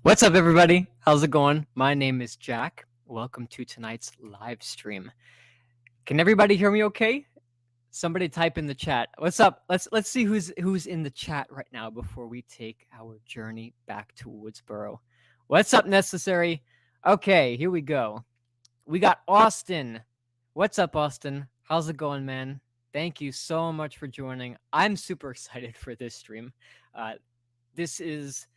What's up, everybody? How's it going? My name is Jack. Welcome to tonight's live stream. Can everybody hear me okay? Somebody type in the chat. What's up? Let's see who's in the chat right now before we take our journey back to Woodsboro. What's up, Necessary? Okay, here we go. We got Austin. What's up, Austin? How's it going, man? Thank you so much for joining. I'm super excited for this stream. This is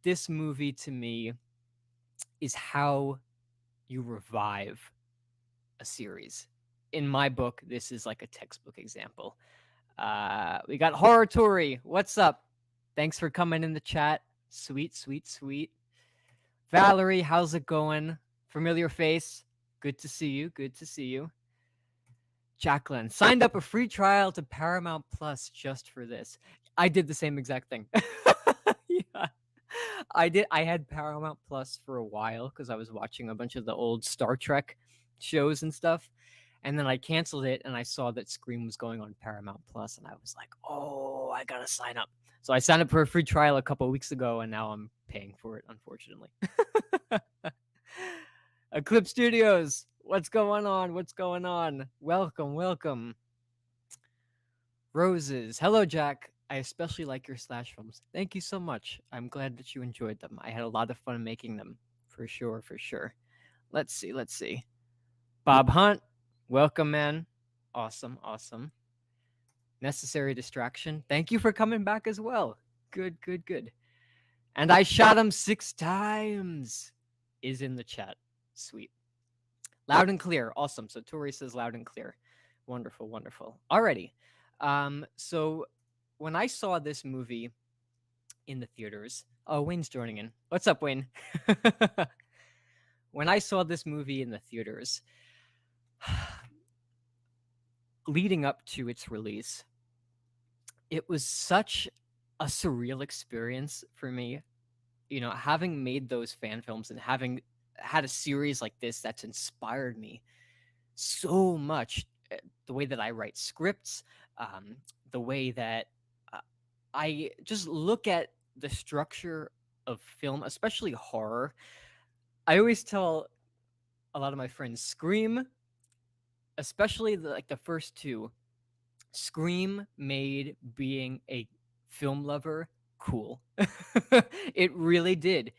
this movie to me is how you revive a series. In my book, this is like a textbook example. We got Horror Tori. What's up? Thanks for coming in the chat. Sweet, sweet, sweet. Valerie, how's it going? Familiar face. Good to see you. Good to see you. Jacqueline signed up a free trial to Paramount Plus just for this. I did the same exact thing. Yeah. I did. I had Paramount Plus for a while because I was watching a bunch of the old Star Trek shows and stuff. And then I canceled it and I saw that Scream was going on Paramount Plus and I was like, oh, I gotta sign up. So I signed up for a free trial a couple of weeks ago and now I'm paying for it, unfortunately. Eclipse Studios, what's going on? What's going on? Welcome, welcome. Roses. Hello, Jack. I especially like your slash films. Thank you so much. I'm glad that you enjoyed them. I had a lot of fun making them. For sure, for sure. Let's see, let's see. Bob Hunt, welcome, man. Awesome, awesome. Necessary Distraction. Thank you for coming back as well. Good, good, good. And I shot him 6 times. Is in the chat. Sweet. Loud and clear. Awesome. So Tori says loud and clear. Wonderful, wonderful. Alrighty. So when I saw this movie in the theaters, oh, Wayne's joining in. What's up, Wayne? When I saw this movie in the theaters, leading up to its release, it was such a surreal experience for me. You know, having made those fan films and having had a series like this that's inspired me so much. The way that I write scripts, the way that I just look at the structure of film, especially horror. I always tell a lot of my friends, Scream, especially the first two, Scream made being a film lover cool. It really did.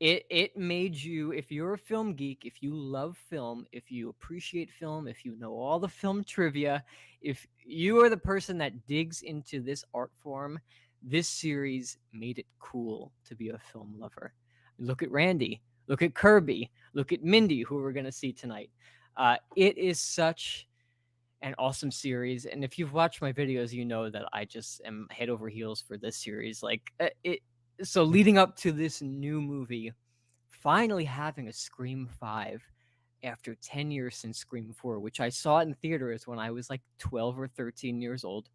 It made you, if you're a film geek, if you love film, if you appreciate film, if you know all the film trivia, if you are the person that digs into this art form, this series made it cool to be a film lover. Look at Randy, look at Kirby, look at Mindy, who we're going to see tonight. It is such an awesome series, and if you've watched my videos, you know that I just am head over heels for this series. Like it. So leading up to this new movie, finally having a Scream 5 after 10 years since Scream 4, which I saw in theaters when I was like 12 or 13 years old.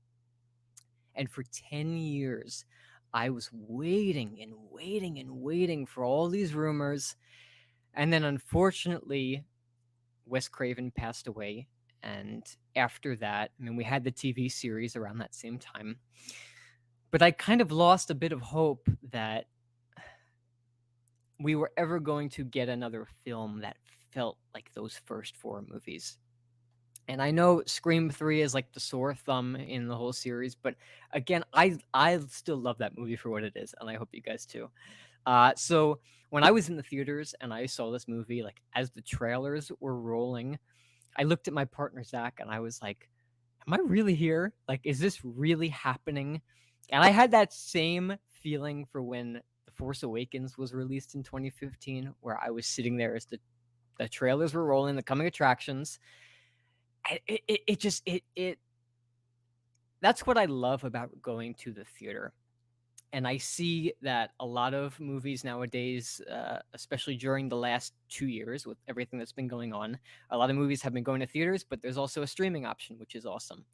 And for 10 years, I was waiting and waiting and waiting for all these rumors. And then unfortunately, Wes Craven passed away. And after that, I mean, we had the TV series around that same time. But I kind of lost a bit of hope that we were ever going to get another film that felt like those first 4 movies. And I know Scream 3 is like the sore thumb in the whole series, but again, I still love that movie for what it is, and I hope you guys too. So when I was in the theaters and I saw this movie, like as the trailers were rolling, I looked at my partner Zach and I was like, am I really here? Like, is this really happening? And I had that same feeling for when The Force Awakens was released in 2015, where I was sitting there as the trailers were rolling, the coming attractions. That's what I love about going to the theater. And I see that a lot of movies nowadays, especially during the last 2 years with everything that's been going on, a lot of movies have been going to theaters, but there's also a streaming option, which is awesome.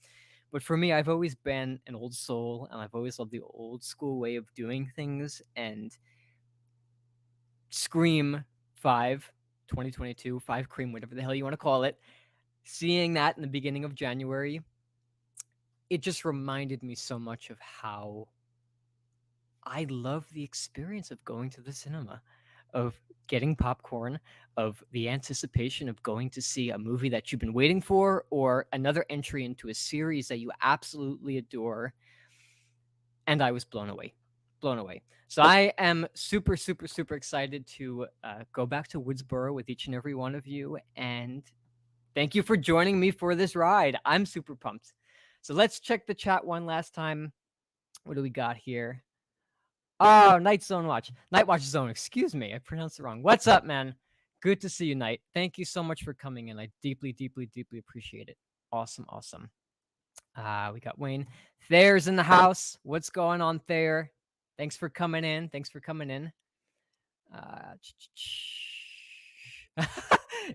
But for me, I've always been an old soul, and I've always loved the old school way of doing things. And Scream 5, 2022, 5 Cream, whatever the hell you want to call it, seeing that in the beginning of January, it just reminded me so much of how I love the experience of going to the cinema, of getting popcorn, of the anticipation of going to see a movie that you've been waiting for or another entry into a series that you absolutely adore. And I was blown away. Blown away. So I am super, super, super excited to go back to Woodsboro with each and every one of you. And thank you for joining me for this ride. I'm super pumped. So let's check the chat one last time. What do we got here? Oh, Night Zone Watch. Night Watch Zone. Excuse me. I pronounced it wrong. What's up, man? Good to see you, Night. Thank you so much for coming in. I deeply, deeply, deeply appreciate it. Awesome, awesome. We got Wayne. Thayer's in the house. What's going on, Thayer? Thanks for coming in. Thanks for coming in.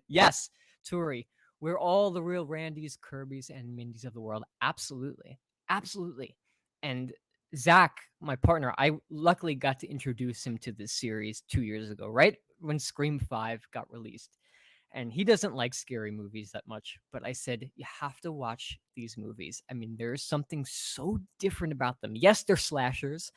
Yes, Turi. We're all the real Randys, Kirbys, and Mindys of the world. Absolutely. Absolutely. And Zach, my partner, I luckily got to introduce him to this series 2 years ago, right when Scream 5 got released. And he doesn't like scary movies that much, but I said, you have to watch these movies. I mean, there's something so different about them. Yes, they're slashers,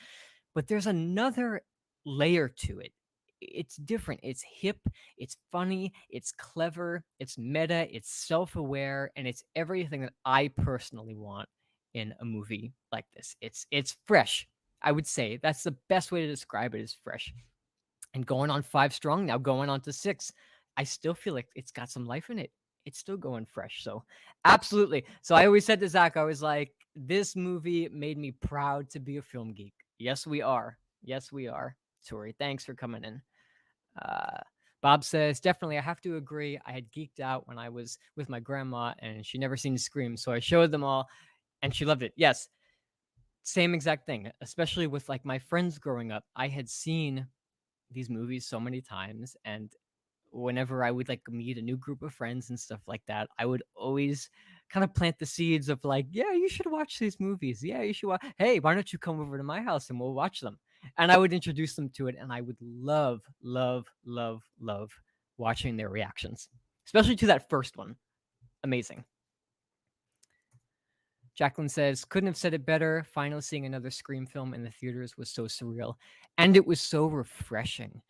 but there's another layer to it. It's different. It's hip, it's funny, it's clever, it's meta, it's self-aware, and it's everything that I personally want in a movie like this. It's fresh. I would say that's the best way to describe it, is fresh. And going on 5 strong, now going on to 6. I still feel like it's got some life in it. It's still going fresh. So, absolutely. So, I always said to Zach, I was like, this movie made me proud to be a film geek. Yes, we are. Yes, we are. Tori, thanks for coming in. Uh, Bob says, definitely, I have to agree. I had geeked out when I was with my grandma and she never seen Scream. So, I showed them all and she loved it. Yes, same exact thing, especially with like my friends growing up. I had seen these movies so many times, and whenever I would like meet a new group of friends and stuff like that, I would always kind of plant the seeds of like, yeah, you should watch these movies. Yeah, you should watch. Hey, why don't you come over to my house and we'll watch them? And I would introduce them to it, and I would love, love, love, love watching their reactions, especially to that first one. Amazing. Jacqueline says, couldn't have said it better. Finally seeing another Scream film in the theaters was so surreal. And it was so refreshing.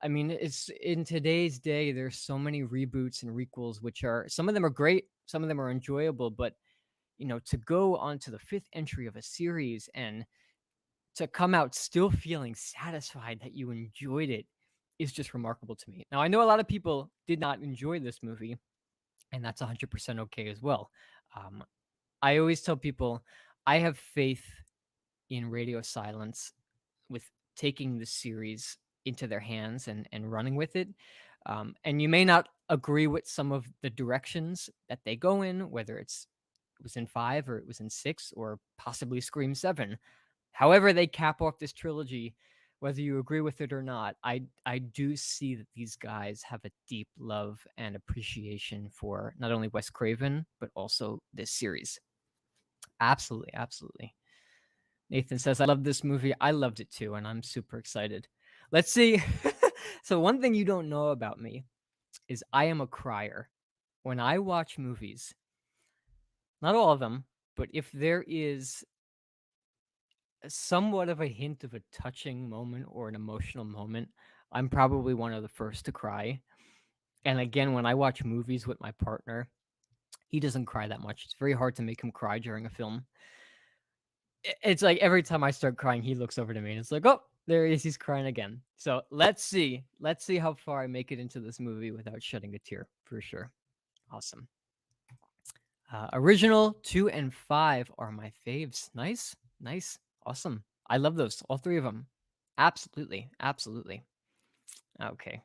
I mean, it's in today's day, there's so many reboots and requels, which are, some of them are great, some of them are enjoyable, but to go on to the fifth entry of a series and to come out still feeling satisfied that you enjoyed it is just remarkable to me. Now, I know a lot of people did not enjoy this movie, and that's 100% okay as well. Um, I always tell people I have faith in radio silence with taking the series into their hands and running with it. And you may not agree with some of the directions that they go in, whether it was in 5 or it was in 6 or possibly Scream 7. However, they cap off this trilogy, whether you agree with it or not, I do see that these guys have a deep love and appreciation for not only Wes Craven, but also this series. Absolutely, absolutely. Nathan says, I love this movie. I loved it too, and I'm super excited. Let's see. So, one thing you don't know about me is I am a crier. When I watch movies, not all of them, but if there is somewhat of a hint of a touching moment or an emotional moment, I'm probably one of the first to cry. And again, when I watch movies with my partner, he doesn't cry that much. It's very hard to make him cry during a film. It's like every time I start crying, he looks over to me and it's like, oh, there he is. He's crying again. So let's see. Let's see how far I make it into this movie without shedding a tear for sure. Awesome. Original 2 and 5 are my faves. Nice. Nice. Awesome. I love those. All 3 of them. Absolutely. Absolutely. Okay.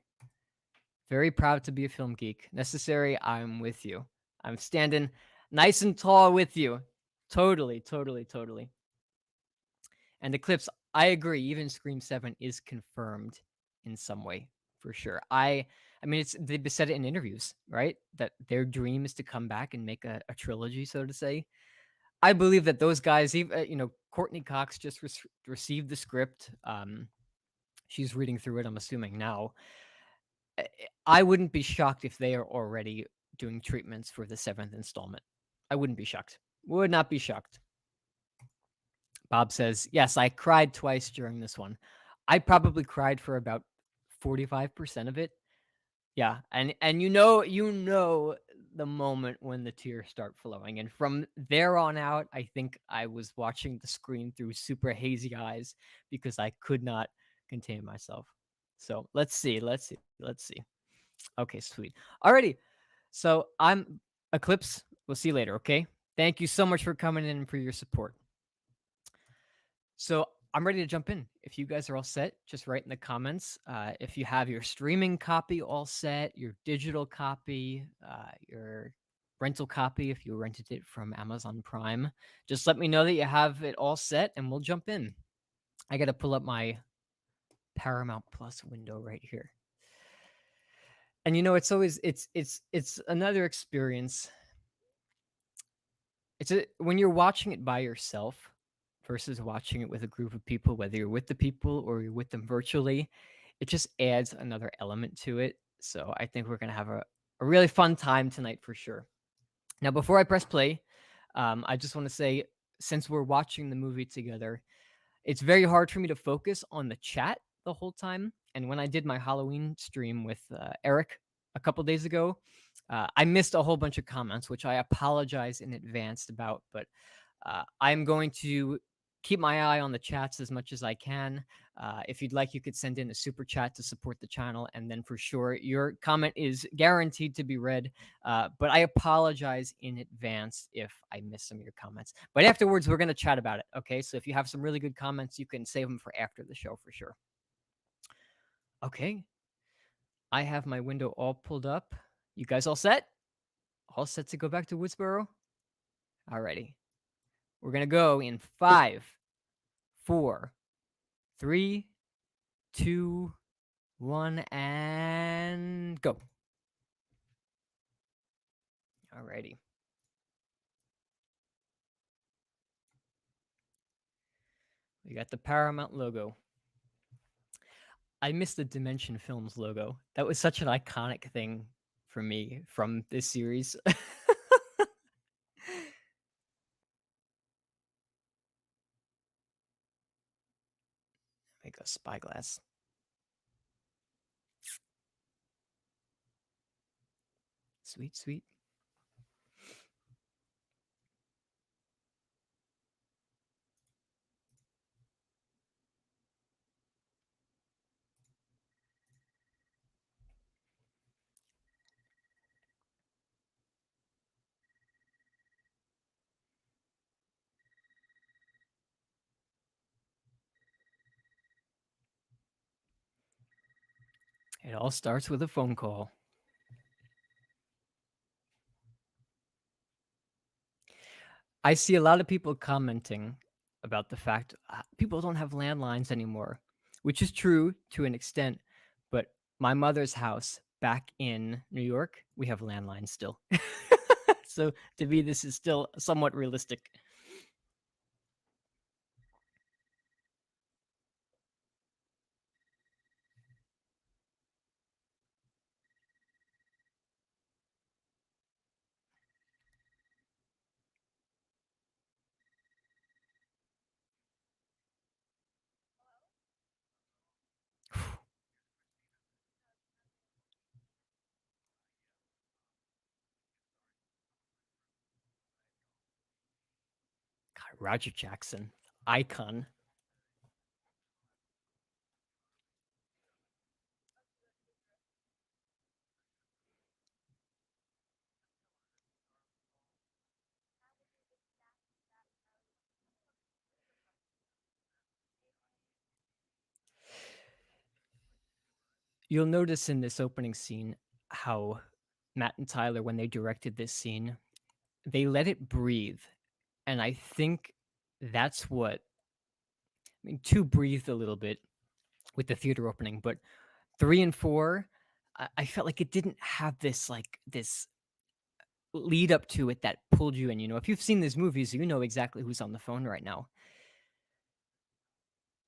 Very proud to be a film geek. Necessary. I'm with you. I'm standing nice and tall with you. Totally. Totally. Totally. And Eclipse, I agree. Even Scream 7 is confirmed in some way, for sure. I mean, they've said it in interviews, right? That their dream is to come back and make a trilogy, so to say. I believe that those guys, even Courtney Cox just received the script. She's reading through it, I'm assuming now. I wouldn't be shocked if they are already doing treatments for the 7th installment. I wouldn't be shocked. Would not be shocked. Bob says, "Yes, I cried twice during this one. I probably cried for about 45% of it." Yeah, and you know the moment when the tears start flowing, and from there on out, I think I was watching the screen through super hazy eyes because I could not contain myself. So let's see. Okay, sweet. Alrighty, so I'm Eclipse. We'll see you later. Okay. Thank you so much for coming in and for your support. So I'm ready to jump in. If you guys are all set, just write in the comments. If you have your streaming copy all set, your digital copy, your rental copy, if you rented it from Amazon Prime, just let me know that you have it all set and we'll jump in. I got to pull up my Paramount Plus window right here. And it's always it's another experience. When you're watching it by yourself versus watching it with a group of people, whether you're with the people or you're with them virtually, it just adds another element to it. So I think we're gonna have a really fun time tonight for sure. Now, before I press play, I just want to say, since we're watching the movie together, it's very hard for me to focus on the chat the whole time. And when I did my Halloween stream with Eric a couple days ago, I missed a whole bunch of comments, which I apologize in advance about. But I'm going to keep my eye on the chats as much as I can. If you'd like, you could send in a super chat to support the channel. And then for sure, your comment is guaranteed to be read. But I apologize in advance if I miss some of your comments. But afterwards, we're going to chat about it. Okay. So if you have some really good comments, you can save them for after the show for sure. Okay. I have my window all pulled up. You guys all set? All set to go back to Woodsboro? Alrighty. We're going to go in 5, 4, 3, 2, 1, and go. Alrighty. We got the Paramount logo. I missed the Dimension Films logo. That was such an iconic thing for me from this series. Make a spyglass. Sweet, sweet. It all starts with a phone call. I see a lot of people commenting about the fact people don't have landlines anymore, which is true to an extent. But my mother's house back in New York, we have landlines still. So to me, this is still somewhat realistic. God, Roger Jackson, icon. You'll notice in this opening scene how Matt and Tyler, when they directed this scene, they let it breathe. And I think that's what, I mean, 2 breathed a little bit with the theater opening, but 3 and 4, I felt like it didn't have this lead up to it that pulled you in. If you've seen these movies, you know exactly who's on the phone right now.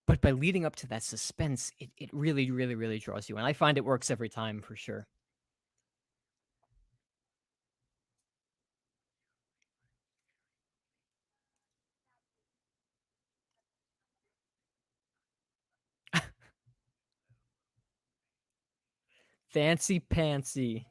But by leading up to that suspense, it really, really, really draws you. And I find it works every time for sure. Fancy pantsy.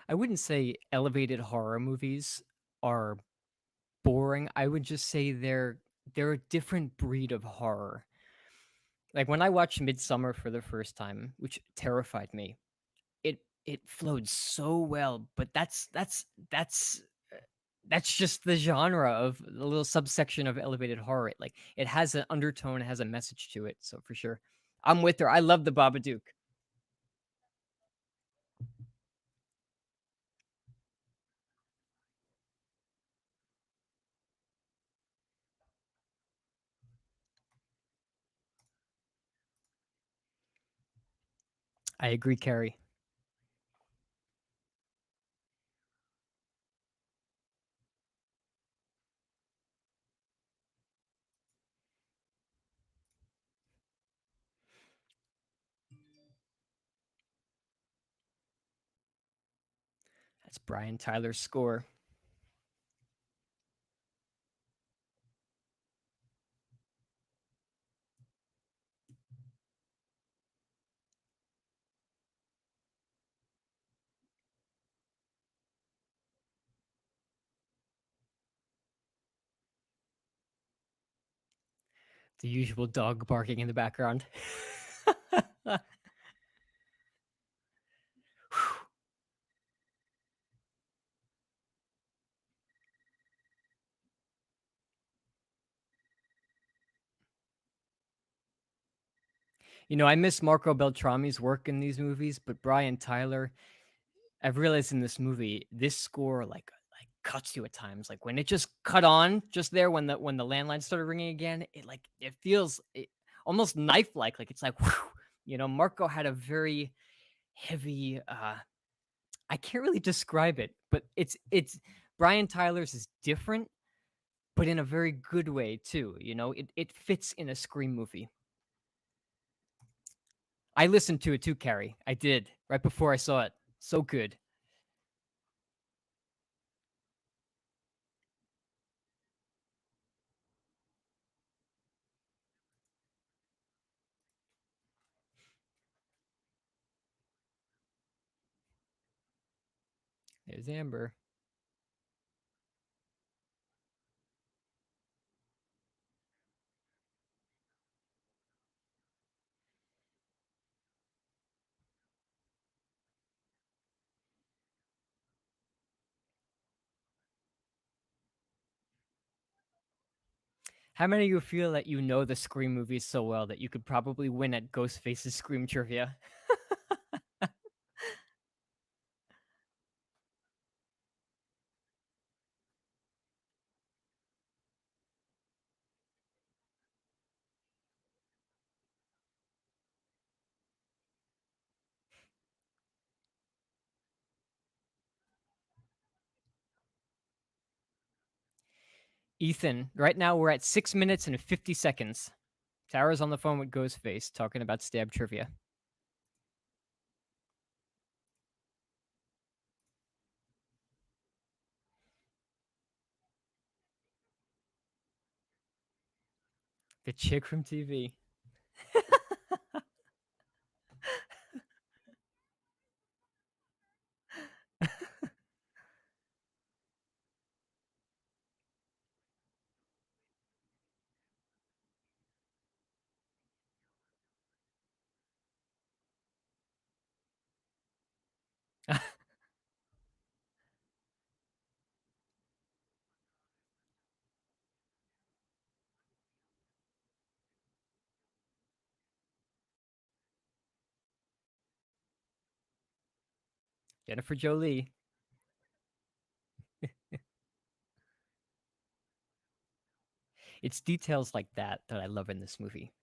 I wouldn't say elevated horror movies are boring. I would just say they're a different breed of horror. Like when I watched Midsummer for the first time, which terrified me, it flowed so well, but that's just the genre of the little subsection of elevated horror. Like it has an undertone, it has a message to it. So for sure, I'm with her. I love the Babadook. I agree, Carrie. That's Brian Tyler's score. The usual dog barking in the background. I miss Marco Beltrami's work in these movies, but Brian Tyler, I've realized in this movie, this score like cuts you at times. Like when it just cut on just there when the landline started ringing again, it feels almost knife like it's like whew. Marco had a very heavy I can't really describe it, but it's Brian Tyler's is different, but in a very good way too. It fits in a Scream movie. I listened to it too, Carrie. I did right before I saw it. So good. There's Amber. How many of you feel that you know the Scream movies so well that you could probably win at Ghostface's Scream trivia? Ethan, right now we're at 6 minutes and 50 seconds. Tara's on the phone with Ghostface talking about stab trivia. The chick from TV. Jennifer Jolie. It's details like that I love in this movie.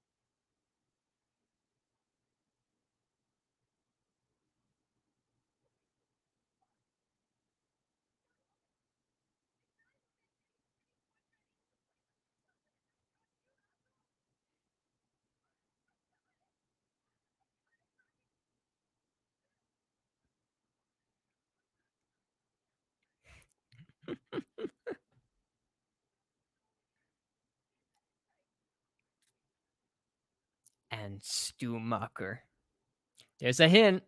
and Stumacher. There's a hint.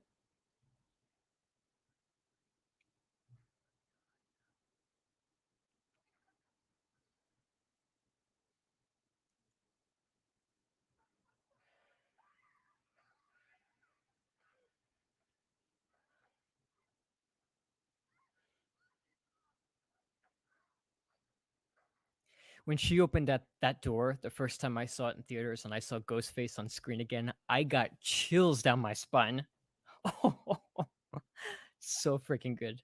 When she opened that door the first time I saw it in theaters and I saw Ghostface on screen again, I got chills down my spine. Oh, so freaking good.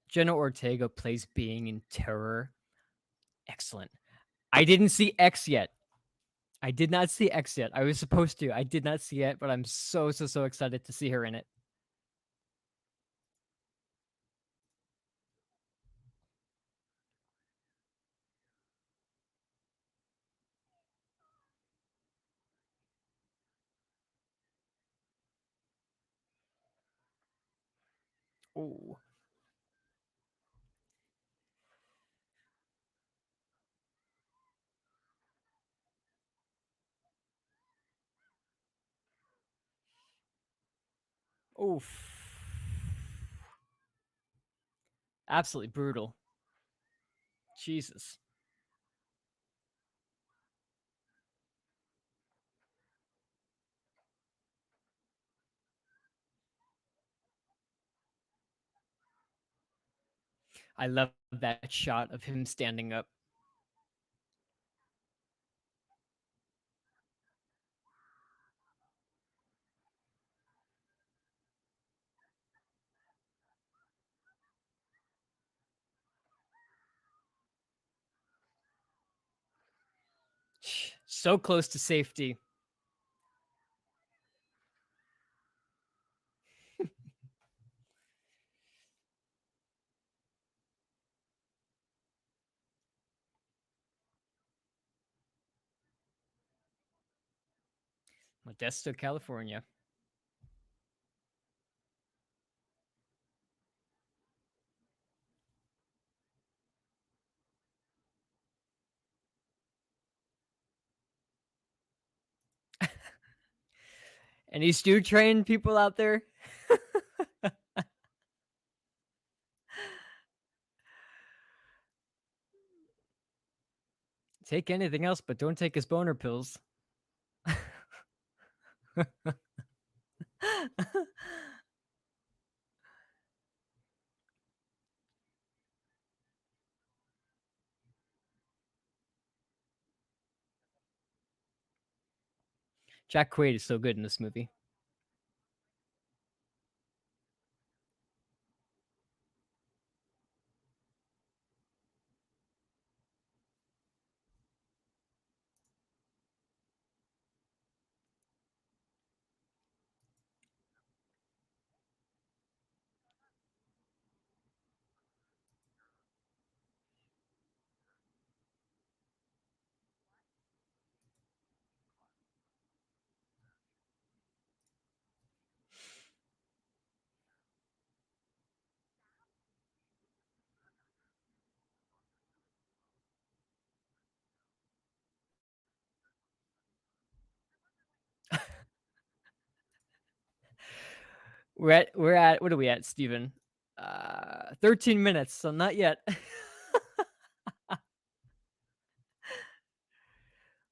Jenna Ortega plays being in Terror. Excellent. I didn't see X yet. I did not see X yet. I was supposed to. I did not see it, but I'm so excited to see her in it. Oh. Oof. Absolutely brutal. Jesus. I love that shot of him standing up. So close to safety. Modesto, California. Any stew train people out there? Take anything else, but don't take his boner pills. Jack Quaid is so good in this movie. We're at what are we at, Steven? 13 minutes, so not yet.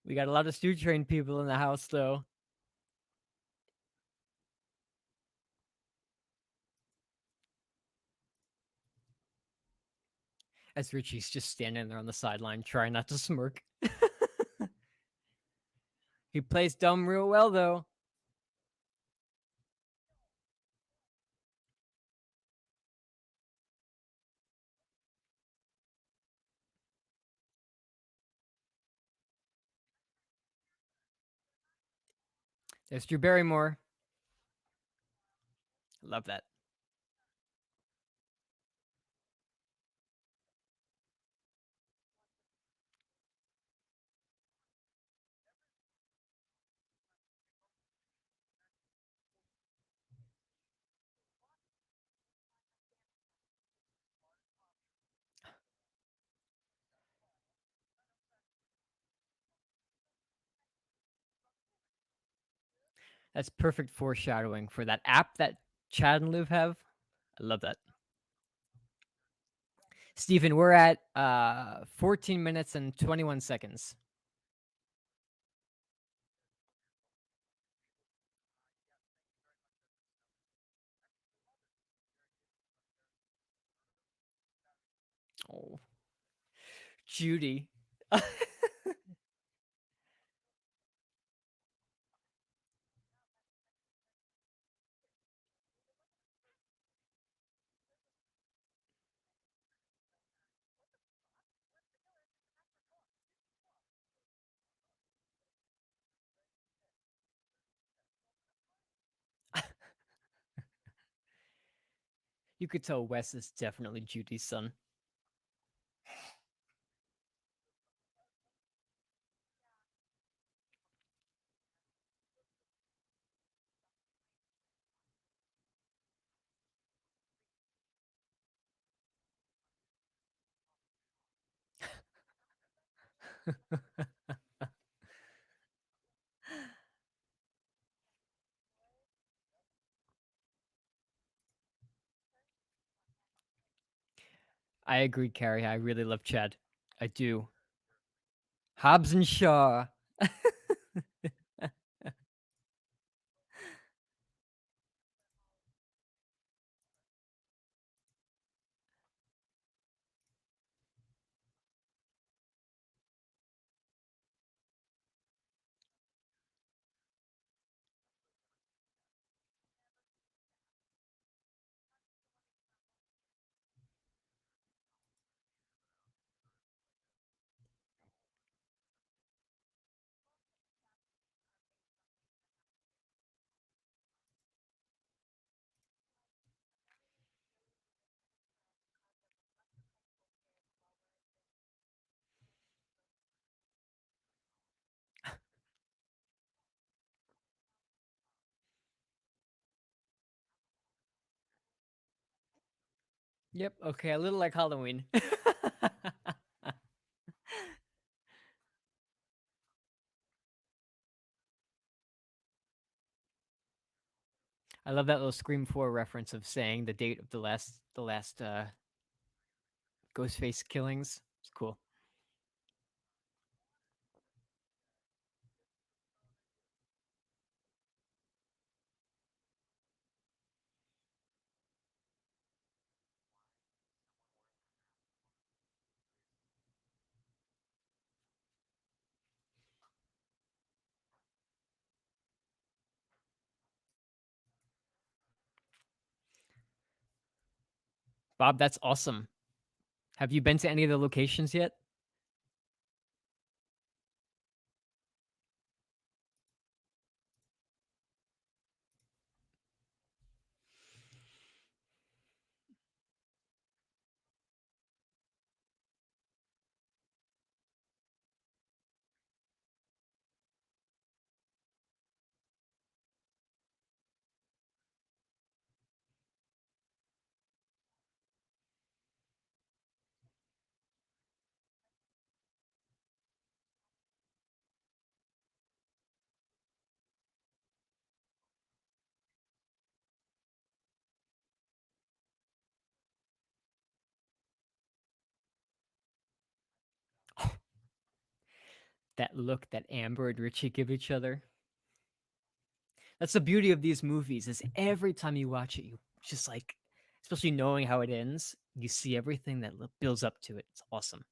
We got a lot of stew train people in the house though. As Richie's just standing there on the sideline trying not to smirk. He plays dumb real well, though. There's Drew Barrymore. Love that. That's perfect foreshadowing for that app that Chad and Liv have. I love that. Steven, we're at 14 minutes and 21 seconds. Oh, Judy. You could tell Wes is definitely Judy's son. I agree, Carrie. I really love Chad. I do. Hobbs and Shaw. Yep. Okay. A little like Halloween. I love that little Scream 4 reference of saying the date of the last Ghostface killings. It's cool. Bob, that's awesome. Have you been to any of the locations yet? That look that Amber and Richie give each other. That's the beauty of these movies is every time you watch it, you just like, especially knowing how it ends, You see everything that builds up to it. It's awesome.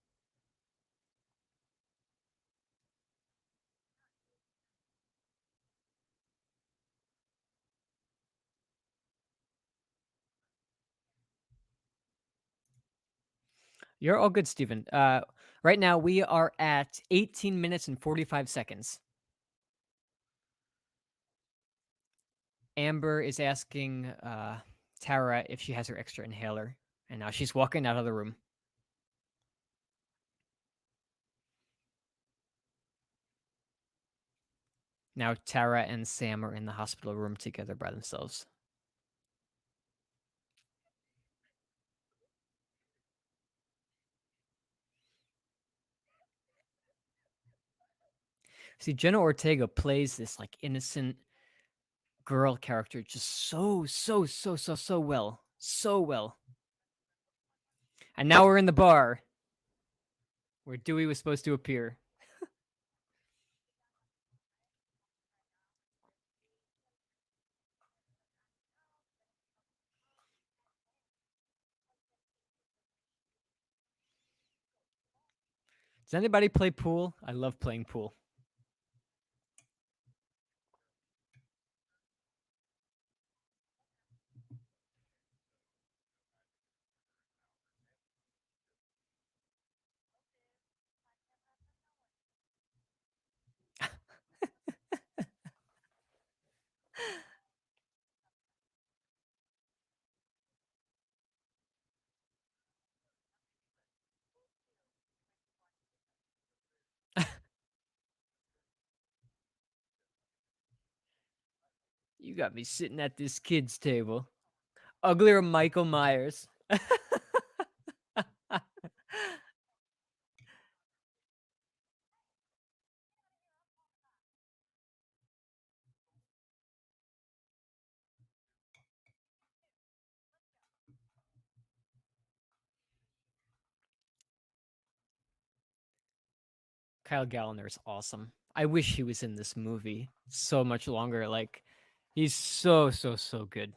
You're all good, Steven. Right now we are at 18 minutes and 45 seconds. Amber is asking Tara if she has her extra inhaler, and now she's walking out of the room. Now Tara and Sam are in the hospital room together by themselves. See, Jenna Ortega plays this like innocent girl character just so well. So well. And now we're in the bar where Dewey was supposed to appear. Does anybody play pool? I love playing pool. You got me sitting at this kid's table. Uglier Michael Myers. Kyle Gallner is awesome. I wish he was in this movie so much longer. Like, he's so good.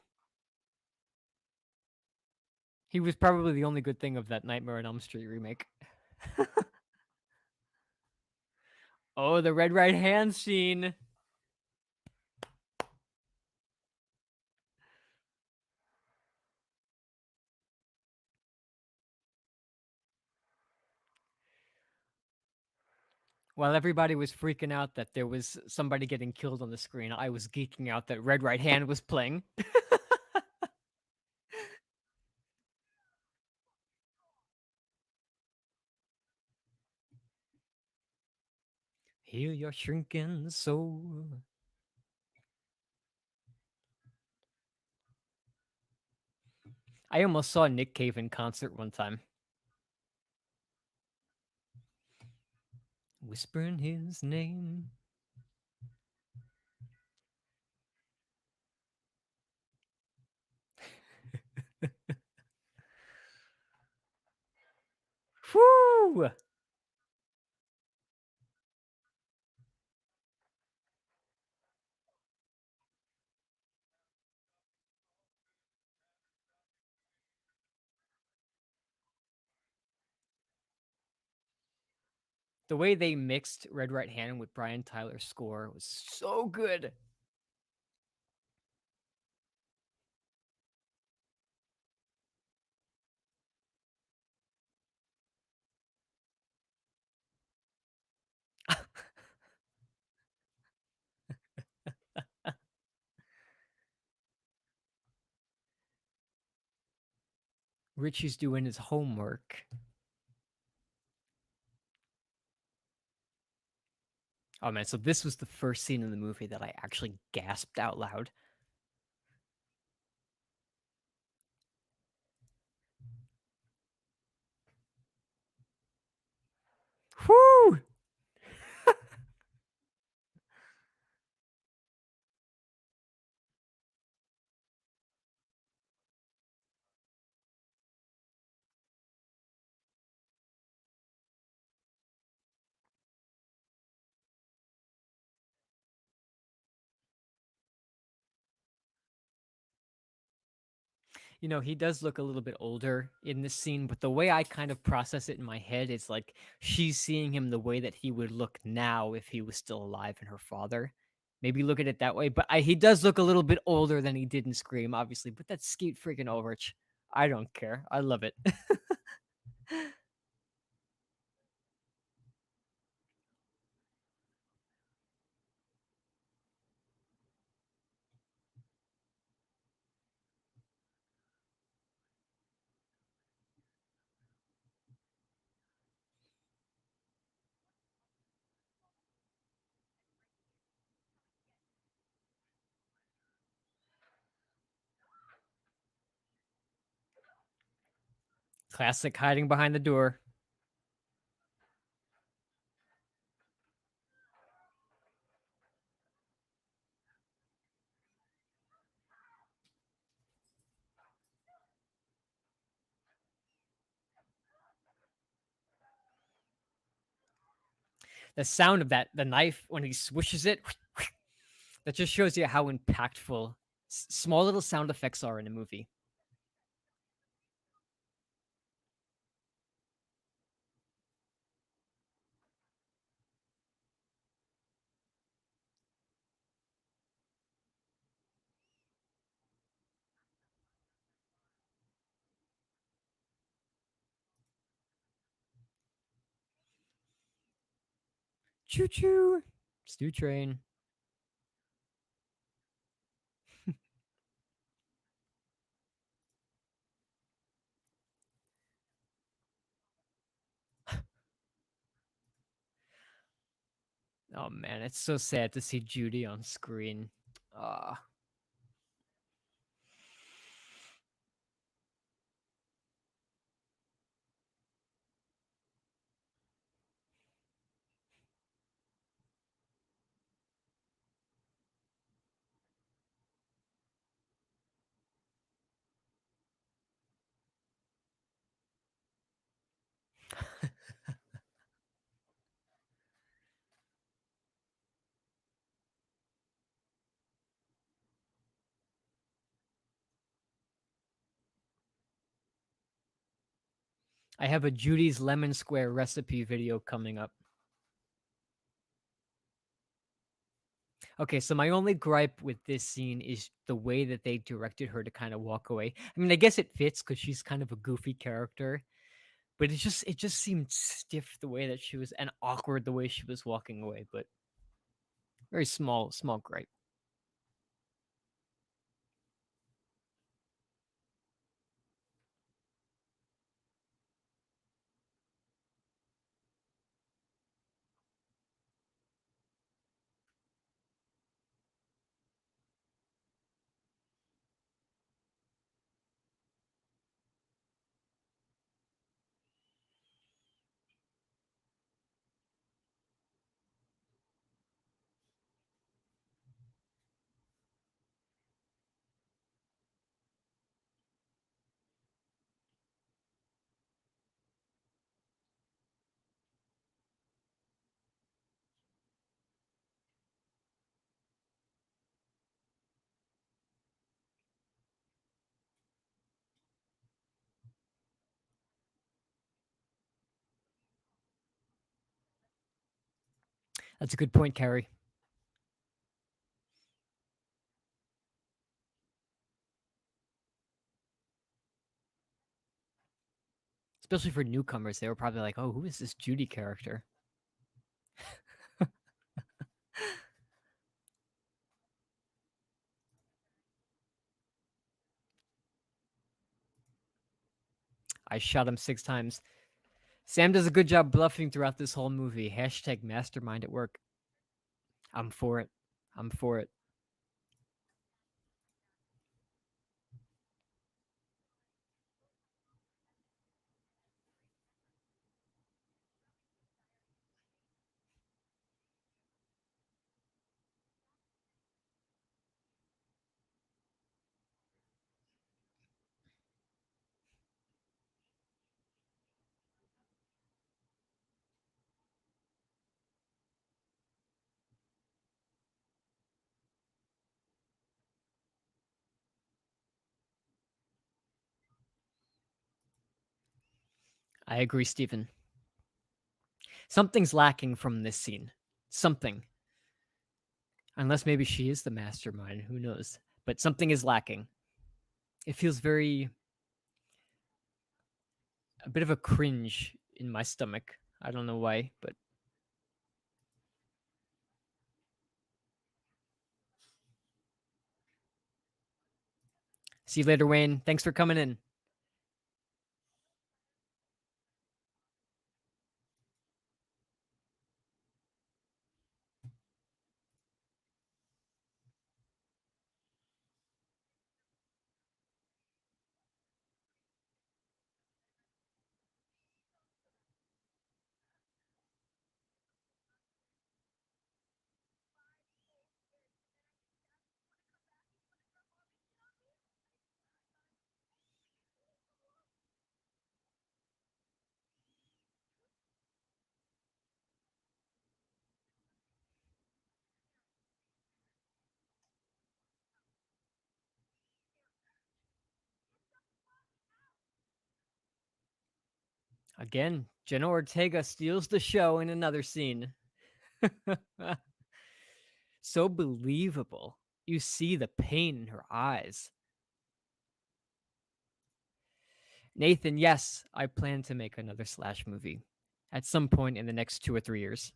He was probably the only good thing of that Nightmare on Elm Street remake. Oh, the red right hand scene. While everybody was freaking out that there was somebody getting killed on the screen, I was geeking out that Red Right Hand was playing. Heal your shrinking soul. I almost saw Nick Cave in concert one time. Whispering his name. Whoo! The way they mixed Red Right Hand with Brian Tyler's score was so good. Richie's doing his homework. Oh man, so this was the first scene in the movie that I actually gasped out loud. Whoo! He does look a little bit older in this scene, but the way I kind of process it in my head is like she's seeing him the way that he would look now if he was still alive and her father. Maybe look at it that way, but he does look a little bit older than he did in Scream, obviously. But that's Skeet freaking Ulrich. I don't care. I love it. Classic hiding behind the door. The sound of the knife when he swishes it, that just shows you how impactful small little sound effects are in a movie. Choo choo. Stew train. Oh man, it's so sad to see Judy on screen. Ah. I have a Judy's Lemon Square recipe video coming up. Okay, so my only gripe with this scene is the way that they directed her to kind of walk away. I mean, I guess it fits because she's kind of a goofy character, but it just seemed stiff the way that she was and awkward the way she was walking away. But very small gripe. That's a good point, Carrie. Especially for newcomers, they were probably like, "Oh, who is this Judy character?" I shot him 6 times. Sam does a good job bluffing throughout this whole movie. Hashtag mastermind at work. I'm for it. I'm for it. I agree, Stephen. Something's lacking from this scene. Something. Unless maybe she is the mastermind, who knows? But something is lacking. It feels very a bit of a cringe in my stomach. I don't know why, but see you later, Wayne. Thanks for coming in. Again, Jenna Ortega steals the show in another scene. So believable. You see the pain in her eyes. Nathan, yes, I plan to make another Slash movie at some point in the next 2 or 3 years.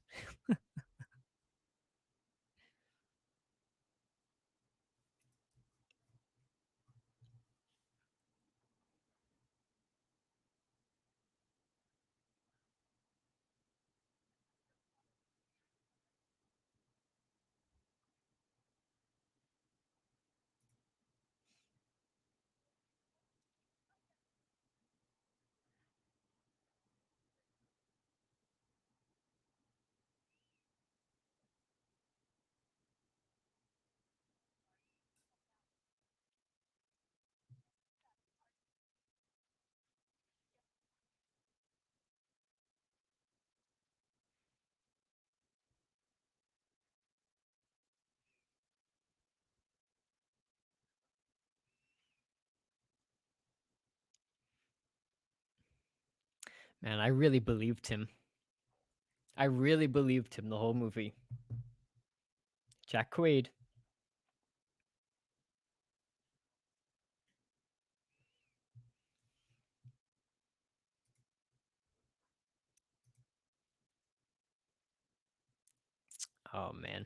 Man, I really believed him. I really believed him the whole movie. Jack Quaid. Oh man.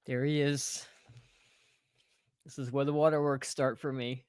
There he is. This is where the waterworks start for me.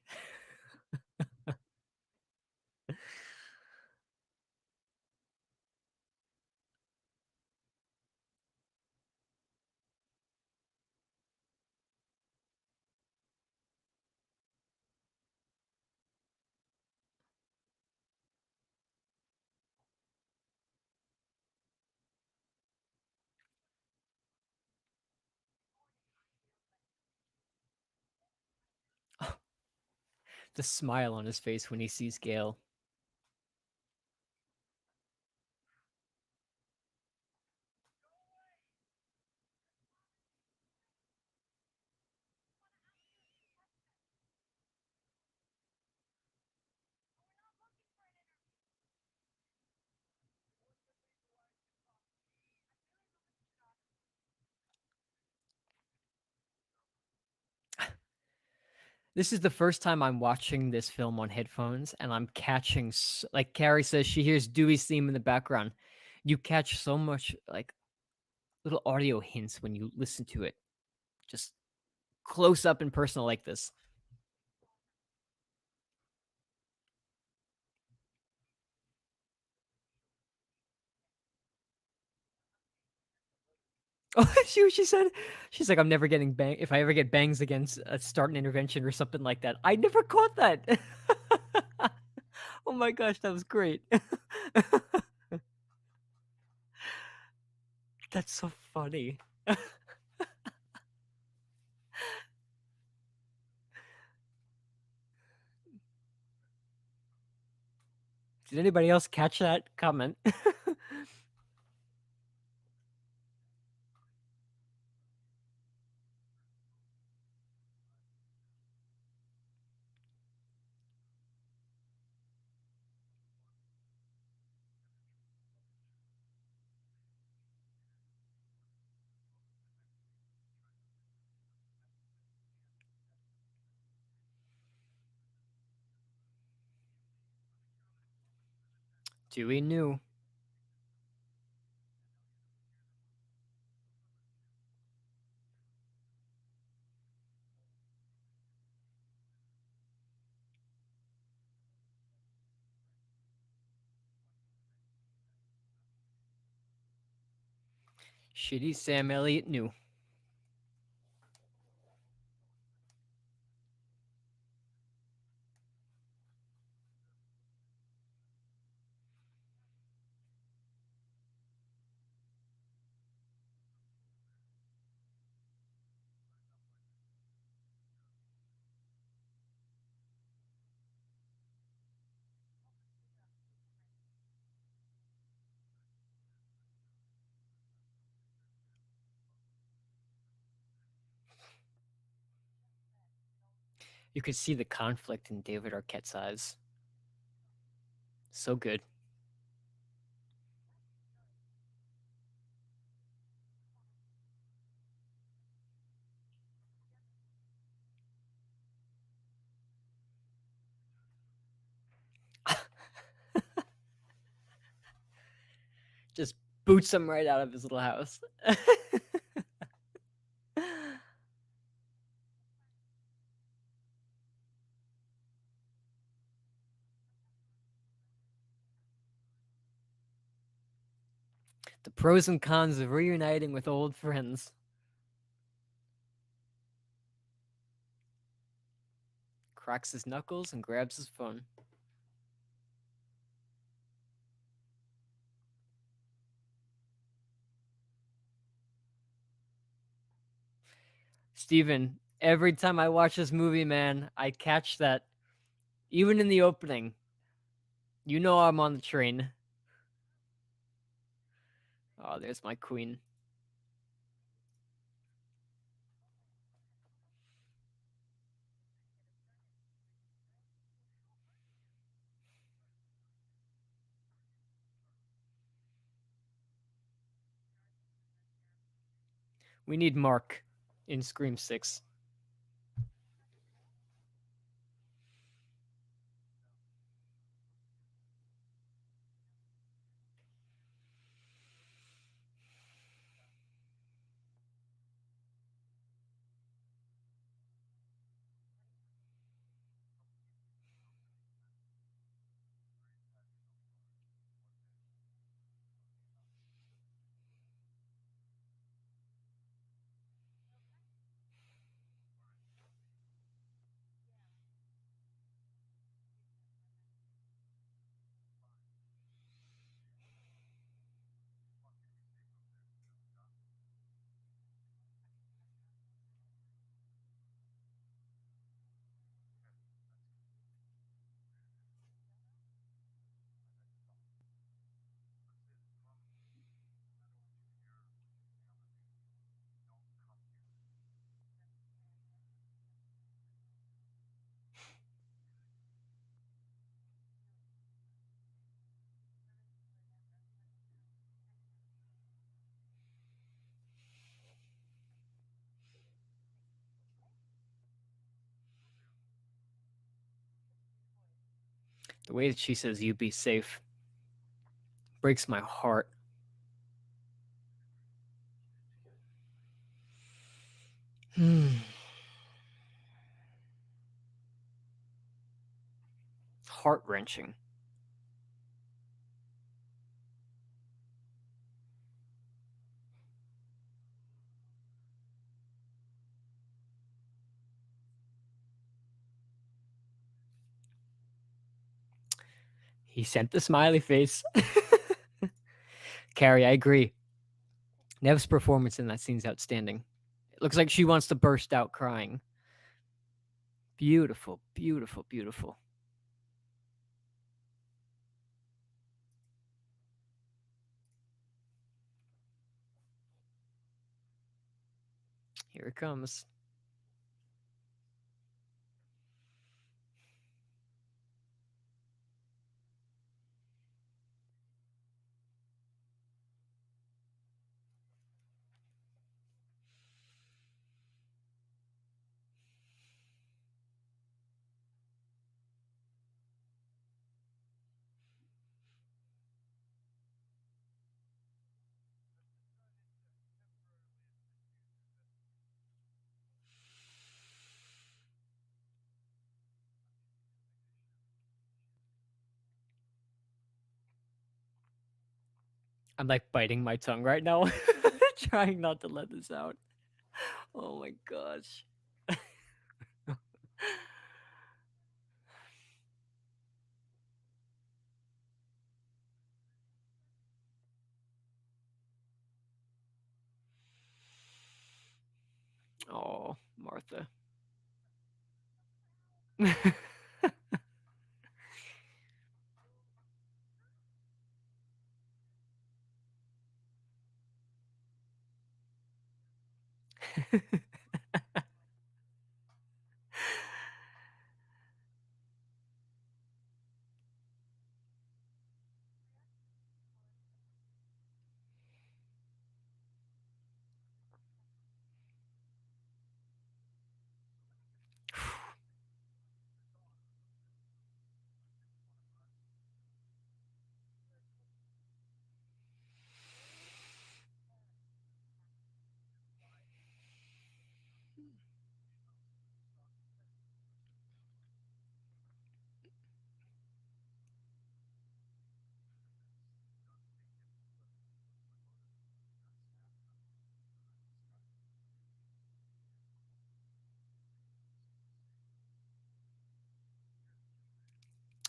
The smile on his face when he sees Gale. This is the first time I'm watching this film on headphones, and I'm catching, like Carrie says, she hears Dewey's theme in the background. You catch so much, like, little audio hints when you listen to it, just close up and personal like this. Oh, she said, she's like, I'm never getting bang. If I ever get bangs against start an intervention or something like that. I never caught that. Oh my gosh, that was great. That's so funny. Did anybody else catch that comment? Dewey knew. Shitty Sam Elliott knew. You could see the conflict in David Arquette's eyes. So good. Just boots him right out of his little house. The pros and cons of reuniting with old friends. Cracks his knuckles and grabs his phone. Steven, every time I watch this movie, man, I catch that. Even in the opening, you know I'm on the train. Oh, there's my queen. We need Mark in Scream 6. The way that she says, "You be safe," breaks my heart. Heart wrenching. He sent the smiley face. Carrie, I agree. Nev's performance in that scene's outstanding. It looks like she wants to burst out crying. Beautiful, beautiful, beautiful. Here it comes. I'm like biting my tongue right now, trying not to let this out. Oh my gosh. Oh, Martha.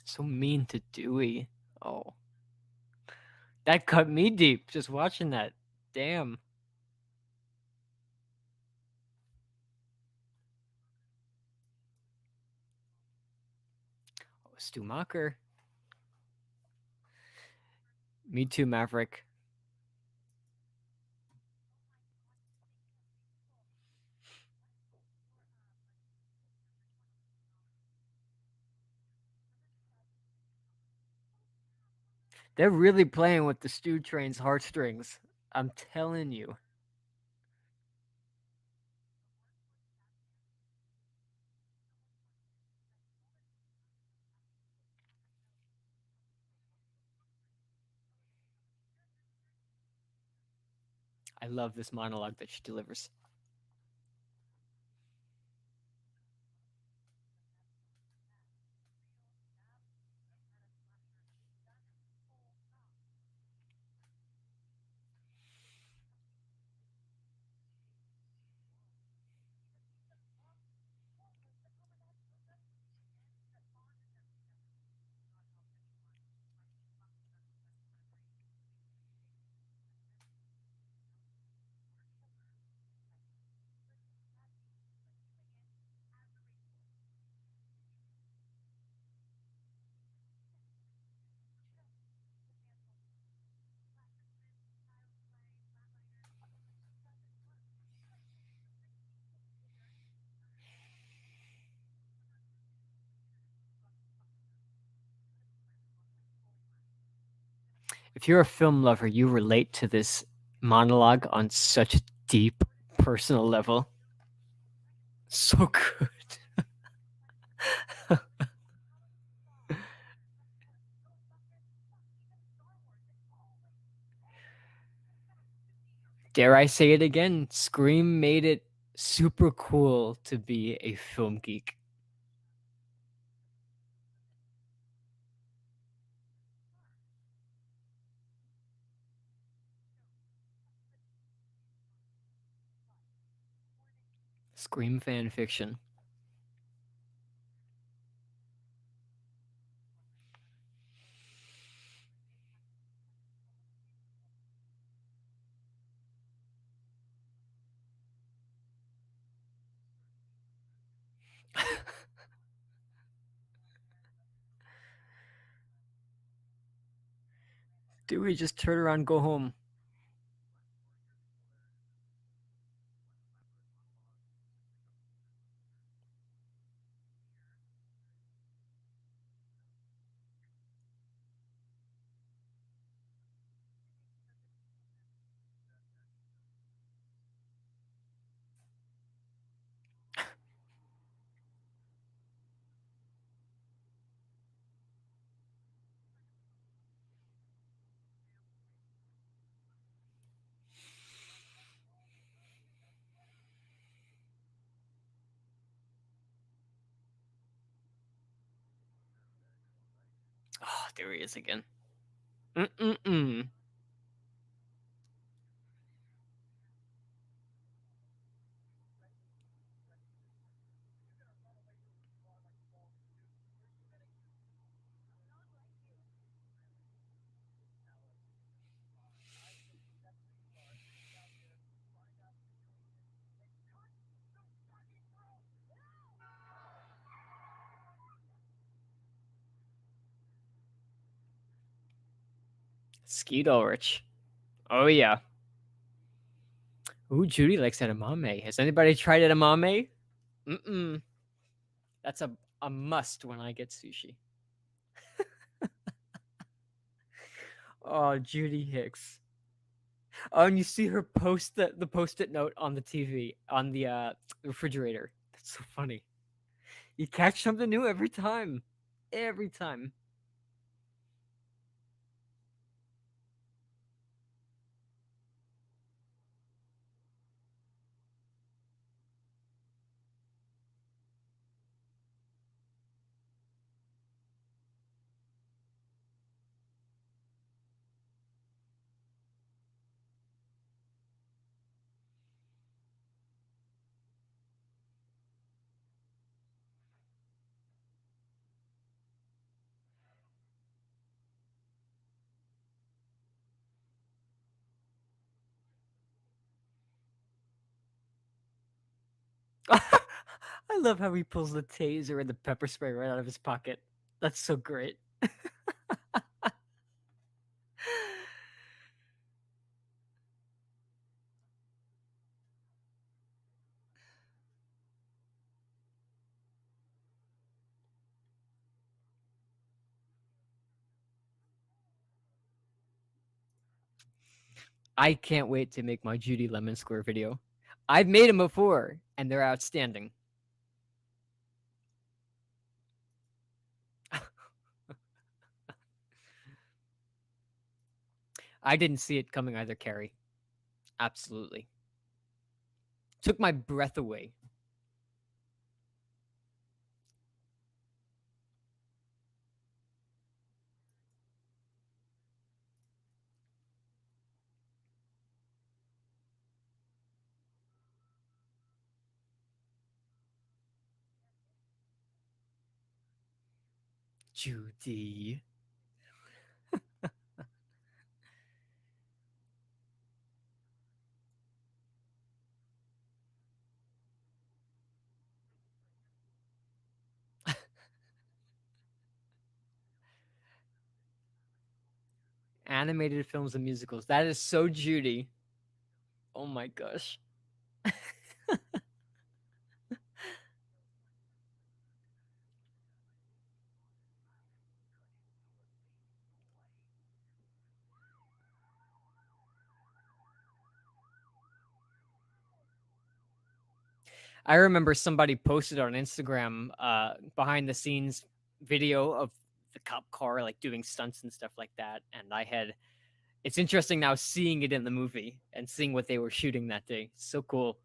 So mean to Dewey. Oh, that cut me deep just watching that. Damn. Oh, Stumacher. Me too, Maverick. They're really playing with the Stew Train's heartstrings. I'm telling you. I love this monologue that she delivers. If you're a film lover, you relate to this monologue on such a deep personal level. So good. Dare I say it again? Scream made it super cool to be a film geek. Scream fan fiction. Dewey, just turn around, go home. Oh, there he is again. Mm-mm-mm. Skeet Ulrich. Oh yeah. Ooh, Judy likes edamame. Has anybody tried edamame? Mm-mm. That's a must when I get sushi. Oh, Judy Hicks. Oh, and you see her post the post-it note on the TV on the refrigerator. That's so funny. You catch something new every time. Every time. I love how he pulls the taser and the pepper spray right out of his pocket. That's so great. I can't wait to make my Judy Lemon Square video. I've made them before, and they're outstanding. I didn't see it coming either, Carrie. Absolutely. Took my breath away. Judy. Animated films and musicals. That is so Judy. Oh my gosh. I remember somebody posted on Instagram behind the scenes video of the cop car like doing stunts and stuff like that, and I had it's interesting now seeing it in the movie and seeing what they were shooting that day. So cool.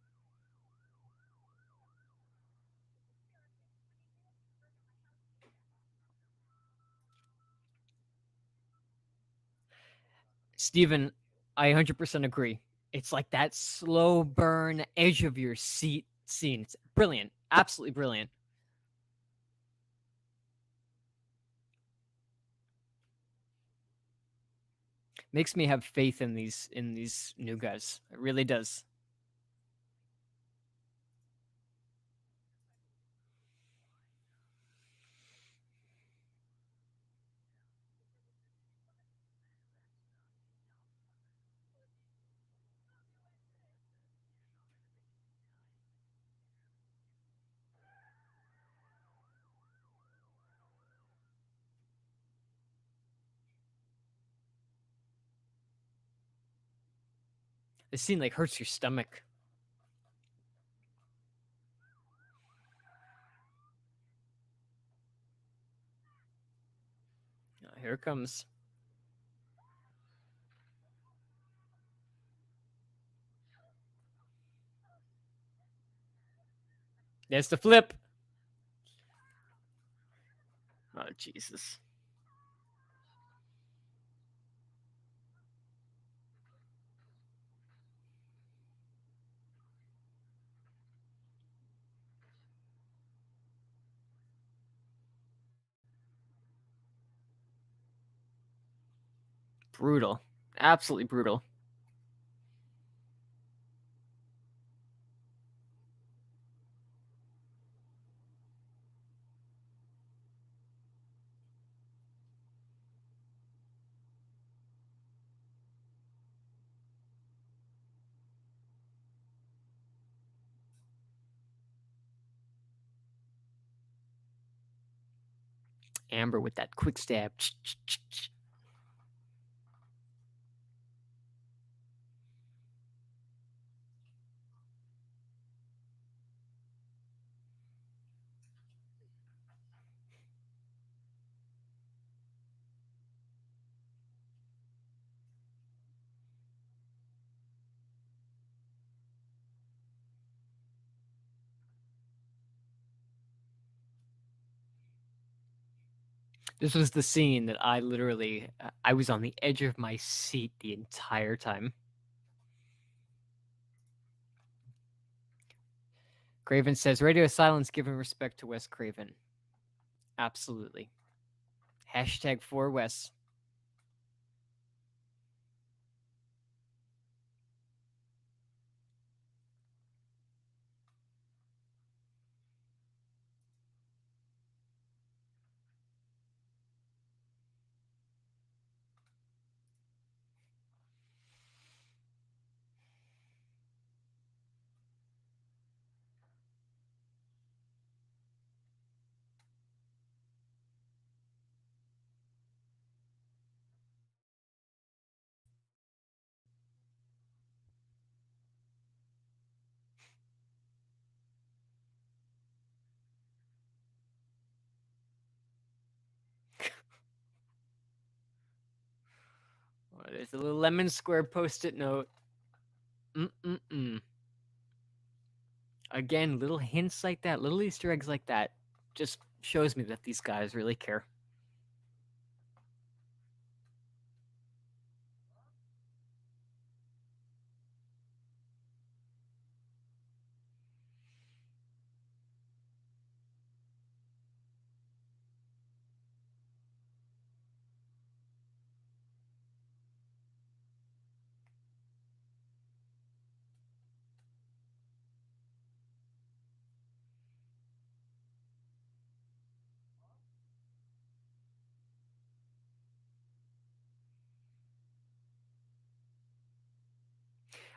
Steven, I 100% agree. It's like that slow burn edge of your seat scene. It's brilliant. Absolutely brilliant. Makes me have faith in these new guys. It really does. The scene like hurts your stomach. Here it comes. There's the flip. Oh Jesus. Brutal. Absolutely brutal. Amber with that quick stab. This was the scene that I literally, I was on the edge of my seat the entire time. Craven says, radio silence giving respect to Wes Craven. Absolutely. Hashtag for Wes. Oh, there's a little lemon square post-it note. Again, little hints like that, little Easter eggs like that, just shows me that these guys really care.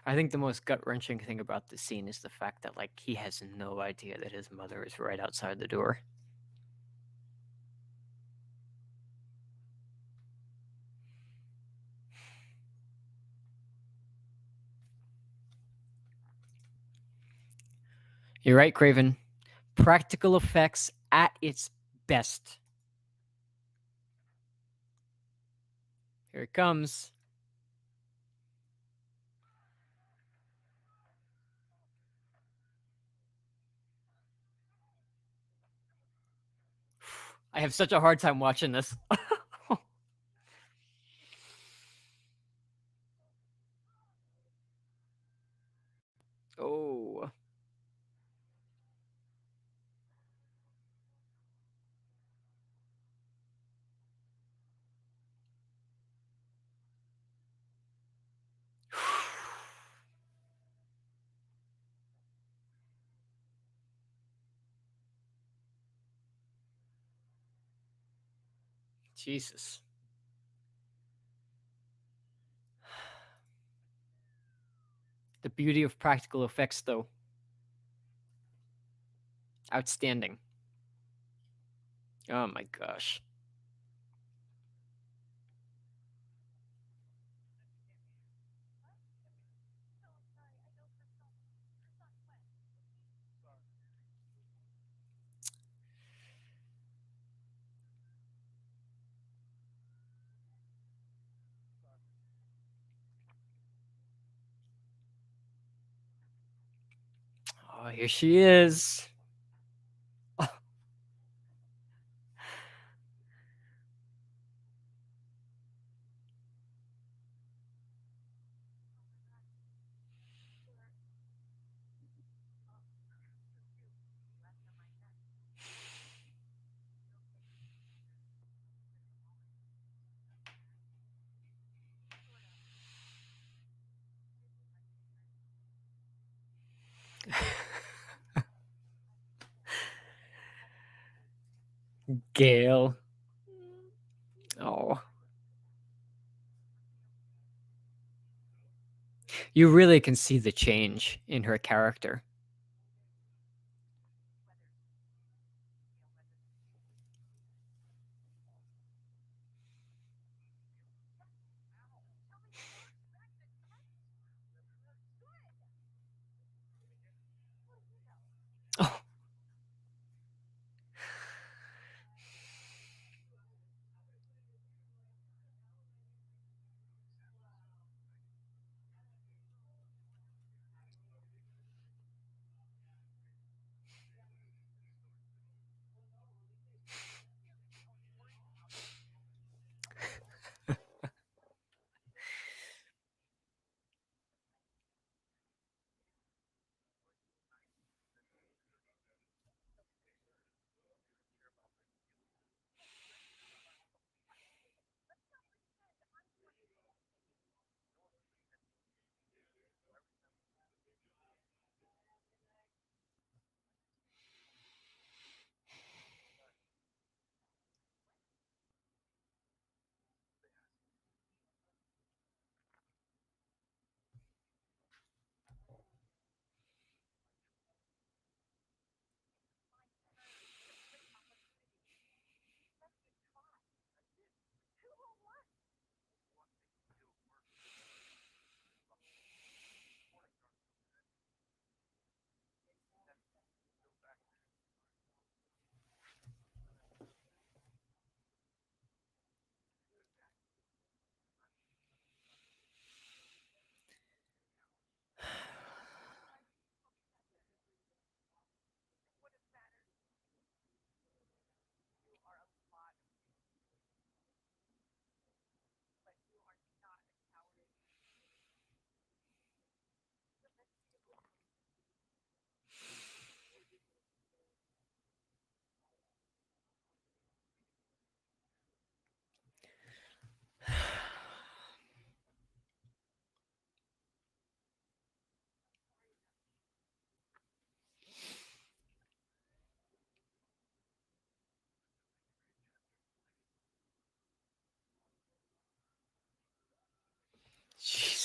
I think the most gut-wrenching thing about this scene is the fact that, like, he has no idea that his mother is right outside the door. You're right, Craven. Practical effects at its best. Here it comes. I have such a hard time watching this. Oh. Jesus. The beauty of practical effects, though. Outstanding. Oh my gosh. Oh, here she is. Gale. Oh. You really can see the change in her character.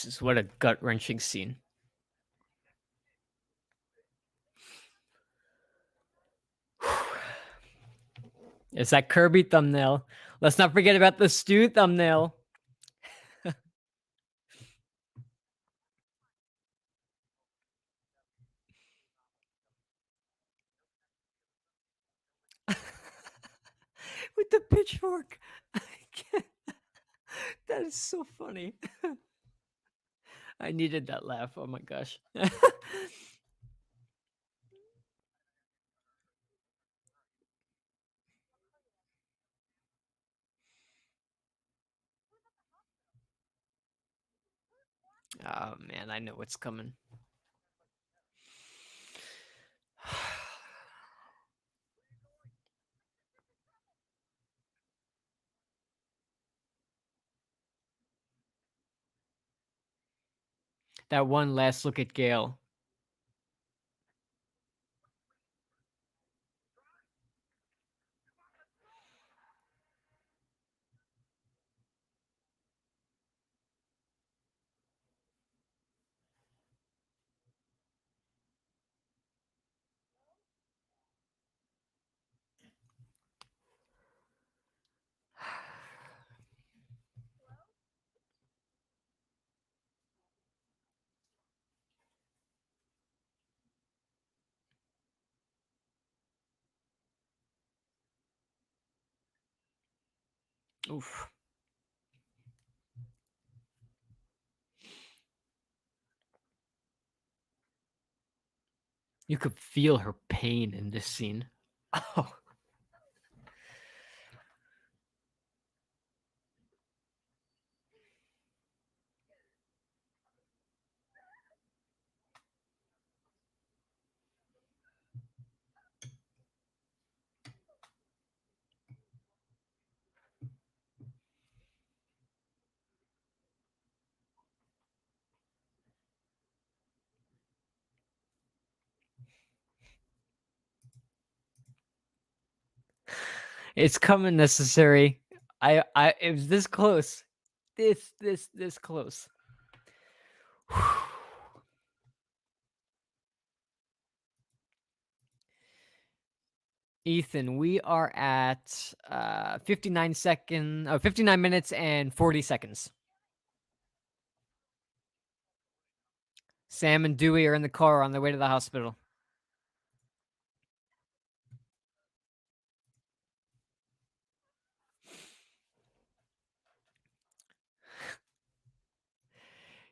Jesus, what a gut-wrenching scene. It's that Kirby thumbnail. Let's not forget about the Stu thumbnail. With the pitchfork. I can't. That is so funny. I needed that laugh. Oh my gosh. Oh man, I know what's coming. That one last look at Gale. Oof. You could feel her pain in this scene. Oh. It's coming, necessary. It was this close. This close. Ethan, we are at 59 minutes and 40 seconds. Sam and Dewey are in the car on their way to the hospital.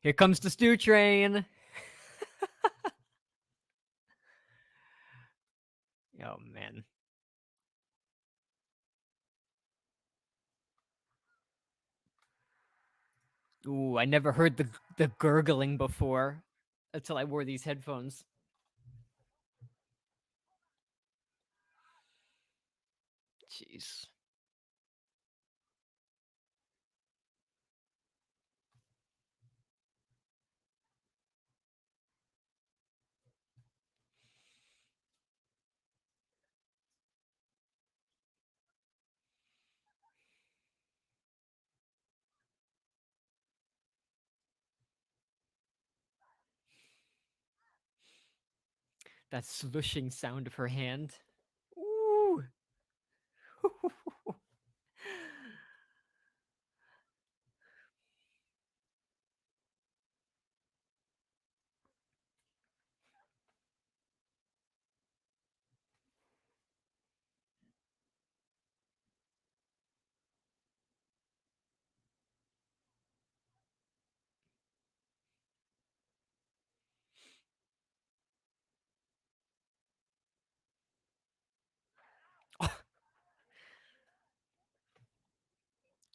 Here comes the stew train. Oh man. Ooh, I never heard the gurgling before until I wore these headphones. Jeez. That slushing sound of her hand. Ooh.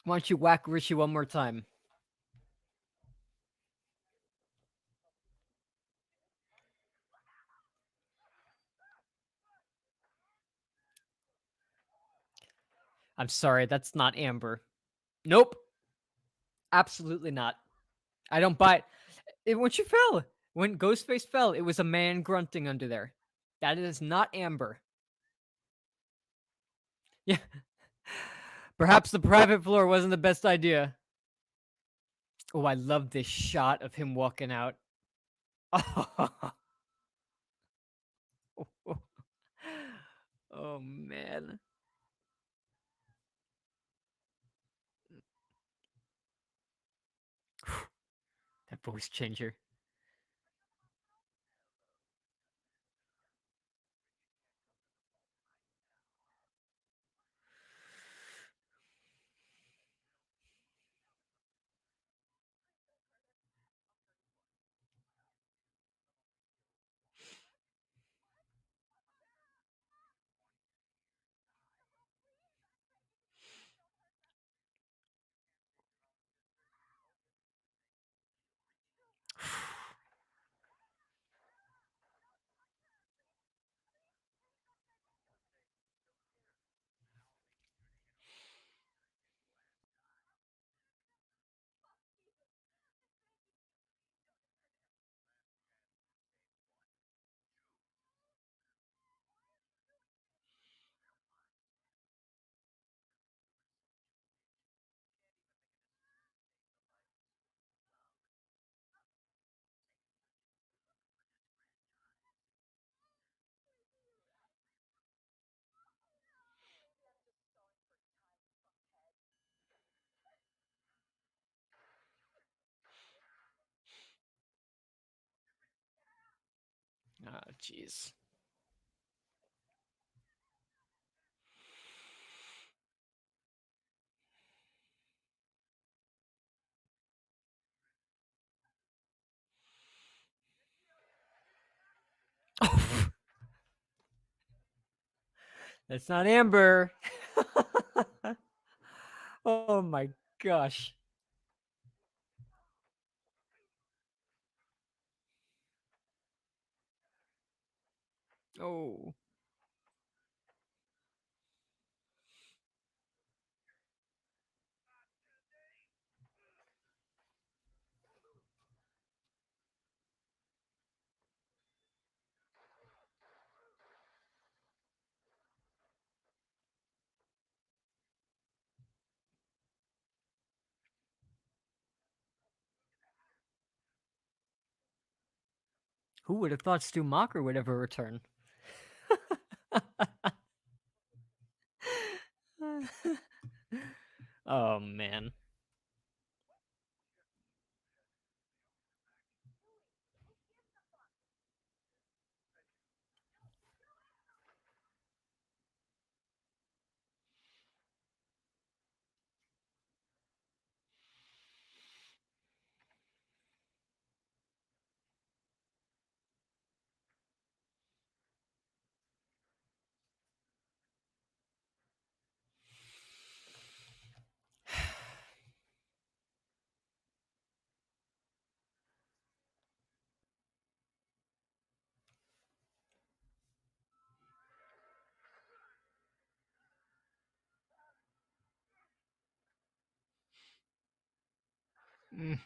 Why don't you whack Richie one more time? I'm sorry, that's not Amber. Nope. Absolutely not. I don't buy it. When she fell, when Ghostface fell, it was a man grunting under there. That is not Amber. Yeah. Perhaps the private floor wasn't the best idea. Oh, I love this shot of him walking out. Oh man. That voice changer. Oh, jeez. That's not Amber. Oh my gosh. Oh. Who would have thought Stu Macher would ever return? Oh man. Mm.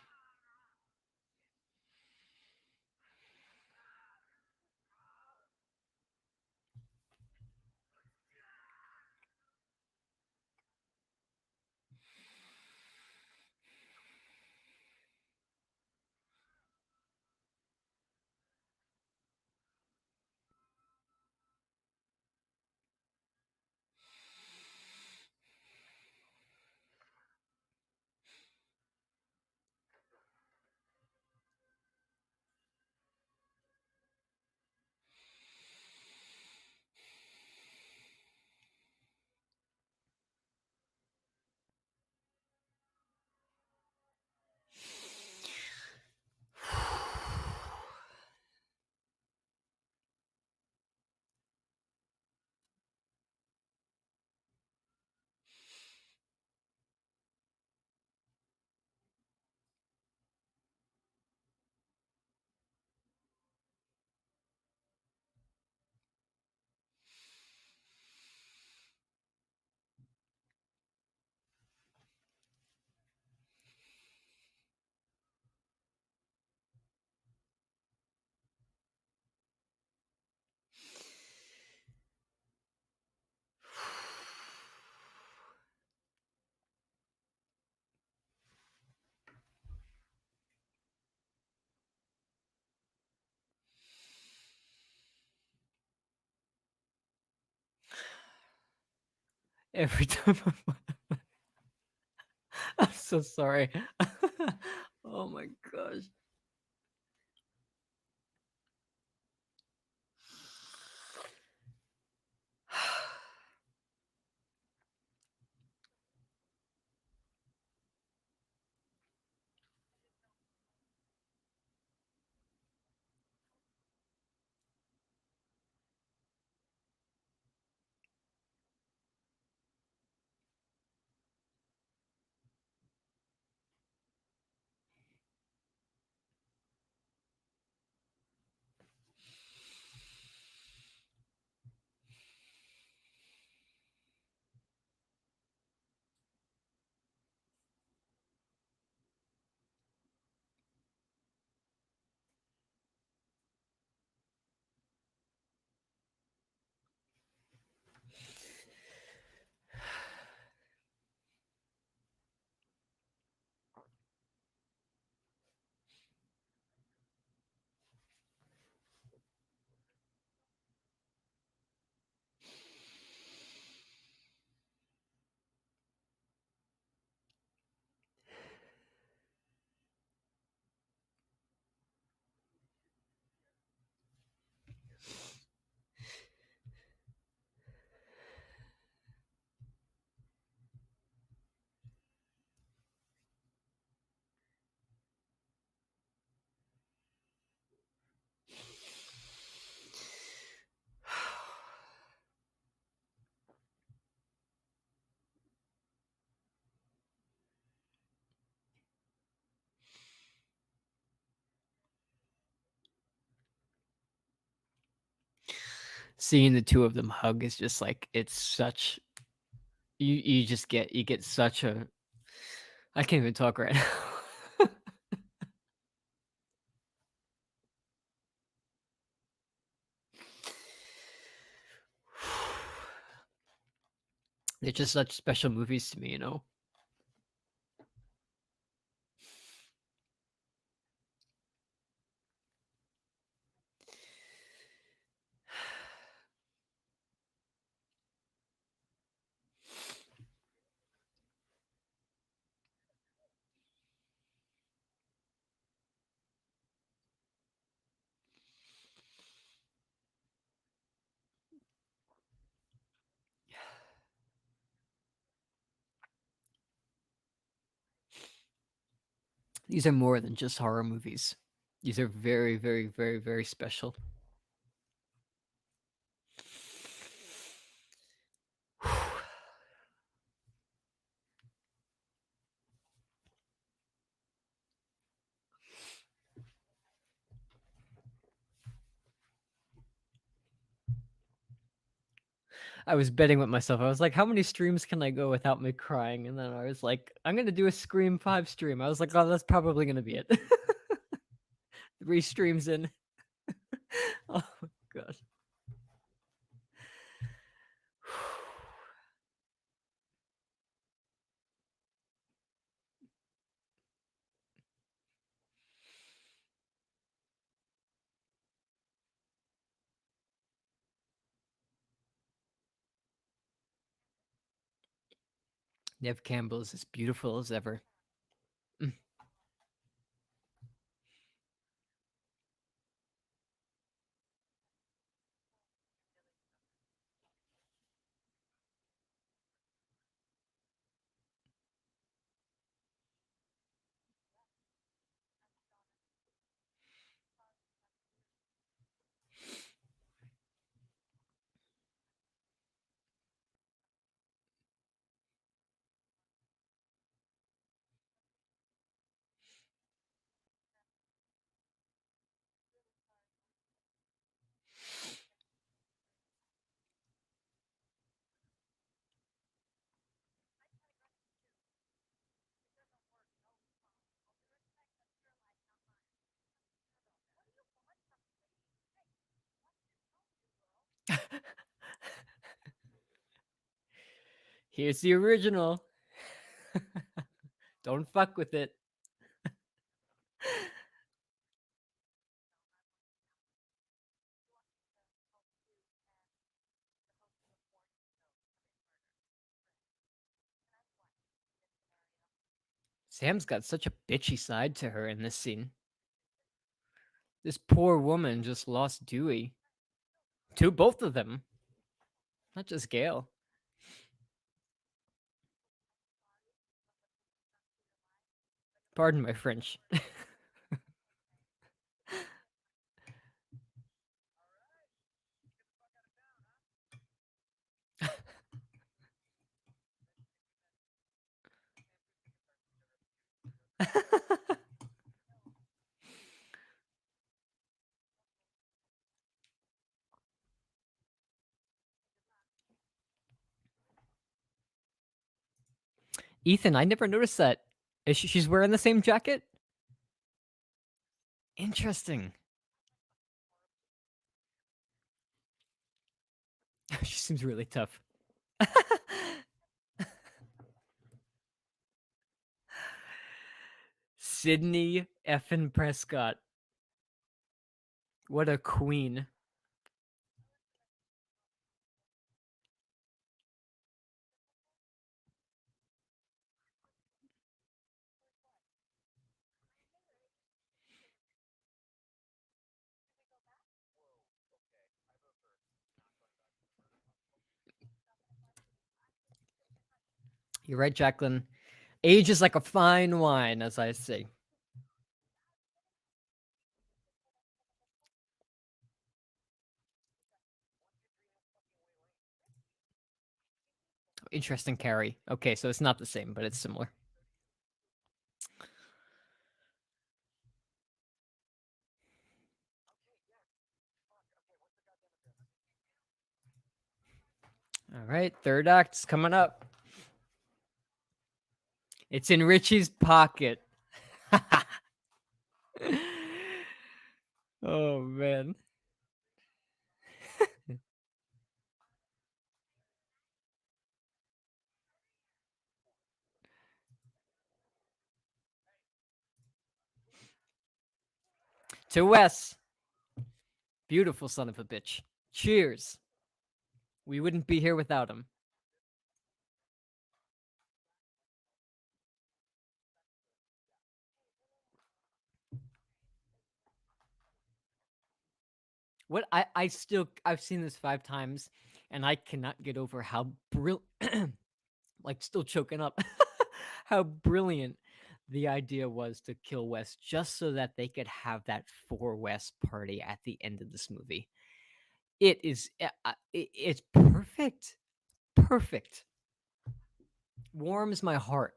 every time. I'm so sorry. Oh my gosh. Seeing the two of them hug is just like it's such you just get such a I can't even talk right now. They're just such special movies to me, you know. These are more than just horror movies. These are very, very, very, very special. I was betting with myself. I was like, how many streams can I go without me crying? And then I was like, I'm gonna do a Scream 5 stream. I was like, oh, that's probably gonna be it. 3 streams in. Oh my gosh. Nev Campbell is as beautiful as ever. Mm. Here's the original. Don't fuck with it. Sam's got such a bitchy side to her in this scene. This poor woman just lost Dewey. To both of them. Not just Gale. Pardon my French. Ethan, I never noticed that. She's wearing the same jacket? Interesting. She seems really tough. Sidney effin Prescott. What a queen. You're right, Jacqueline. Age is like a fine wine, as I say. Interesting carry. Okay, so it's not the same, but it's similar. All right, third act's coming up. It's in Richie's pocket. Oh, man. To Wes. Beautiful son of a bitch. Cheers. We wouldn't be here without him. What I've seen this 5 times and I cannot get over how like still choking up. How brilliant the idea was to kill Wes just so that they could have that for Wes party at the end of this movie. It is it's perfect. Perfect. Warms my heart.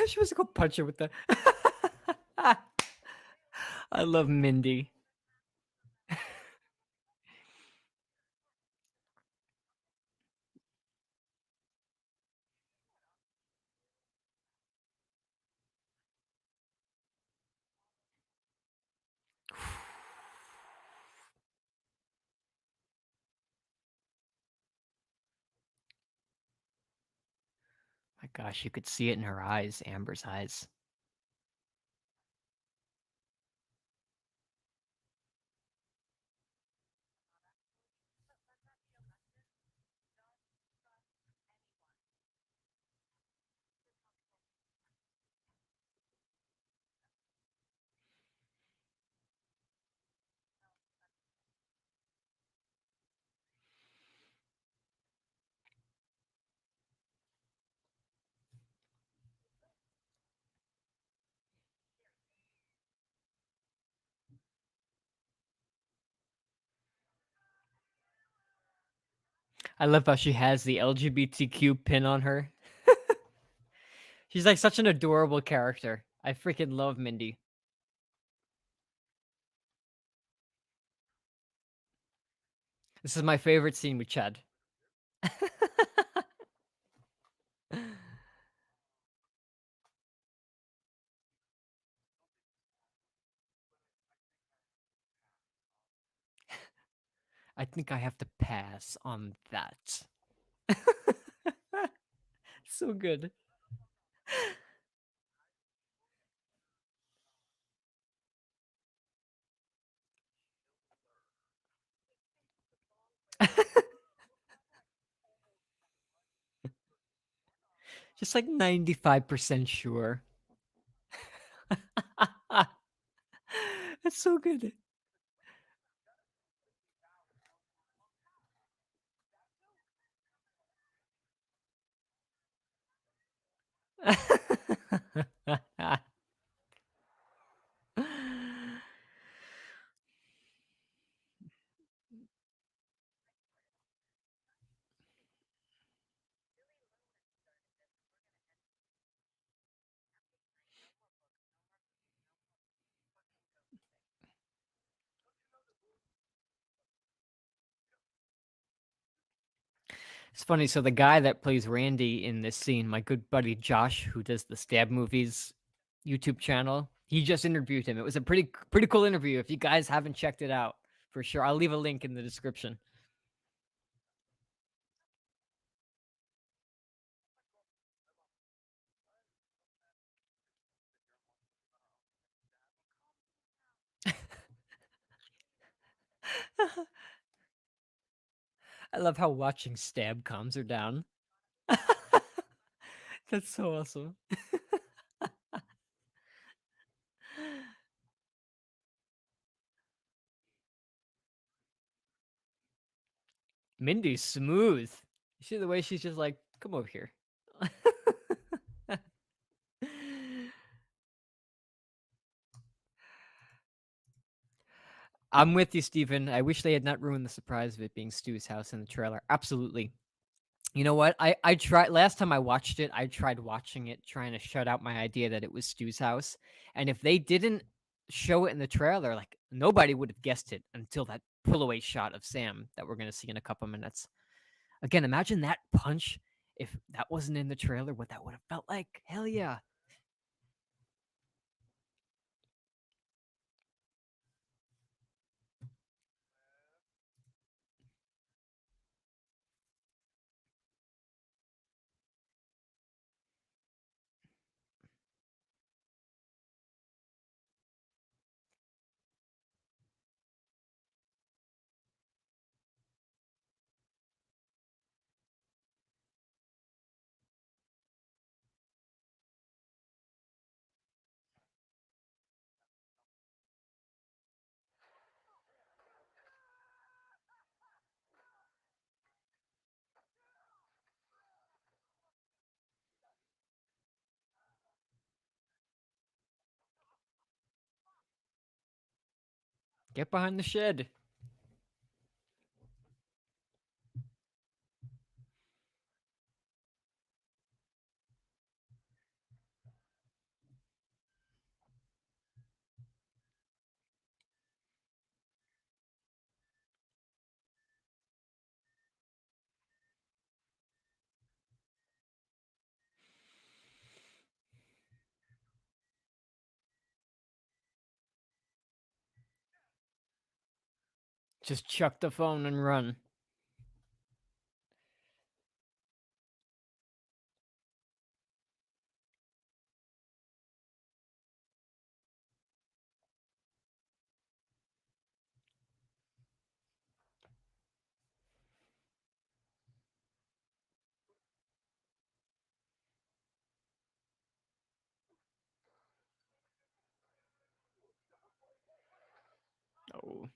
She was gonna punch her with the I love Mindy. My gosh, you could see it in her eyes, Amber's eyes. I love how she has the LGBTQ pin on her. She's like such an adorable character. I freaking love Mindy. This is my favorite scene with Chad. I think I have to pass on that. So good. Just like 95% sure. That's so good. It's funny. So the guy that plays Randy in this scene, my good buddy Josh, who does the Stab Movies YouTube channel, he just interviewed him. It was a pretty cool interview. If you guys haven't checked it out, for sure, I'll leave a link in the description. I love how watching Stab calms her down. That's so awesome. Mindy's smooth. You see the way she's just like, come over here. I'm with you, Stephen. I wish they had not ruined the surprise of it being Stu's house in the trailer. Absolutely. You know what? I tried last time I watched it, I tried watching it trying to shut out my idea that it was Stu's house. And if they didn't show it in the trailer, like nobody would have guessed it until that pull away shot of Sam that we're gonna see in a couple minutes. Again, imagine that punch if that wasn't in the trailer, what that would have felt like. Hell yeah. Get behind the shed. Just chuck the phone and run. Oh.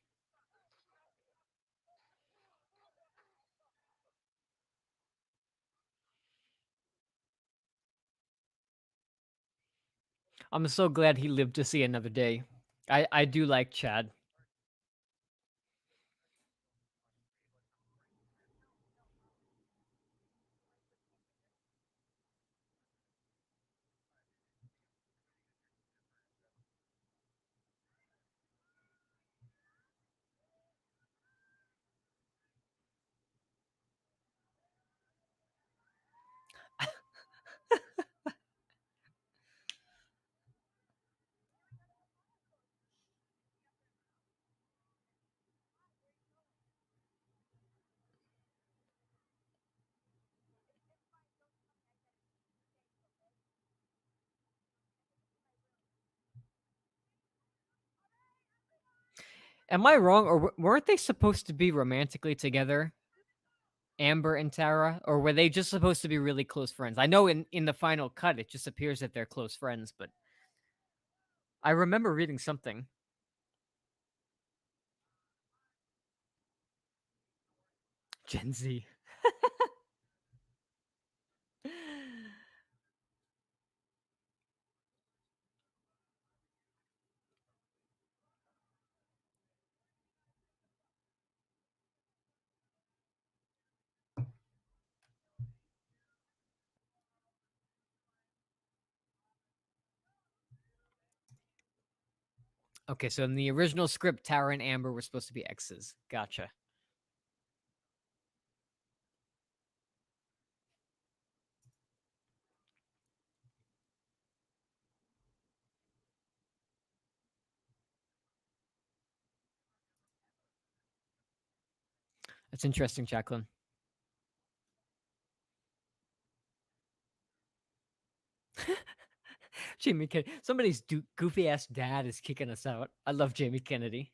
I'm so glad he lived to see another day. I do like Chad. Am I wrong, or weren't they supposed to be romantically together, Amber and Tara, or were they just supposed to be really close friends? I know in the final cut it just appears that they're close friends, but I remember reading something. Gen Z. Okay, so in the original script, Tara and Amber were supposed to be exes. Gotcha. That's interesting, Jacqueline. Jamie Kennedy. Somebody's goofy ass dad is kicking us out. I love Jamie Kennedy.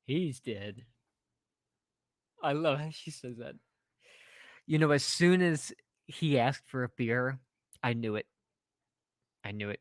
He's dead. I love how she says that. As soon as he asked for a beer, I knew it. I knew it.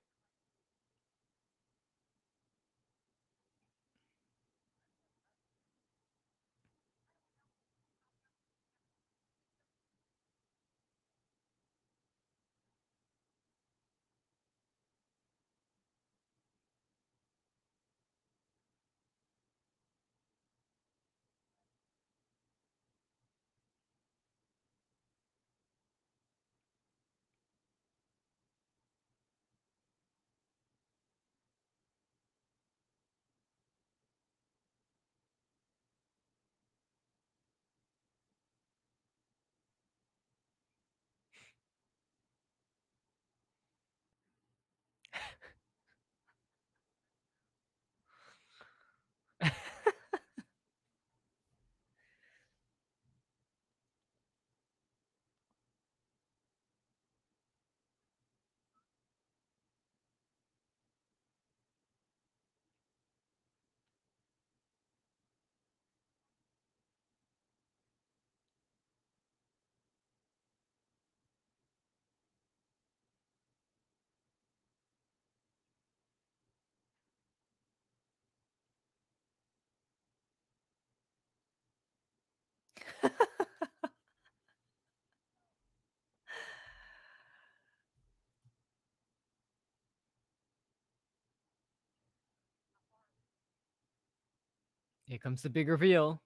Here comes the big reveal.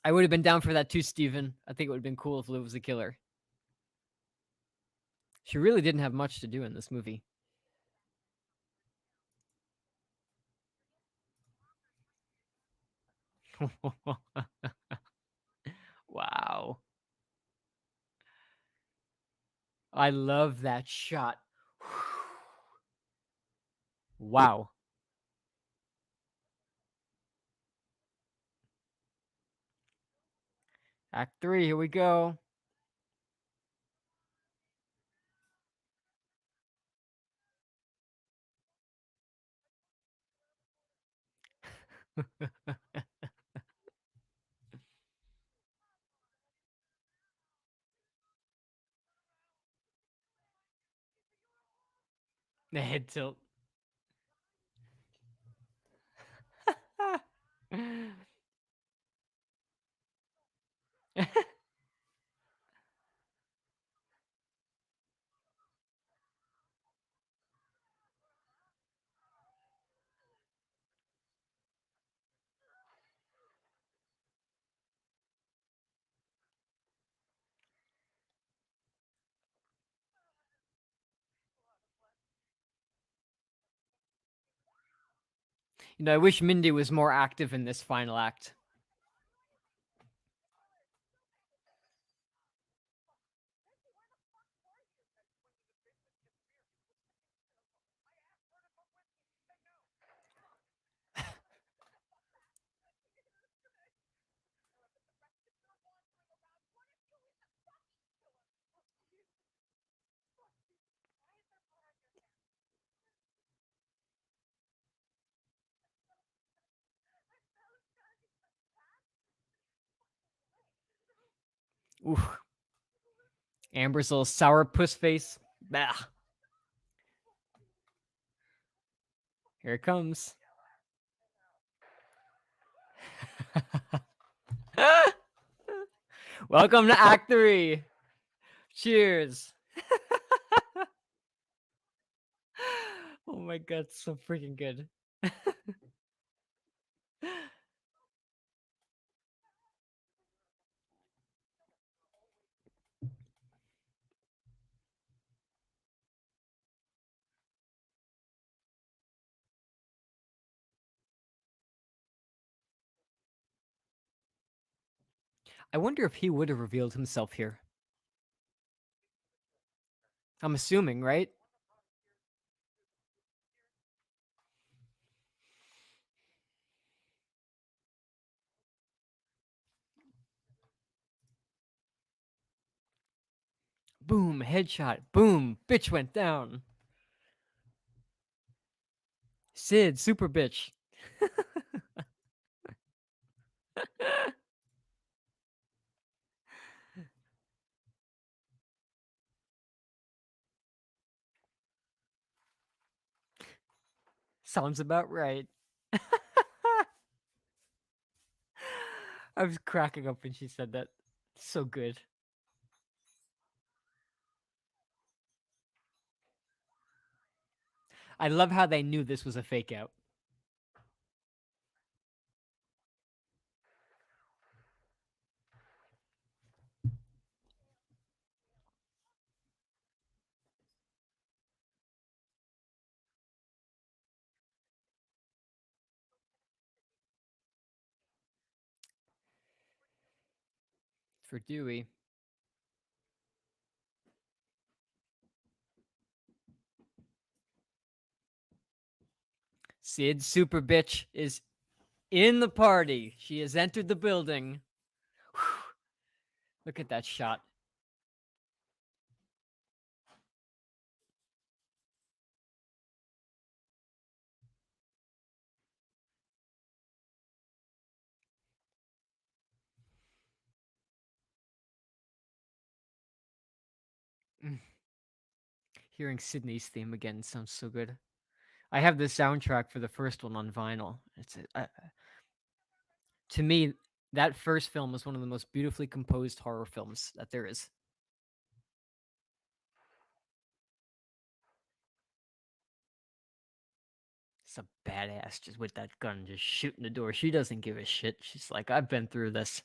I would have been down for that too, Steven. I think it would have been cool if Liv was the killer. She really didn't have much to do in this movie. Wow. I love that shot. Wow. Act 3, here we go. The head tilt. I wish Mindy was more active in this final act. Ooh. Amber's little sour puss face. Bah. Here it comes. Welcome to Act 3. Cheers. Oh my god, so freaking good. I wonder if he would have revealed himself here. I'm assuming, right? Boom, headshot. Boom, bitch went down. Sid, super bitch. Sounds about right. I was cracking up when she said that. So good. I love how they knew this was a fake out. For Dewey. Sid, super bitch, is in the party. She has entered the building. Whew. Look at that shot. Mm. Hearing Sidney's theme again sounds so good. I have the soundtrack for the first one on vinyl. To me, that first film was one of the most beautifully composed horror films that there is. It's a badass just with that gun just shooting the door. She doesn't give a shit. She's like, I've been through this.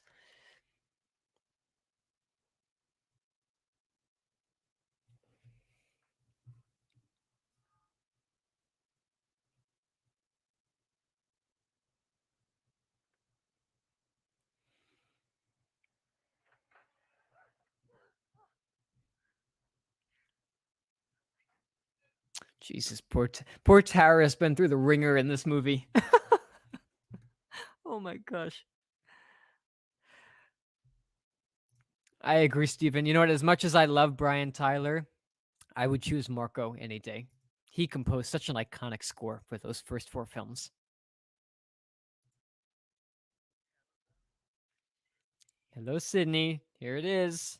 Jesus, poor Tara has been through the ringer in this movie. Oh my gosh. I agree, Steven. You know what? As much as I love Brian Tyler, I would choose Marco any day. He composed such an iconic score for those first 4 films. Hello, Sydney. Here it is.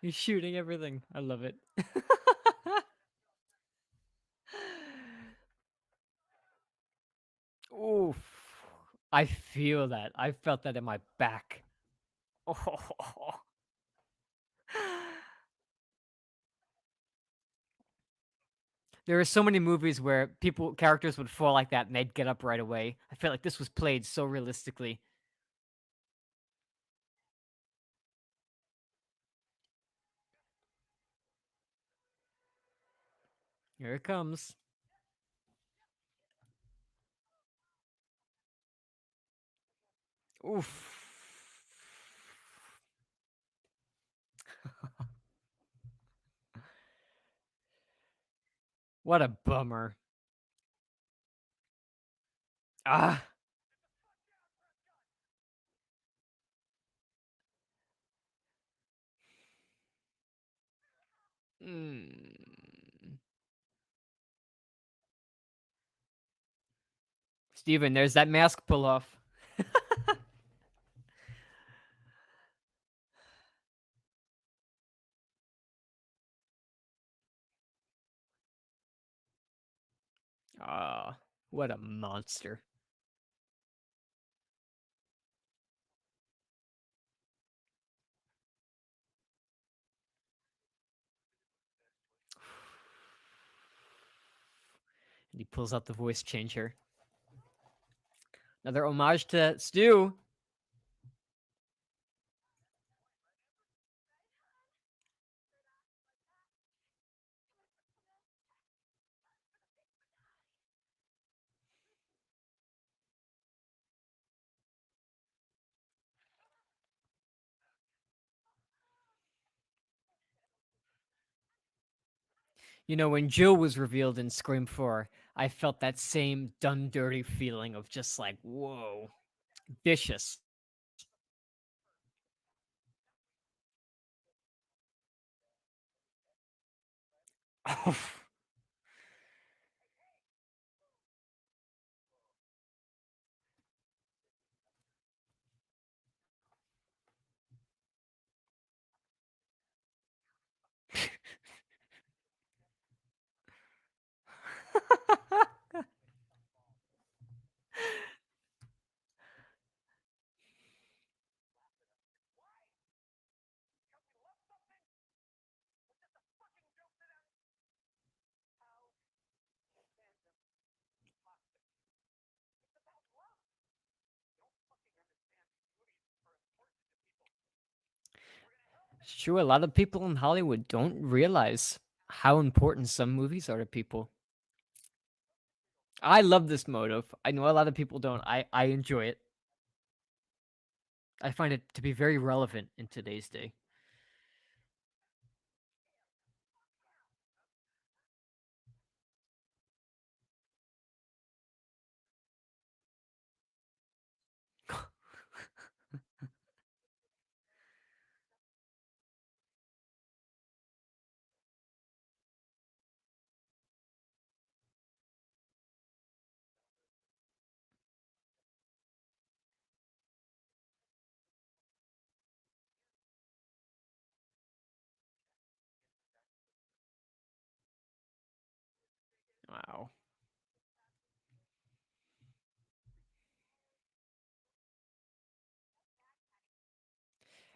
He's shooting everything. I love it. Oof. I feel that. I felt that in my back. Oh. There are so many movies where characters would fall like that and they'd get up right away. I felt like this was played so realistically. Here it comes. Oof. What a bummer. Ah. Mm. Steven, there's that mask pull off. Ah, what a monster. And he pulls out the voice changer. Another homage to Stu. You know, when Jill was revealed in Scream 4, I felt that same done dirty feeling of just like, whoa, vicious. It's true, a lot of people in Hollywood don't realize how important some movies are to people. I love this motive. I know a lot of people don't. I enjoy it. I find it to be very relevant in today's day. Wow.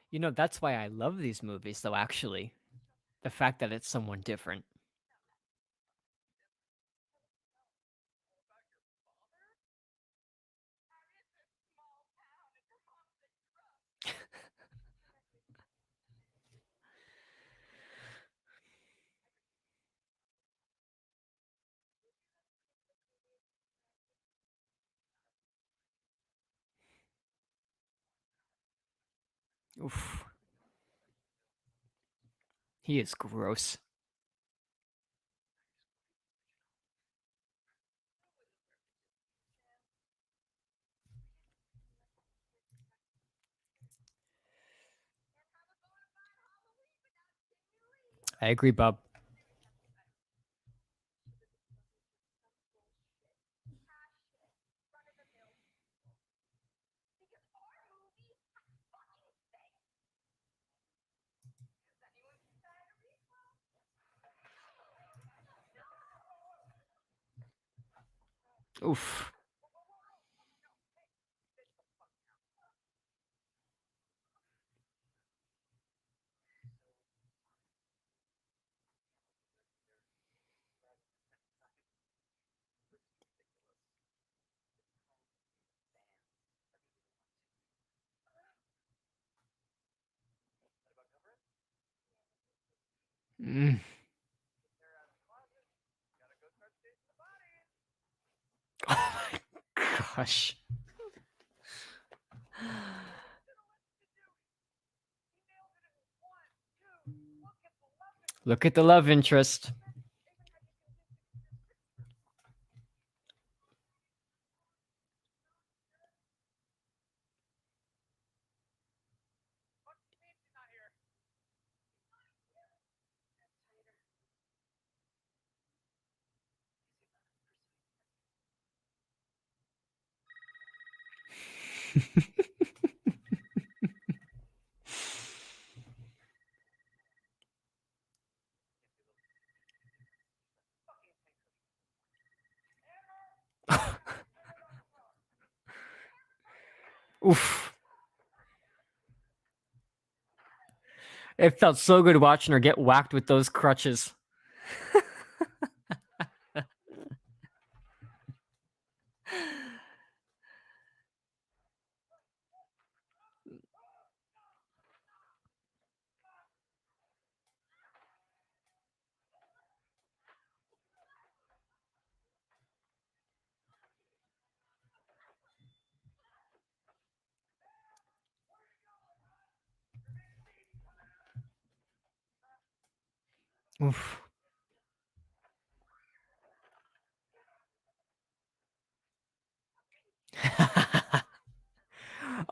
You know, that's why I love these movies, though, actually. The fact that it's someone different. Oof. He is gross. I agree, Bob. Oof. Mm. Oh my gosh. Look at the love interest. Oof. It felt so good watching her get whacked with those crutches. Oof.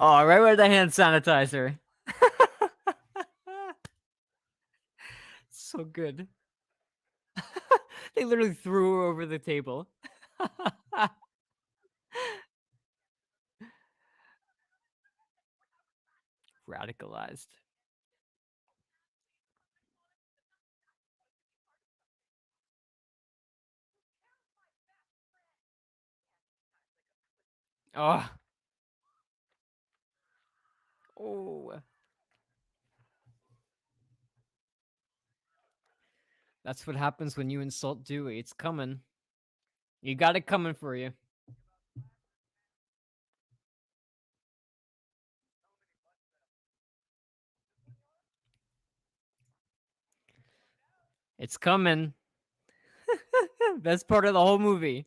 Oh, right with the hand sanitizer. So good. They literally threw her over the table. Radicalized. Oh. Oh. That's what happens when you insult Dewey. It's coming. You got it coming for you. It's coming. Best part of the whole movie.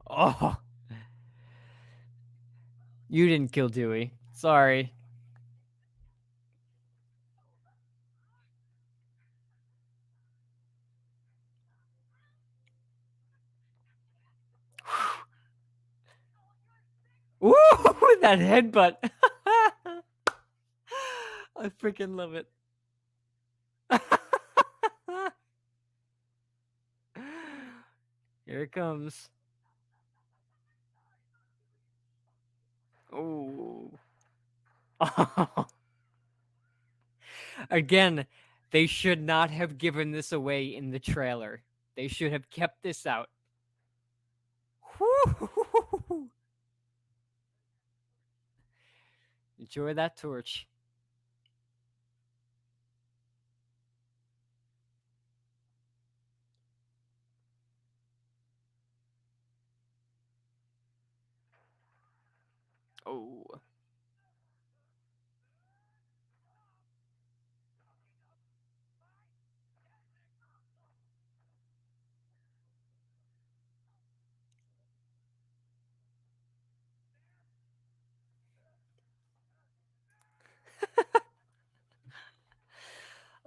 Oh. You didn't kill Dewey. Sorry. Ooh, that headbutt. I freaking love it. Here it comes. Oh. Again, they should not have given this away in the trailer. They should have kept this out. Whew. Enjoy that torch. Oh.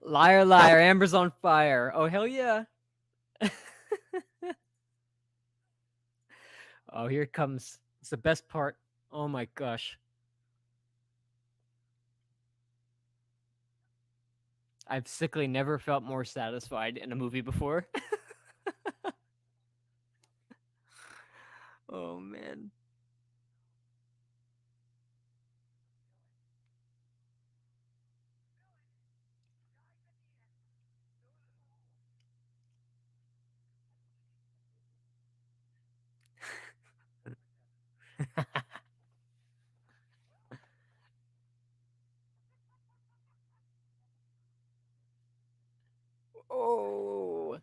Liar, liar, Amber's on fire. Oh, hell yeah. Oh, here it comes. It's the best part. Oh my gosh. I've sickly never felt more satisfied in a movie before. Oh man. Oh.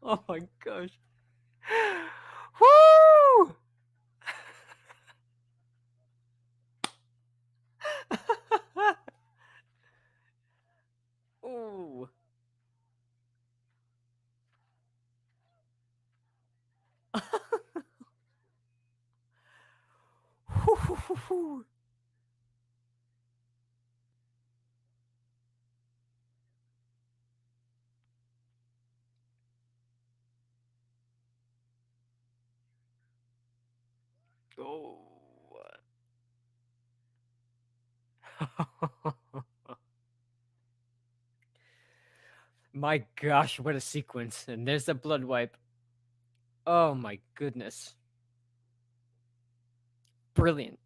Oh my gosh. Woo! Ooh. Oh. My gosh, what a sequence. And there's the blood wipe. Oh my goodness. Brilliant.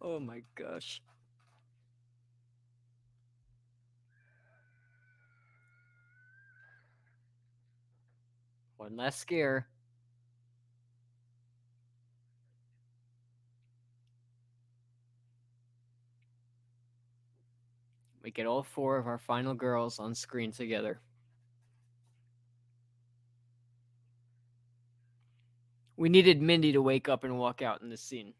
Oh my gosh. One last scare. We get all four of our final girls on screen together. We needed Mindy to wake up and walk out in this scene.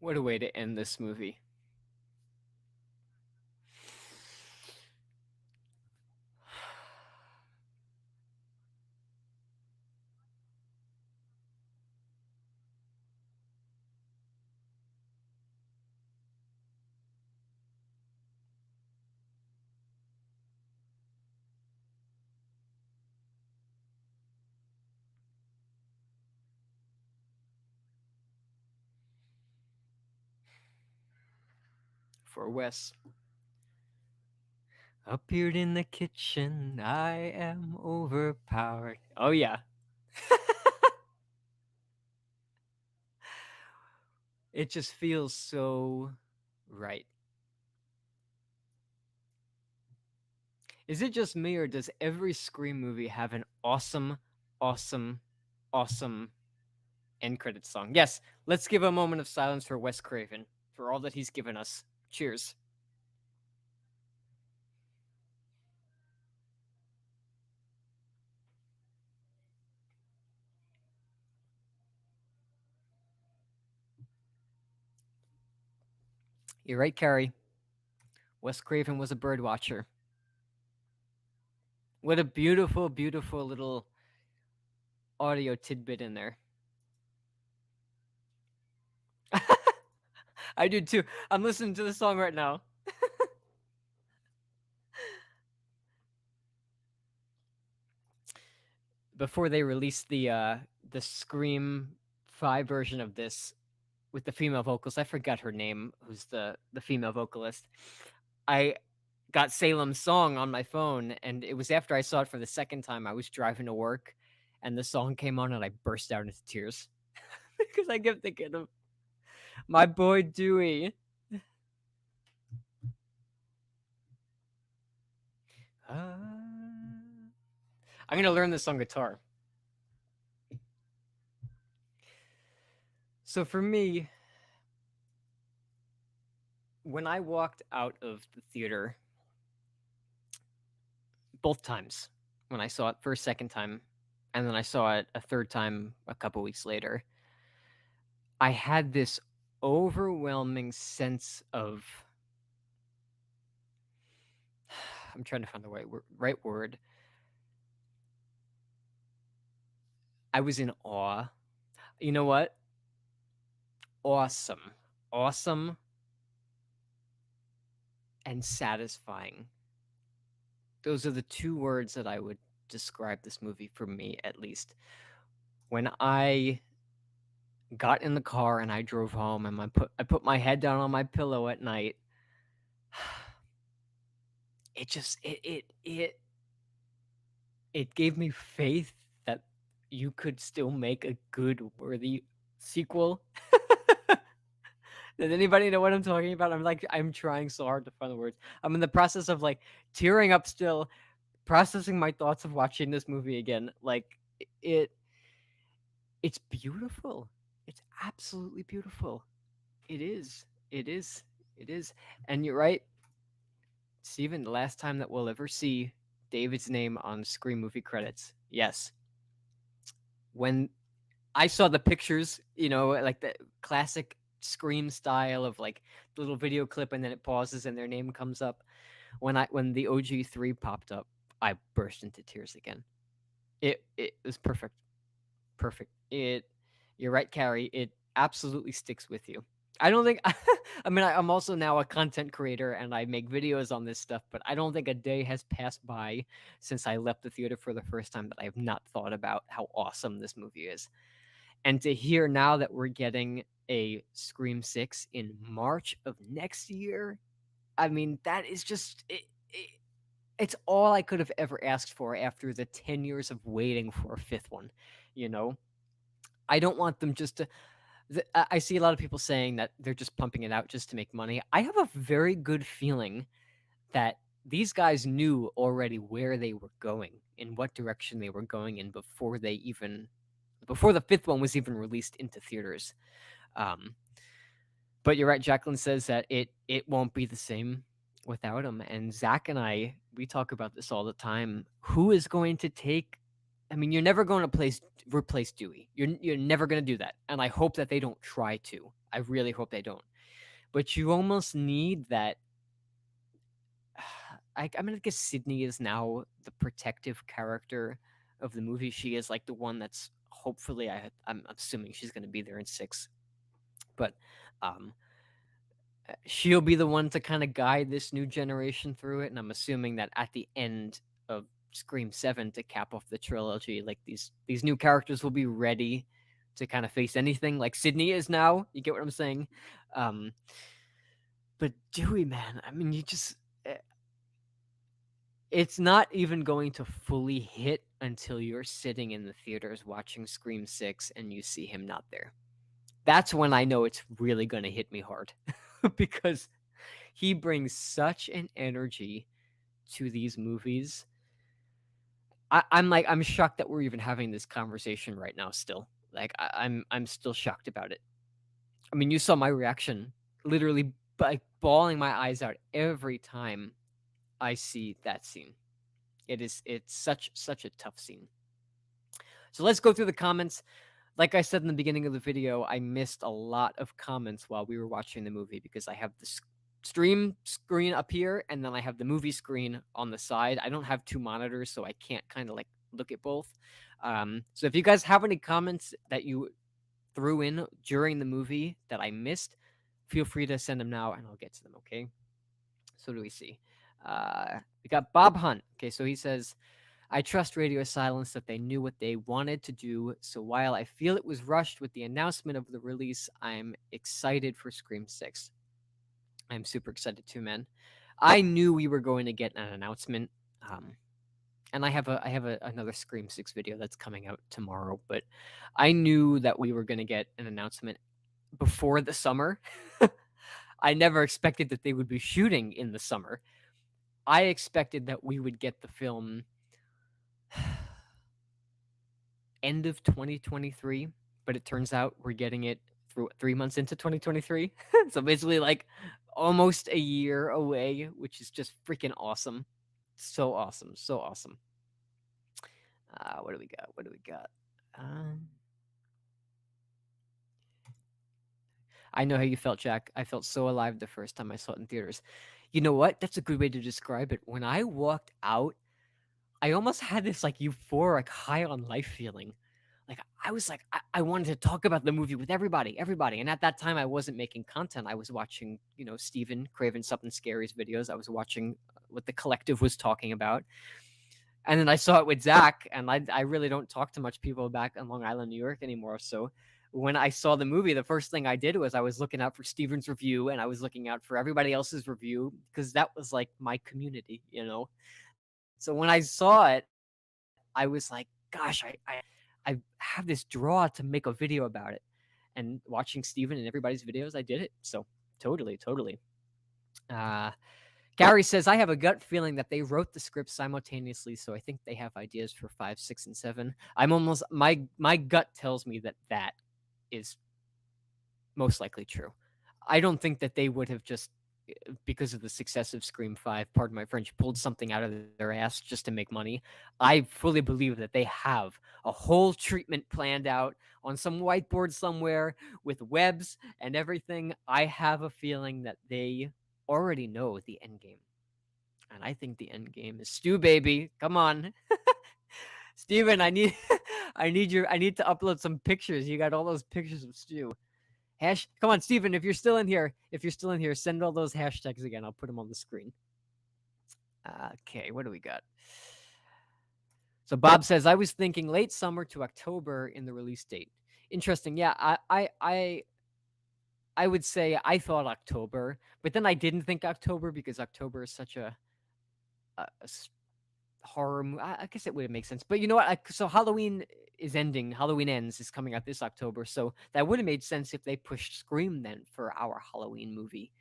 What a way to end this movie. for Wes. Appeared in the kitchen, I am overpowered. Oh, yeah. It just feels so right. Is it just me, or does every Scream movie have an awesome, awesome, awesome end credit song? Yes, let's give a moment of silence for Wes Craven, for all that he's given us. Cheers. You're right, Carrie. Wes Craven was a bird watcher. What a beautiful, beautiful little audio tidbit in there. I do too. I'm listening to the song right now. Before they released the Scream 5 version of this with the female vocals, I forgot her name, who's the female vocalist. I got Salem's song on my phone, and it was after I saw it for the second time. I was driving to work, and the song came on, and I burst out into tears because I kept thinking of my boy Dewey. I'm gonna learn this on guitar. So for me, when I walked out of the theater, both times, when I saw it first, second time, and then I saw it a third time a couple weeks later, I had this overwhelming sense of I'm trying to find the right word. I was in awe. You know what? Awesome. Awesome and satisfying. Those are the two words that I would describe this movie, for me at least. When I got in the car and I drove home and I put my head down on my pillow at night, it just it gave me faith that you could still make a good, worthy sequel. Does anybody know what I'm talking about? I'm trying so hard to find the words. I'm in the process of like tearing up still, processing my thoughts of watching this movie again. Like it it's beautiful. It's absolutely beautiful. It is. It is. It is. And you're right, Steven, the last time that we'll ever see David's name on Scream movie credits. Yes. When I saw the pictures, like the classic Scream style of like the little video clip and then it pauses and their name comes up. When the OG3 popped up, I burst into tears again. It was perfect. Perfect. You're right, Carrie. It absolutely sticks with you. I don't think I mean I'm also now a content creator and I make videos on this stuff, but I don't think a day has passed by since I left the theater for the first time that I have not thought about how awesome this movie is. And to hear now that we're getting a Scream 6 in March of next year, I mean, that is just it's all I could have ever asked for after the 10 years of waiting for a fifth one, you know? I don't want them just to I see a lot of people saying that they're just pumping it out just to make money. I have a very good feeling that these guys knew already where they were going, in what direction they were going in before the fifth one was even released into theaters. Um, but you're right. Jacqueline says that it won't be the same without him. And Zach and I, we talk about this all the time. Who is going to take? I mean, you're never going to replace Dewey. You're never going to do that. And I hope that they don't try to. I really hope they don't. But you almost need that. I'm gonna guess Sidney is now the protective character of the movie. She is like the one that's hopefully I'm assuming she's gonna be there in 6, but um, she'll be the one to kind of guide this new generation through it. And I'm assuming that at the end of Scream 7 to cap off the trilogy, like these new characters will be ready to kind of face anything, like Sidney is now. You get what I'm saying? Um, But Dewey, man, I mean, eh, it's not even going to fully hit until you're sitting in the theaters watching Scream 6 and you see him not there. That's when I know it's really going to hit me hard because he brings such an energy to these movies. I'm shocked that we're even having this conversation right now still. Like I'm still shocked about it. I mean, you saw my reaction, literally like bawling my eyes out every time I see that scene. It's such a tough scene. So let's go through the comments. Like I said in the beginning of the video, I missed a lot of comments while we were watching the movie because I have the stream screen up here and then I have the movie screen on the side. I don't have two monitors, so I can't kind of like look at both. So if you guys have any comments that you threw in during the movie that I missed, feel free to send them now and I'll get to them, okay? So what do we see? We got Bob Hunt. Okay, so he says, I trust Radio Silence that they knew what they wanted to do, so while I feel it was rushed with the announcement of the release, I'm excited for Scream 6. I'm super excited too, man. I knew we were going to get an announcement. And I have another Scream 6 video that's coming out tomorrow, but I knew that we were going to get an announcement before the summer. I never expected that they would be shooting in the summer. I expected that we would get the film end of 2023, but it turns out we're getting it through 3 months into 2023. So basically like almost a year away, which is just freaking awesome. So awesome, so awesome. What do we got? What do we got? I know how you felt, Jack. I felt so alive the first time I saw it in theaters. You know what? That's a good way to describe it. When I walked out, I almost had this like euphoric high on life feeling. Like I was like I wanted to talk about the movie with everybody. And at that time I wasn't making content. I was watching, Steven Craven Something Scary's videos. I was watching what the collective was talking about. And then I saw it with Zach, and I really don't talk to much people back in Long Island, New York anymore. So when I saw the movie, the first thing I did was I was looking out for Steven's review and I was looking out for everybody else's review because that was like my community. So when I saw it, I was like, gosh, I have this draw to make a video about it. And watching Steven and everybody's videos, I did it. So totally. Gary says, I have a gut feeling that they wrote the script simultaneously, so I think they have ideas for 5, 6, and 7. I'm almost my gut tells me that is most likely true. I don't think that they would have just because of the success of Scream 5, pardon my French, pulled something out of their ass just to make money. I fully believe that they have a whole treatment planned out on some whiteboard somewhere with webs and everything. I have a feeling that they already know the end game. And I think the end game is Stu, baby. Come on. Steven, I need I need to upload some pictures. You got all those pictures of Stu. Come on, Steven, if you're still in here, send all those hashtags again. I'll put them on the screen. Okay, what do we got? So Bob says, I was thinking late summer to October in the release date. Interesting. Yeah, I would say I thought October, but then I didn't think October because October is such a horror movie. I guess it would make sense. But you know what? So Halloween is ending. Halloween Ends is coming out this October. So that would have made sense if they pushed Scream then for our Halloween movie.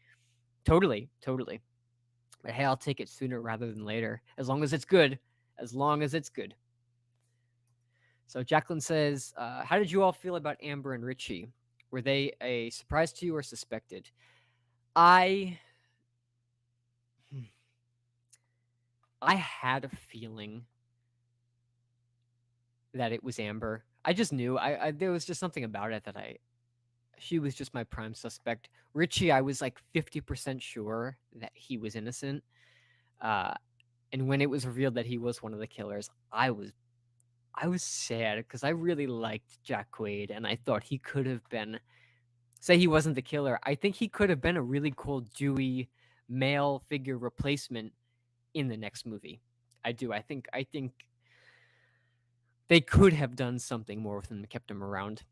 Totally. But hey, I'll take it sooner rather than later. As long as it's good. So Jacqueline says, how did you all feel about Amber and Richie? Were they a surprise to you or suspected? I had a feeling that it was Amber. I just knew. There was just something about it that she was just my prime suspect. Richie, I was like 50% sure that he was innocent. And when it was revealed that he was one of the killers, I was sad because I really liked Jack Quaid and I thought he could have been, say he wasn't the killer, I think he could have been a really cool Dewey male figure replacement in the next movie. I do. I think they could have done something more with him, kept him around.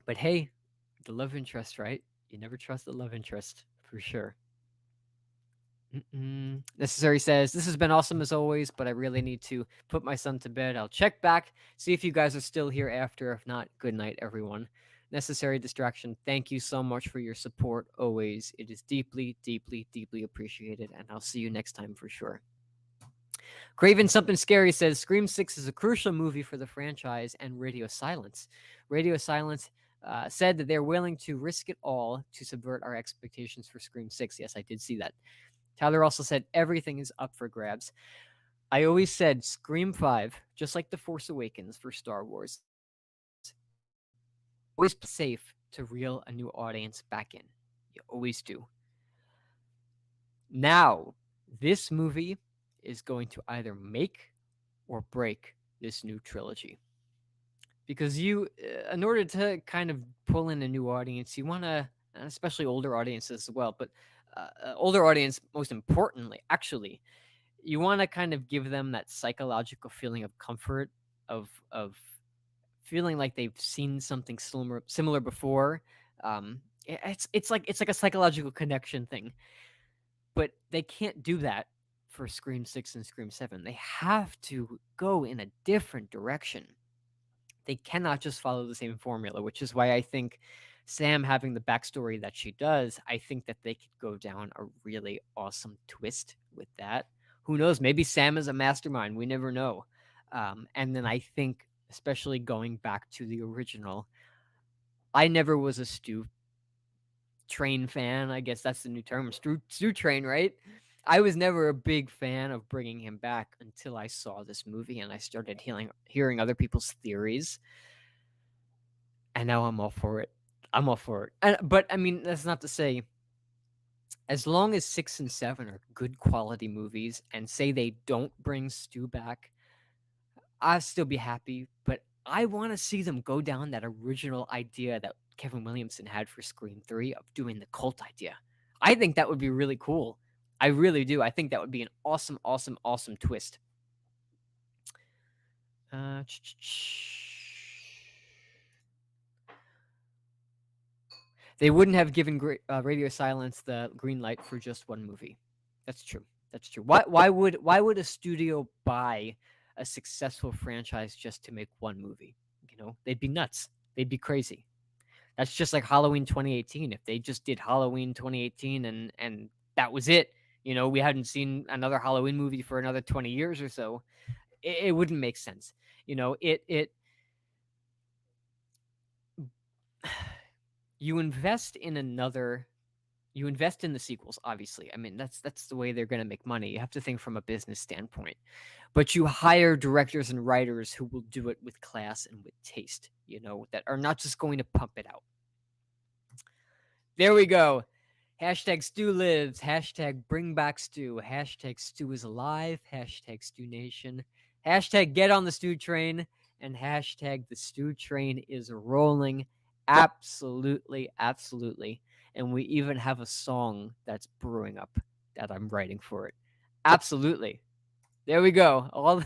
But hey, the love interest, right? You never trust the love interest, for sure. Necessary says, "This has been awesome as always, but I really need to put my son to bed. I'll check back, see if you guys are still here after. If not, good night, everyone." Necessary distraction, thank you so much for your support always. It is deeply, deeply, deeply appreciated, and I'll see you next time for sure. Craven Something Scary says, Scream 6 is a crucial movie for the franchise and Radio Silence. Radio Silence said that they're willing to risk it all to subvert our expectations for Scream 6. Yes, I did see that. Tyler also said everything is up for grabs. I always said Scream 5, just like The Force Awakens for Star Wars, always safe to reel a new audience back in. You always do. Now, this movie is going to either make or break this new trilogy. Because in order to kind of pull in a new audience, you want to, especially older audiences as well, but older audience, most importantly, actually, you want to kind of give them that psychological feeling of comfort, of feeling like they've seen something similar before. It's like a psychological connection thing, but they can't do that for Scream 6 and Scream 7. They have to go in a different direction. They cannot just follow the same formula, which is why I think Sam having the backstory that she does, I think that they could go down a really awesome twist with that. Who knows? Maybe Sam is a mastermind. We never know. And then I think, especially going back to the original, I never was a Stu Train fan. I guess that's the new term. Stu Train, right? I was never a big fan of bringing him back until I saw this movie and I started hearing other people's theories. And now I'm all for it. I'm all for it. But I mean, that's not to say, as long as 6 and 7 are good quality movies and say they don't bring Stu back, I'll still be happy. But I want to see them go down that original idea that Kevin Williamson had for Scream 3 of doing the cult idea. I think that would be really cool. I really do. I think that would be an awesome, awesome, awesome twist. Uh, They wouldn't have given Radio Silence the green light for just one movie. That's true. That's true. Why would a studio buy a successful franchise just to make one movie? You know, they'd be nuts. They'd be crazy. That's just like Halloween 2018. If they just did Halloween 2018 and that was it, you know, we hadn't seen another Halloween movie for another 20 years or so, it wouldn't make sense. You know, you invest in the sequels, obviously. I mean, that's the way they're going to make money. You have to think from a business standpoint. But you hire directors and writers who will do it with class and with taste, you know, that are not just going to pump it out. There we go. Hashtag Stu lives. Hashtag bring back Stu. Hashtag Stu is alive. Hashtag Stu Nation. Hashtag get on the Stu train. And hashtag the Stu train is rolling. Absolutely, absolutely. And we even have a song that's brewing up that I'm writing for it. Absolutely. There we go.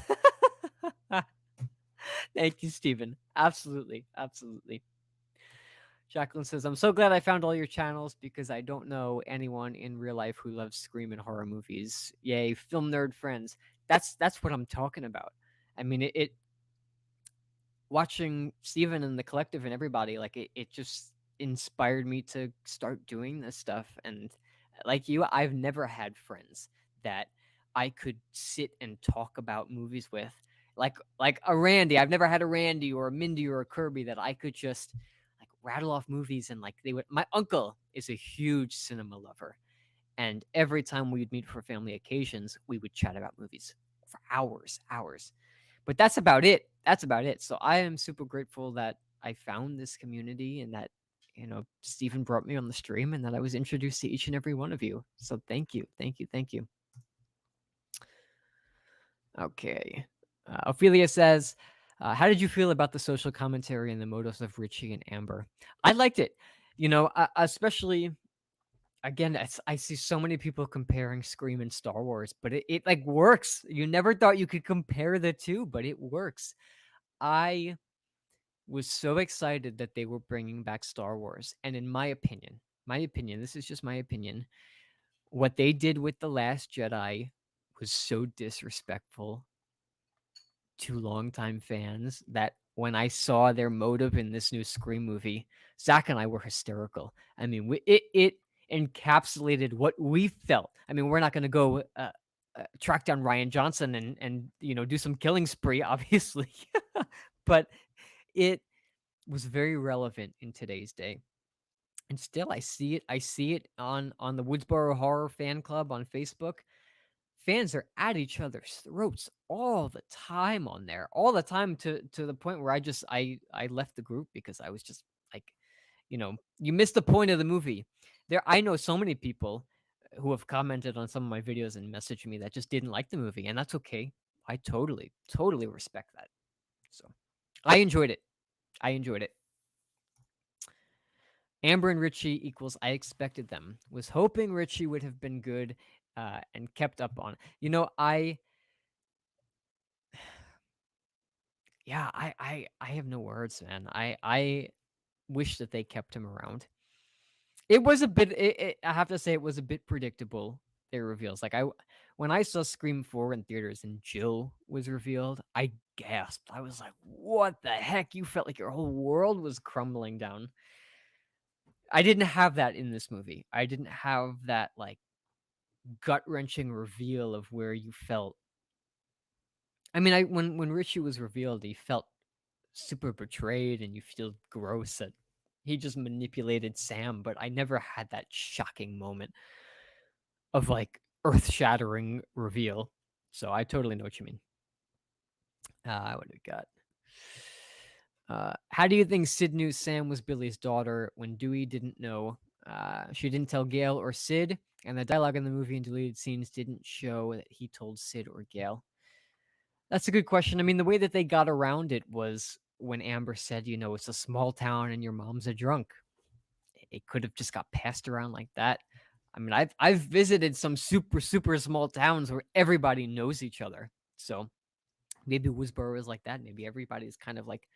Thank you, Stephen. Absolutely, absolutely. Jacqueline says, I'm so glad I found all your channels because I don't know anyone in real life who loves Scream and horror movies. Yay, film nerd friends. That's what I'm talking about. I mean, it watching Steven and the collective and everybody, like it just inspired me to start doing this stuff. And like you, I've never had friends that I could sit and talk about movies with. Like a Randy. I've never had a Randy or a Mindy or a Kirby that I could just like rattle off movies and like they would. My uncle is a huge cinema lover. And every time we'd meet for family occasions, we would chat about movies for hours, hours. But that's about it. That's about it. So I am super grateful that I found this community and that, you know, Stephen brought me on the stream and that I was introduced to each and every one of you. So thank you. Thank you. Thank you. Okay. Ophelia says, how did you feel about the social commentary and the motives of Richie and Amber? I liked it. You know, especially again, I see so many people comparing Scream and Star Wars, but it like works. You never thought you could compare the two, but it works. I was so excited that they were bringing back Star Wars, and in my opinion, this is just my opinion, What they did with The Last Jedi was so disrespectful to longtime fans that when I saw their motive in this new Scream movie, Zach and I were hysterical. I mean, it encapsulated what we felt. I mean, we're not going to go track down Ryan Johnson and do some killing spree, obviously, but it was very relevant in today's day. And still, I see it. I see it on the Woodsboro Horror Fan Club on Facebook. Fans are at each other's throats all the time on there, all the time to the point where I left the group because I was just like, you missed the point of the movie. I know so many people who have commented on some of my videos and messaged me that just didn't like the movie, and that's okay. I totally respect that. So I enjoyed it. I enjoyed it. Amber and Richie equals I expected them. Was hoping Richie would have been good and kept up on. I have no words, man. I wish that they kept him around. It was a bit. I have to say, it was a bit predictable. Their reveals, when I saw Scream 4 in theaters and Jill was revealed, I gasped. I was like, "What the heck?" You felt like your whole world was crumbling down. I didn't have that in this movie. I didn't have that like gut wrenching reveal of where you felt. I mean, when Richie was revealed, he felt super betrayed, and you feel gross that he just manipulated Sam. But I never had that shocking moment of like earth shattering reveal. So I totally know what you mean. What do we got? How do you think Sid knew Sam was Billy's daughter when Dewey didn't know? She didn't tell Gale or Sid, and the dialogue in the movie and deleted scenes didn't show that he told Sid or Gale. That's a good question. I mean, the way that they got around it was when Amber said, it's a small town and your mom's a drunk. It could have just got passed around like that. I mean, I've visited some super small towns where everybody knows each other. So maybe Woodsboro is like that. Maybe everybody's kind of like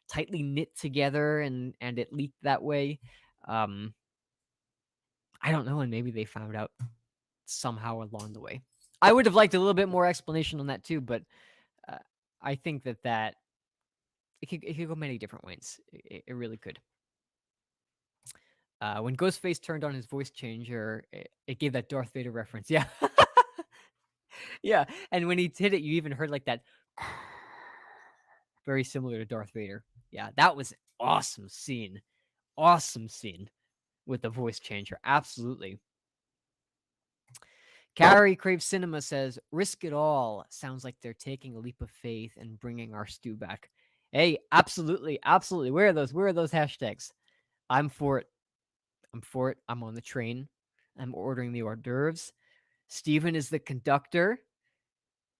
tightly knit together and it leaked that way. Um, I don't know, and maybe they found out somehow along the way. I would have liked a little bit more explanation on that too, but uh, I think that it could go many different ways. It really could. When Ghostface turned on his voice changer, it gave that Darth Vader reference. Yeah, yeah. And when he did it, you even heard like that, very similar to Darth Vader. Yeah, that was awesome scene. Awesome scene with the voice changer. Absolutely. Carrie Crave Cinema says, "Risk it all." Sounds like they're taking a leap of faith and bringing our stew back. Hey, absolutely, absolutely. Where are those? Where are those hashtags? I'm for it. I'm for it. I'm on the train. I'm ordering the hors d'oeuvres. Steven is the conductor.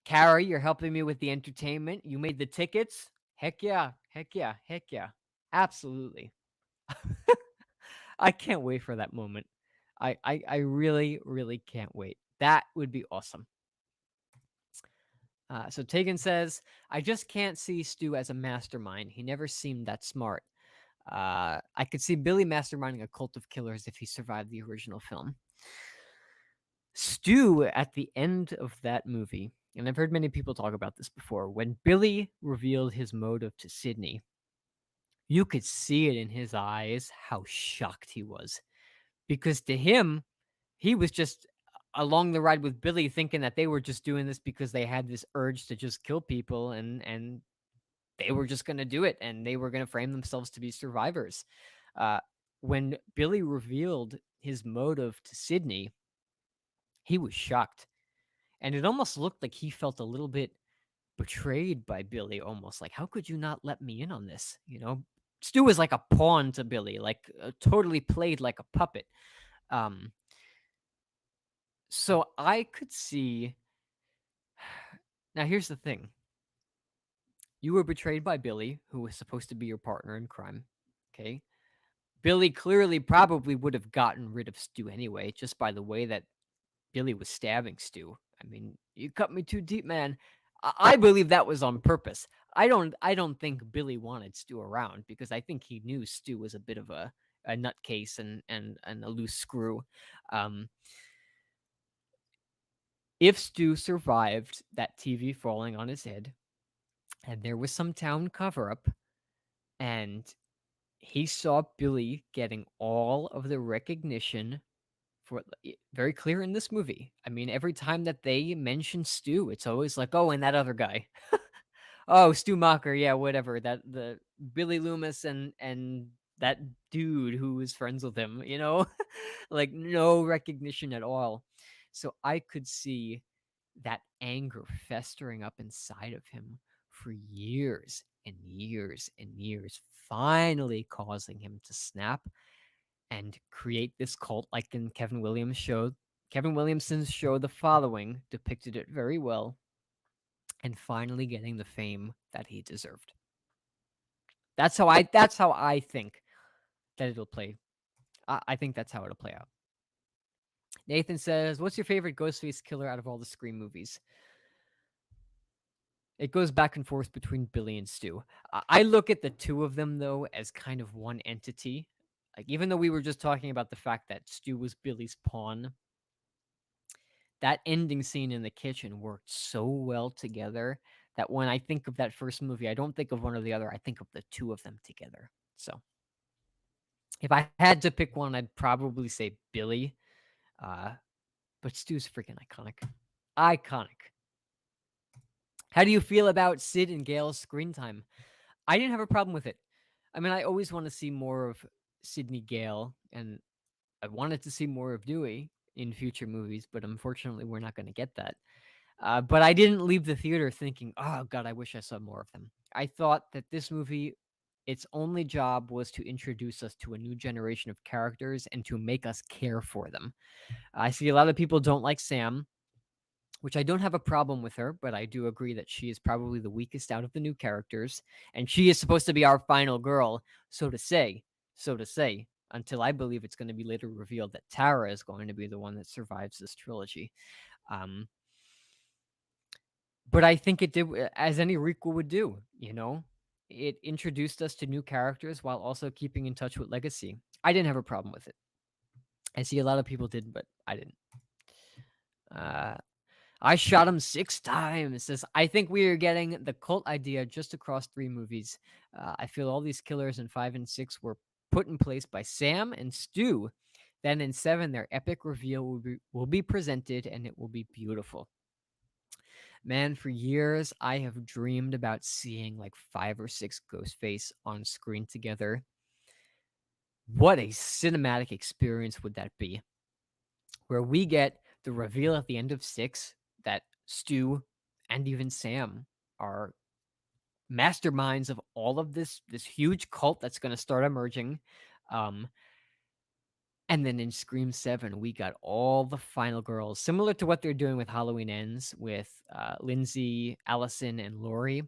Carrie, you're helping me with the entertainment. You made the tickets. Heck yeah. Heck yeah. Heck yeah. Absolutely. I can't wait for that moment. I really can't wait. That would be awesome. So Tegan says, I just can't see Stu as a mastermind. He never seemed that smart. I could see Billy masterminding a cult of killers if he survived the original film. Stu, at the end of that movie, and I've heard many people talk about this before, when Billy revealed his motive to Sidney, you could see it in his eyes how shocked he was. Because to him, he was just along the ride with Billy thinking that they were just doing this because they had this urge to just kill people and they were just going to do it and they were going to frame themselves to be survivors. Uh, when Billy revealed his motive to Sidney, he was shocked. And it almost looked like he felt a little bit betrayed by Billy, almost like, how could you not let me in on this? Stu was like a pawn to Billy, like totally played like a puppet. Um, so I could see. Now, here's the thing. You were betrayed by Billy, who was supposed to be your partner in crime. Okay. Billy clearly probably would have gotten rid of Stu anyway, just by the way that Billy was stabbing Stu. I mean, you cut me too deep, man. I believe that was on purpose. I don't think Billy wanted Stu around because I think he knew Stu was a bit of a nutcase and a loose screw. Um, If Stu survived that TV falling on his head, and there was some town cover up, and he saw Billy getting all of the recognition for very clear in this movie. I mean, every time that they mention Stu, it's always like, oh, and that other guy. Oh, Stu Macher, yeah, whatever. That the Billy Loomis and that dude who was friends with him, like no recognition at all. So I could see that anger festering up inside of him for years and years and years, finally causing him to snap and create this cult like in Kevin Williams' show. Kevin Williamson's show The Following depicted it very well, and finally getting the fame that he deserved. That's how I think that it'll play. I think that's how it'll play out. Nathan says, "What's your favorite Ghostface killer out of all the Scream movies?" It goes back and forth between Billy and Stu. I look at the two of them though as kind of one entity. Like even though we were just talking about the fact that Stu was Billy's pawn, that ending scene in the kitchen worked so well together that when I think of that first movie, I don't think of one or the other. I think of the two of them together. So if I had to pick one, I'd probably say Billy. Uh, but Stu's freaking iconic. Iconic. How do you feel about Sid and Gale's screen time? I didn't have a problem with it. I mean, I always want to see more of Sidney Gale, and I wanted to see more of Dewey in future movies, but unfortunately, we're not going to get that. But I didn't leave the theater thinking, oh, God, I wish I saw more of them. I thought that this movie, its only job was to introduce us to a new generation of characters and to make us care for them. I see a lot of people don't like Sam, which I don't have a problem with her, but I do agree that she is probably the weakest out of the new characters, and she is supposed to be our final girl, so to say, until I believe it's going to be later revealed that Tara is going to be the one that survives this trilogy. Um, but I think it did as any requel would do, It introduced us to new characters while also keeping in touch with legacy. I didn't have a problem with it. I see a lot of people did, but I didn't. Uh, I shot him 6 times. Says, I think we are getting the cult idea just across 3 movies. I feel all these killers in 5 and 6 were put in place by Sam and Stu. Then in 7, their epic reveal will be presented, and it will be beautiful. Man, for years, I have dreamed about seeing like 5 or 6 Ghostface on screen together. What a cinematic experience would that be? Where we get the reveal at the end of 6 that Stu and even Sam are masterminds of all of this huge cult that's going to start emerging. And then in Scream 7, we got all the final girls, similar to what they're doing with Halloween Ends with Lindsay, Allison, and Laurie.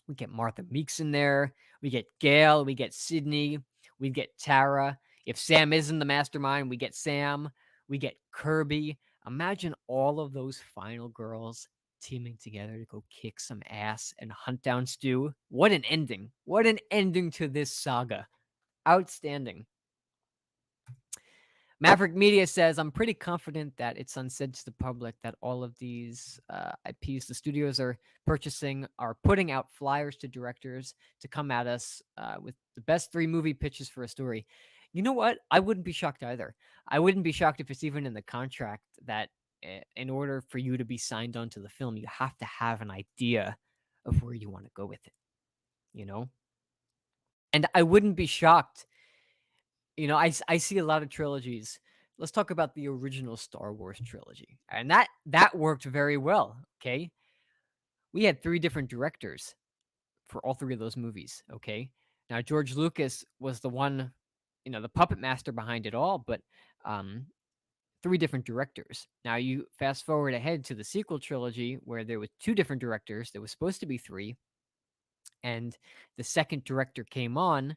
We get Martha Meeks in there. We get Gale. We get Sidney. We get Tara. If Sam isn't the mastermind, we get Sam. We get Kirby. Imagine all of those final girls teaming together to go kick some ass and hunt down Stu. What an ending. What an ending to this saga. Outstanding. Maverick Media says, I'm pretty confident that it's unsaid to the public that all of these IPs the studios are purchasing are putting out flyers to directors to come at us with the best 3 movie pitches for a story. You know what? I wouldn't be shocked either. I wouldn't be shocked if it's even in the contract that in order for you to be signed onto the film, you have to have an idea of where you want to go with it, you know? And I wouldn't be shocked. I see a lot of trilogies. Let's talk about the original Star Wars trilogy. And that worked very well, okay? We had 3 different directors for all 3 of those movies, okay? Now George Lucas was the one, the puppet master behind it all, but 3 different directors. Now you fast forward ahead to the sequel trilogy where there were 2 different directors. There was supposed to be 3, and the second director came on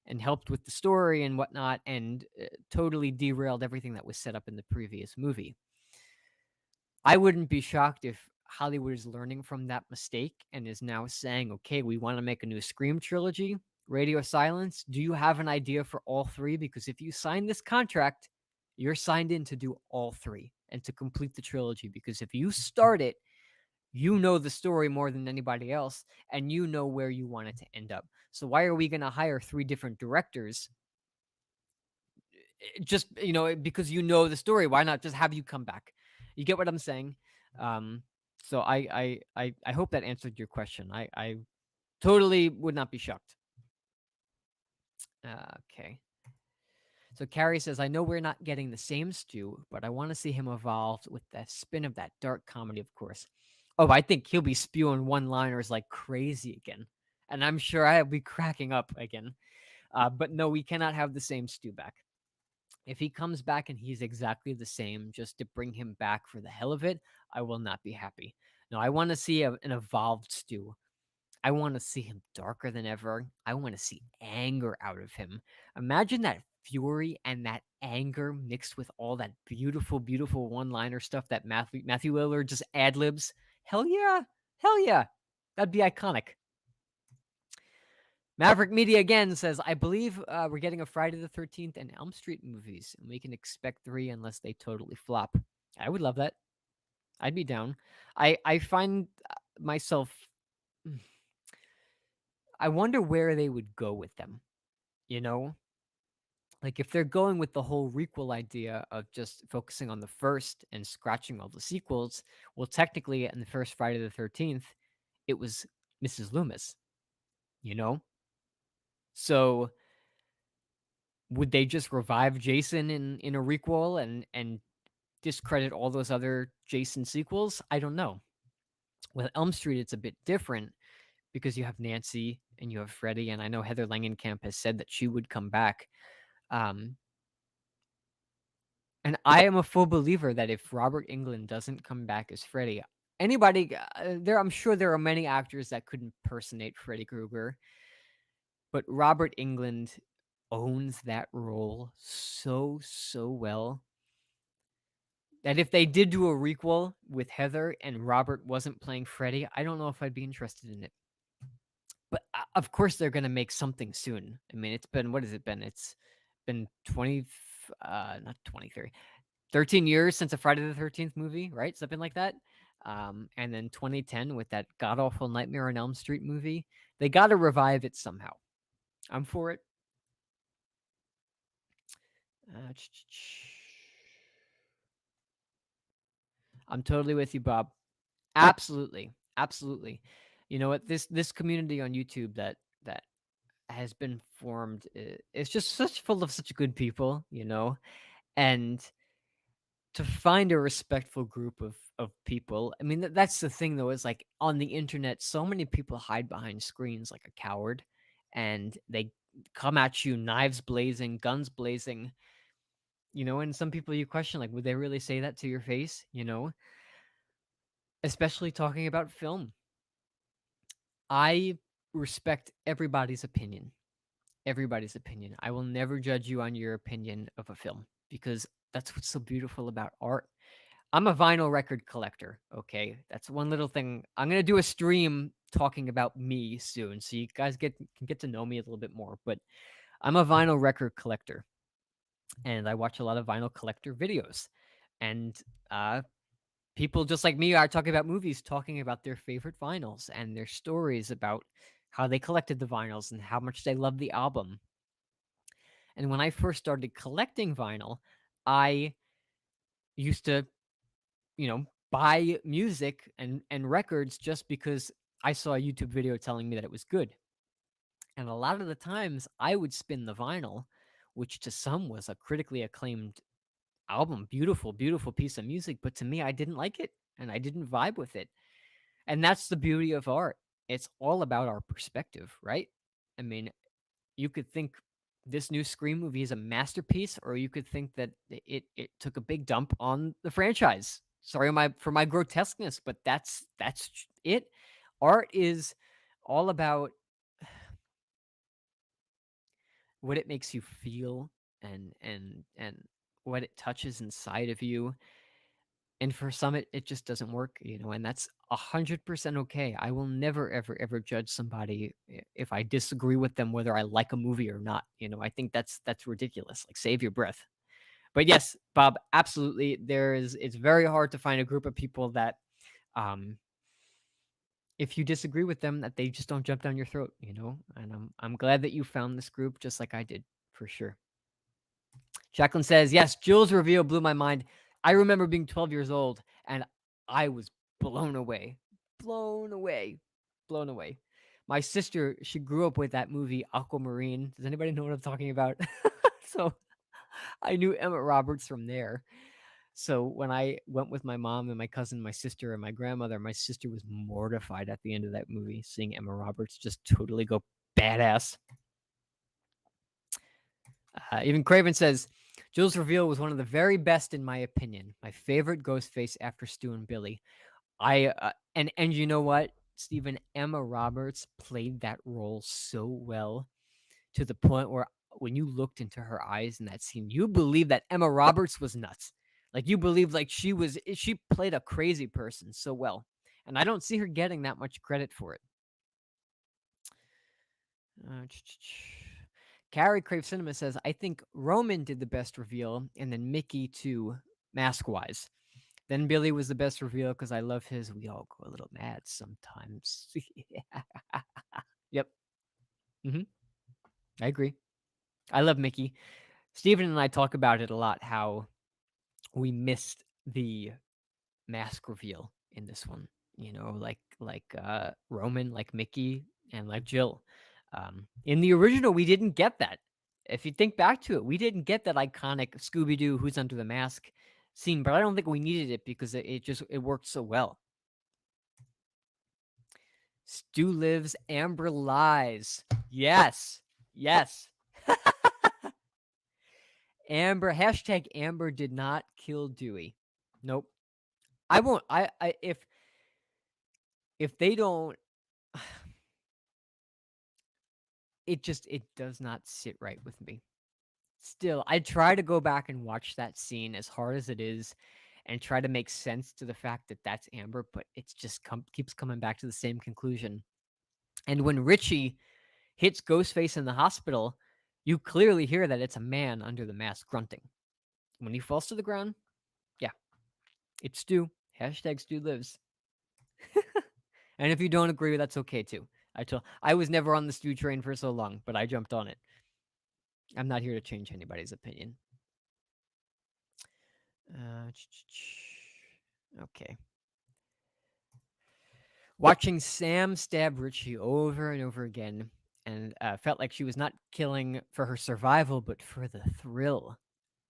and helped with the story and whatnot, and totally derailed everything that was set up in the previous movie. I wouldn't be shocked if Hollywood is learning from that mistake and is now saying, okay, we want to make a new Scream trilogy. Radio Silence, do you have an idea for all 3? Because if you sign this contract, you're signed in to do all 3. and to complete the trilogy, because if you start it, you know the story more than anybody else, and you know where you want it to end up. So why are we going to hire 3 different directors just, because you know the story? Why not just have you come back? You get what I'm saying? Um, so I hope that answered your question. I totally would not be shocked. Okay. So Carrie says, I know we're not getting the same Stu, but I want to see him evolved with the spin of that dark comedy, of course. Oh, I think he'll be spewing one-liners like crazy again. And I'm sure I'll be cracking up again. But no, we cannot have the same Stu back. If he comes back and he's exactly the same, just to bring him back for the hell of it, I will not be happy. No, I want to see an evolved Stu. I want to see him darker than ever. I want to see anger out of him. Imagine that fury and that anger mixed with all that beautiful, beautiful one-liner stuff that Matthew Lillard just ad-libs. Hell yeah. Hell yeah. That'd be iconic. Maverick Media again says, I believe we're getting a Friday the 13th and Elm Street movies, and we can expect 3 unless they totally flop. I would love that. I'd be down. I find myself... I wonder where they would go with them, you know? Like, if they're going with the whole requel idea of just focusing on the first and scratching all the sequels, well, technically, in the first Friday the 13th, it was Mrs. Loomis, you know? So would they just revive Jason in a requel and discredit all those other Jason sequels? I don't know. With Elm Street, it's a bit different because you have Nancy and you have Freddy, and I know Heather Langenkamp has said that she would come back. Um, and I am a full believer that if Robert Englund doesn't come back as Freddy, anybody I'm sure there are many actors that could impersonate Freddy Krueger, but Robert Englund owns that role so well that if they did do a requel with Heather and Robert wasn't playing Freddy, I don't know if I'd be interested in it. But of course they're gonna make something soon. I mean, it's been, what has it been? It's been 20, not 23, 13 years since a Friday the 13th movie, right? Something like that. And then 2010 with that god awful Nightmare on Elm Street movie. They got to revive it somehow. I'm for it. I'm totally with you, Bob. Absolutely, absolutely. You know what? This community on YouTube that has been formed, it's just such full of such good people, and to find a respectful group of people. I mean, that's the thing though, is like on the internet, so many people hide behind screens like a coward, and they come at you, knives blazing, guns blazing. And some people you question, like, would they really say that to your face? Especially talking about film. I respect everybody's opinion. Everybody's opinion. I will never judge you on your opinion of a film because that's what's so beautiful about art. I'm a vinyl record collector, okay? That's one little thing. I'm going to do a stream talking about me soon so you guys can get to know me a little bit more, but I'm a vinyl record collector and I watch a lot of vinyl collector videos. And people just like me are talking about movies, talking about their favorite vinyls and their stories about how they collected the vinyls and how much they love the album. And when I first started collecting vinyl, I used to, buy music and records just because I saw a YouTube video telling me that it was good. And a lot of the times I would spin the vinyl, which to some was a critically acclaimed album, beautiful, beautiful piece of music, but to me I didn't like it and I didn't vibe with it. And that's the beauty of art. It's all about our perspective, right? I mean, you could think this new Scream movie is a masterpiece, or you could think that it took a big dump on the franchise. Sorry for my grotesqueness, but that's it. Art is all about what it makes you feel and what it touches inside of you. And for some, it just doesn't work, and that's 100% okay. I will never, ever, ever judge somebody if I disagree with them, whether I like a movie or not. I think that's ridiculous. Like, save your breath. But yes, Bob, absolutely. It's very hard to find a group of people that, um, if you disagree with them, that they just don't jump down your throat, you know? And I'm glad that you found this group just like I did, for sure. Jacqueline says, yes, Jules' reveal blew my mind. I remember being 12 years old and I was blown away. Blown away. Blown away. My sister, she grew up with that movie Aquamarine. Does anybody know what I'm talking about? So I knew Emma Roberts from there. So when I went with my mom and my cousin, my sister, and my grandmother, my sister was mortified at the end of that movie, seeing Emma Roberts just totally go badass. Even Craven says, Jules' reveal was one of the very best in my opinion. My favorite Ghostface after Stu and Billy. And you know what, Stephen, Emma Roberts played that role so well to the point where when you looked into her eyes in that scene, you believed that Emma Roberts was nuts. Like you believed like she played a crazy person so well. And I don't see her getting that much credit for it. Carrie Crave Cinema says, I think Roman did the best reveal, and then Mickey too, mask wise. Then Billy was the best reveal because I love his we all go a little mad sometimes. Yep. Hmm. I agree. I love Mickey. Steven and I talk about it a lot, how we missed the mask reveal in this one. You know, like Roman, like Mickey, and like Jill. In the original, we didn't get that. If you think back to it, we didn't get that iconic Scooby Doo "Who's Under the Mask" scene, but I don't think we needed it because it worked so well. Stu lives, Amber lies. Yes, yes. Amber did not kill Dewey. Nope. I won't. I if they don't, it does not sit right with me. Still, I try to go back and watch that scene as hard as it is and try to make sense to the fact that that's Amber, but it's just keeps coming back to the same conclusion. And when Richie hits Ghostface in the hospital, you clearly hear that it's a man under the mask grunting. When he falls to the ground, yeah, it's Stu. Hashtag Stu lives. And if you don't agree, that's okay too. I was never on the Stu train for so long, but I jumped on it. I'm not here to change anybody's opinion. Okay. Watching Sam stab Richie over and over again, and felt like she was not killing for her survival, but for the thrill.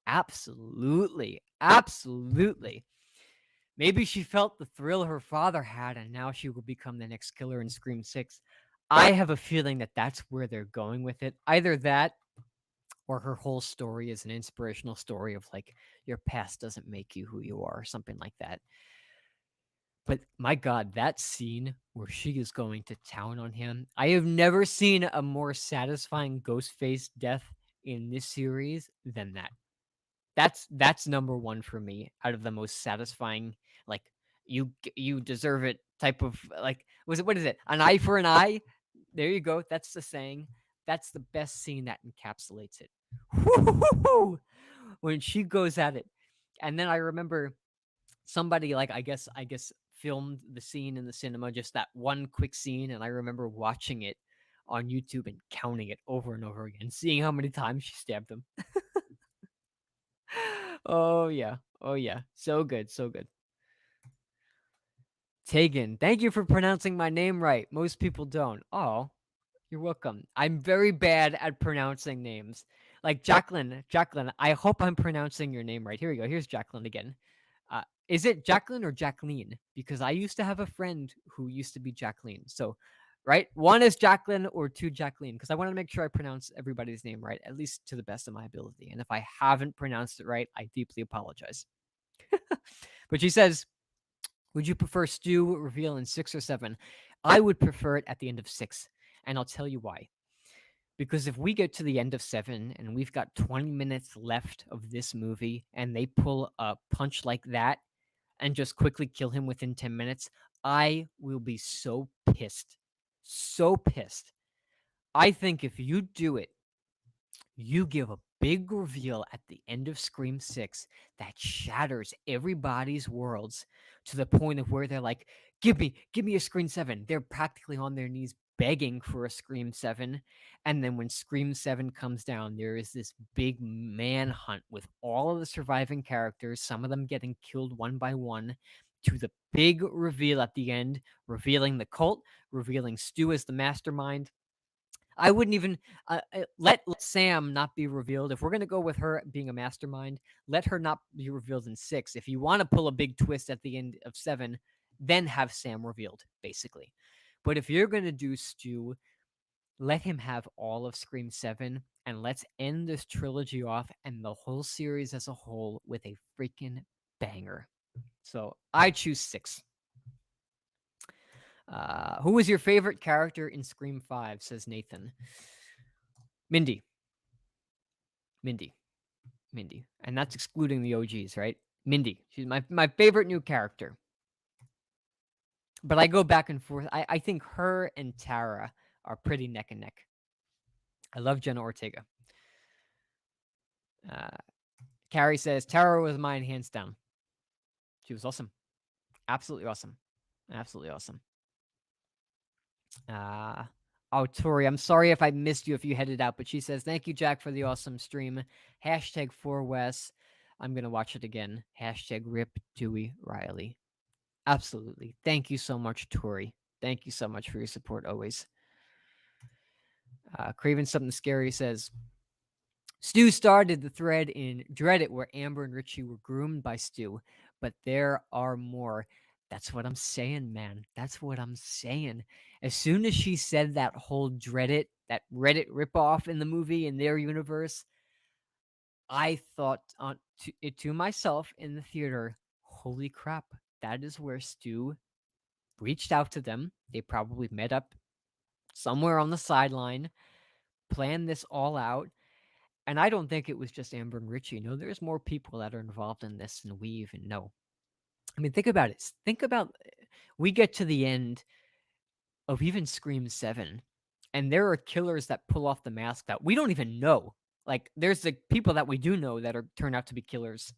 Absolutely. Absolutely. Maybe she felt the thrill her father had, and now she will become the next killer in Scream 6. I have a feeling that that's where they're going with it. Either that, or her whole story is an inspirational story of like, your past doesn't make you who you are, or something like that. But my God, that scene where she is going to town on him, I have never seen a more satisfying Ghostface death in this series than that. That's number one for me out of the most satisfying, like you deserve it type of like what is it, an eye for an eye? There you go. That's the saying. That's the best scene that encapsulates it. Woo-hoo-hoo-hoo! When she goes at it, and then I remember somebody like I guess filmed the scene in the cinema, just that one quick scene, and I remember watching it on YouTube and counting it over and over again, seeing how many times she stabbed him. Oh yeah. Oh yeah. So good. So good. Tegan, thank you for pronouncing my name right. Most people don't. Oh, you're welcome. I'm very bad at pronouncing names. Like Jacqueline. Jacqueline, I hope I'm pronouncing your name right. Here we go. Here's Jacqueline again. Is it Jacqueline or Jacqueline? Because I used to have a friend who used to be Jacqueline. So, right? One is Jacqueline or two Jacqueline. Because I want to make sure I pronounce everybody's name right, at least to the best of my ability. And if I haven't pronounced it right, I deeply apologize. But she says, would you prefer Stu reveal in 6 or 7? I would prefer it at the end of 6. And I'll tell you why. Because if we get to the end of 7 and we've got 20 minutes left of this movie and they pull a punch like that and just quickly kill him within 10 minutes, I will be so pissed. So pissed. I think if you do it, you give a big reveal at the end of Scream 6 that shatters everybody's worlds to the point of where they're like, give me a Scream 7. They're practically on their knees begging for a Scream 7. And then when Scream 7 comes down, there is this big manhunt with all of the surviving characters, some of them getting killed one by one, to the big reveal at the end, revealing the cult, revealing Stu as the mastermind. I wouldn't even let Sam not be revealed. If we're gonna go with her being a mastermind, let her not be revealed in 6. If you want to pull a big twist at the end of 7, then have Sam revealed, basically. But if you're gonna do Stu, let him have all of Scream 7, and let's end this trilogy off and the whole series as a whole with a freaking banger. So I choose 6. Who was your favorite character in Scream 5? Says Nathan. Mindy. Mindy. Mindy. And that's excluding the OGs, right? Mindy. She's my favorite new character. But I go back and forth. I think her and Tara are pretty neck and neck. I love Jenna Ortega. Carrie says, Tara was mine hands down. She was awesome. Absolutely awesome. Absolutely awesome. Oh, Tori, I'm sorry if I missed you if you headed out, but she says, thank you, Jack, for the awesome stream. Hashtag 4Wes. I'm going to watch it again. Hashtag rip Dewey Riley. Absolutely. Thank you so much, Tori. Thank you so much for your support always. Craven Something Scary says, Stu started the thread in Dread It where Amber and Richie were groomed by Stu, but there are more. That's what I'm saying, man. That's what I'm saying. As soon as she said that whole Dread It, that Reddit ripoff in the movie in their universe, I thought to myself in the theater, holy crap, that is where Stu reached out to them. They probably met up somewhere on the sideline, planned this all out. And I don't think it was just Amber and Richie. No, there's more people that are involved in this than we even know. I mean, think about it. Think about we get to the end of even Scream 7, and there are killers that pull off the mask that we don't even know. Like, there's the people that we do know that are turn out to be killers.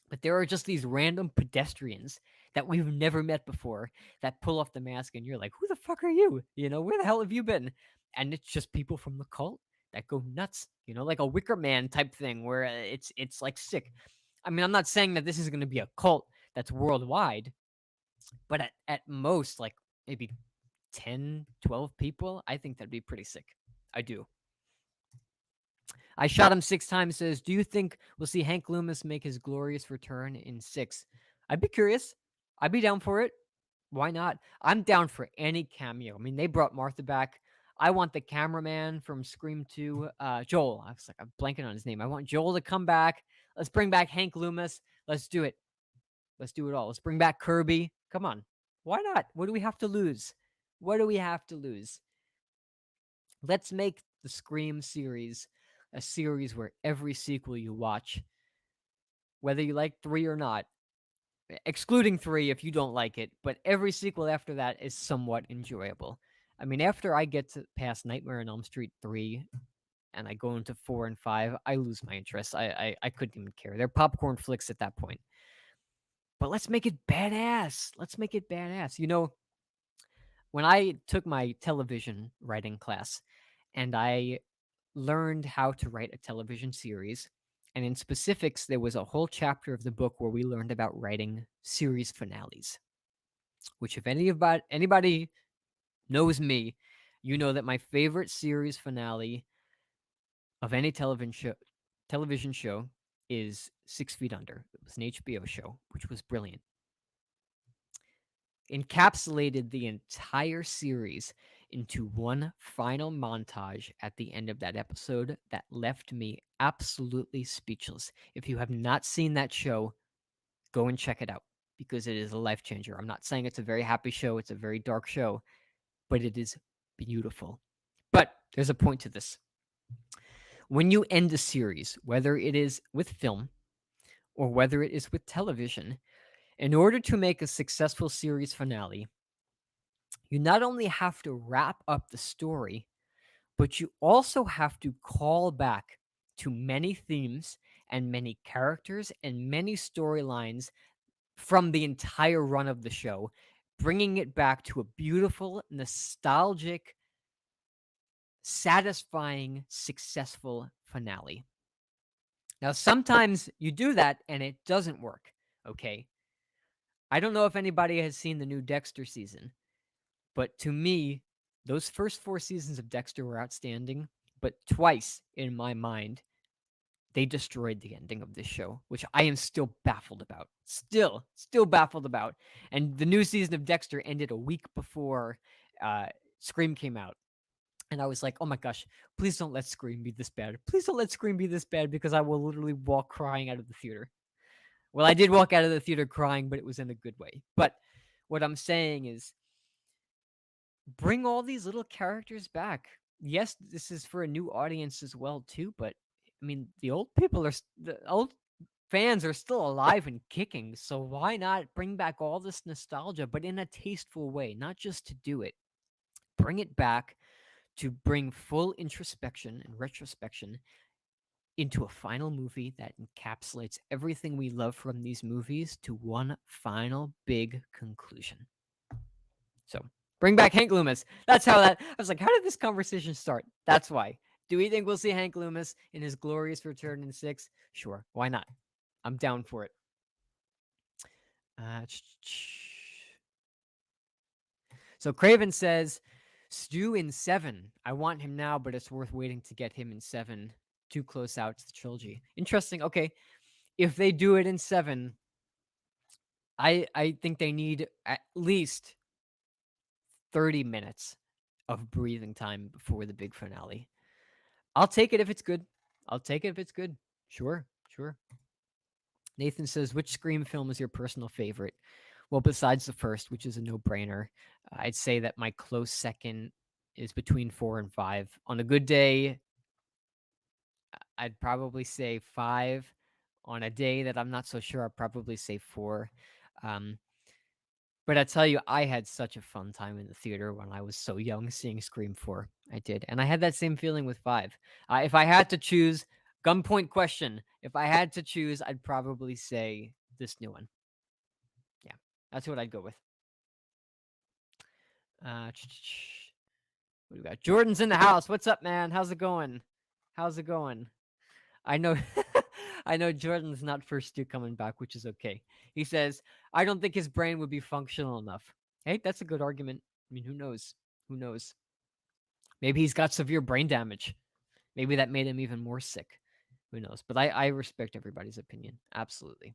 But there are just these random pedestrians that we've never met before that pull off the mask, and you're like, who the fuck are you? You know, where the hell have you been? And it's just people from the cult that go nuts, you know, like a Wicker Man type thing where it's like sick. I mean, I'm not saying that this is going to be a cult that's worldwide, but at most, like maybe 10, 12 people, I think that'd be pretty sick. I do. I shot him 6 times says, do you think we'll see Hank Loomis make his glorious return in 6? I'd be curious. I'd be down for it. Why not? I'm down for any cameo. I mean, they brought Martha back. I want the cameraman from Scream 2, Joel. I was like, I'm blanking on his name. I want Joel to come back. Let's bring back Hank Loomis. Let's do it. Let's do it all. Let's bring back Kirby. Come on. Why not? What do we have to lose? What do we have to lose? Let's make the Scream series a series where every sequel you watch, whether you like 3 or not, excluding 3 if you don't like it, but every sequel after that is somewhat enjoyable. I mean, after I get to past Nightmare on Elm Street 3 and I go into 4 and 5, I lose my interest. I couldn't even care. They're popcorn flicks at that point. But let's make it badass. Let's make it badass. You know, when I took my television writing class and I learned how to write a television series, and in specifics, there was a whole chapter of the book where we learned about writing series finales. Which, if anybody knows me, you know that my favorite series finale of any television show is 6 Feet Under. It was an HBO show, which was brilliant. Encapsulated the entire series into one final montage at the end of that episode that left me absolutely speechless. If you have not seen that show, go and check it out because it is a life changer. I'm not saying it's a very happy show, it's a very dark show, but it is beautiful. But there's a point to this. When you end a series, whether it is with film or whether it is with television, in order to make a successful series finale, you not only have to wrap up the story, but you also have to call back to many themes and many characters and many storylines from the entire run of the show, bringing it back to a beautiful, nostalgic, satisfying, successful finale. Now, sometimes you do that and it doesn't work, okay? I don't know if anybody has seen the new Dexter season, but to me, those first 4 seasons of Dexter were outstanding, but twice in my mind, they destroyed the ending of this show, which I am still baffled about. Still baffled about. And the new season of Dexter ended a week before Scream came out. And I was like, oh my gosh, please don't let Scream be this bad. Please don't let Scream be this bad because I will literally walk crying out of the theater. Well, I did walk out of the theater crying, but it was in a good way. But what I'm saying is bring all these little characters back. Yes, this is for a new audience as well too, but I mean, the old fans are still alive and kicking, so why not bring back all this nostalgia but in a tasteful way, not just to do it. Bring it back to bring full introspection and retrospection into a final movie that encapsulates everything we love from these movies to one final big conclusion. So bring back Hank Loomis. That's how that. I was like, how did this conversation start? That's why. Do we think we'll see Hank Loomis in his glorious return in 6? Sure. Why not? I'm down for it. So Craven says, Stu in 7. I want him now, but it's worth waiting to get him in 7. Too close out to the trilogy. Interesting. Okay. If they do it in 7, I think they need at least 30 minutes of breathing time before the big finale. I'll take it if it's good. I'll take it if it's good. Sure. Nathan says, which Scream film is your personal favorite? Well, besides the first, which is a no-brainer, I'd say that my close second is between 4 and 5. On a good day, I'd probably say 5. On a day that I'm not so sure, I'd probably say 4. Um, but I tell you, I had such a fun time in the theater when I was so young seeing Scream 4. I did. And I had that same feeling with 5. If I had to choose, gunpoint question, if I had to choose, I'd probably say this new one. Yeah, that's what I'd go with. What do we got? Jordan's in the house. What's up, man? How's it going? I know I know Jordan's not first to coming back, which is okay. He says, I don't think his brain would be functional enough. Hey, that's a good argument. I mean, who knows? Maybe he's got severe brain damage. Maybe that made him even more sick. Who knows? But I respect everybody's opinion. Absolutely.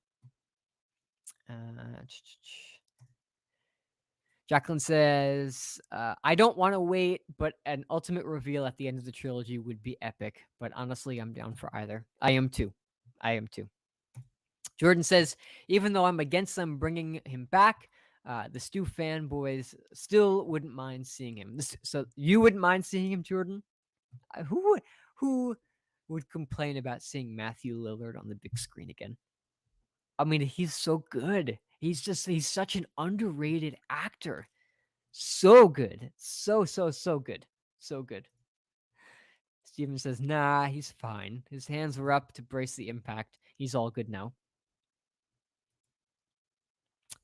Jacqueline says, I don't want to wait, but an ultimate reveal at the end of the trilogy would be epic. But honestly, I'm down for either. I am too. Jordan says, even though I'm against them bringing him back, the Stu fanboys still wouldn't mind seeing him. So you wouldn't mind seeing him, Jordan? Who would complain about seeing Matthew Lillard on the big screen again? I mean, he's so good. He's such an underrated actor. So good. So good. So good. Steven says, nah, he's fine. His hands were up to brace the impact. He's all good now.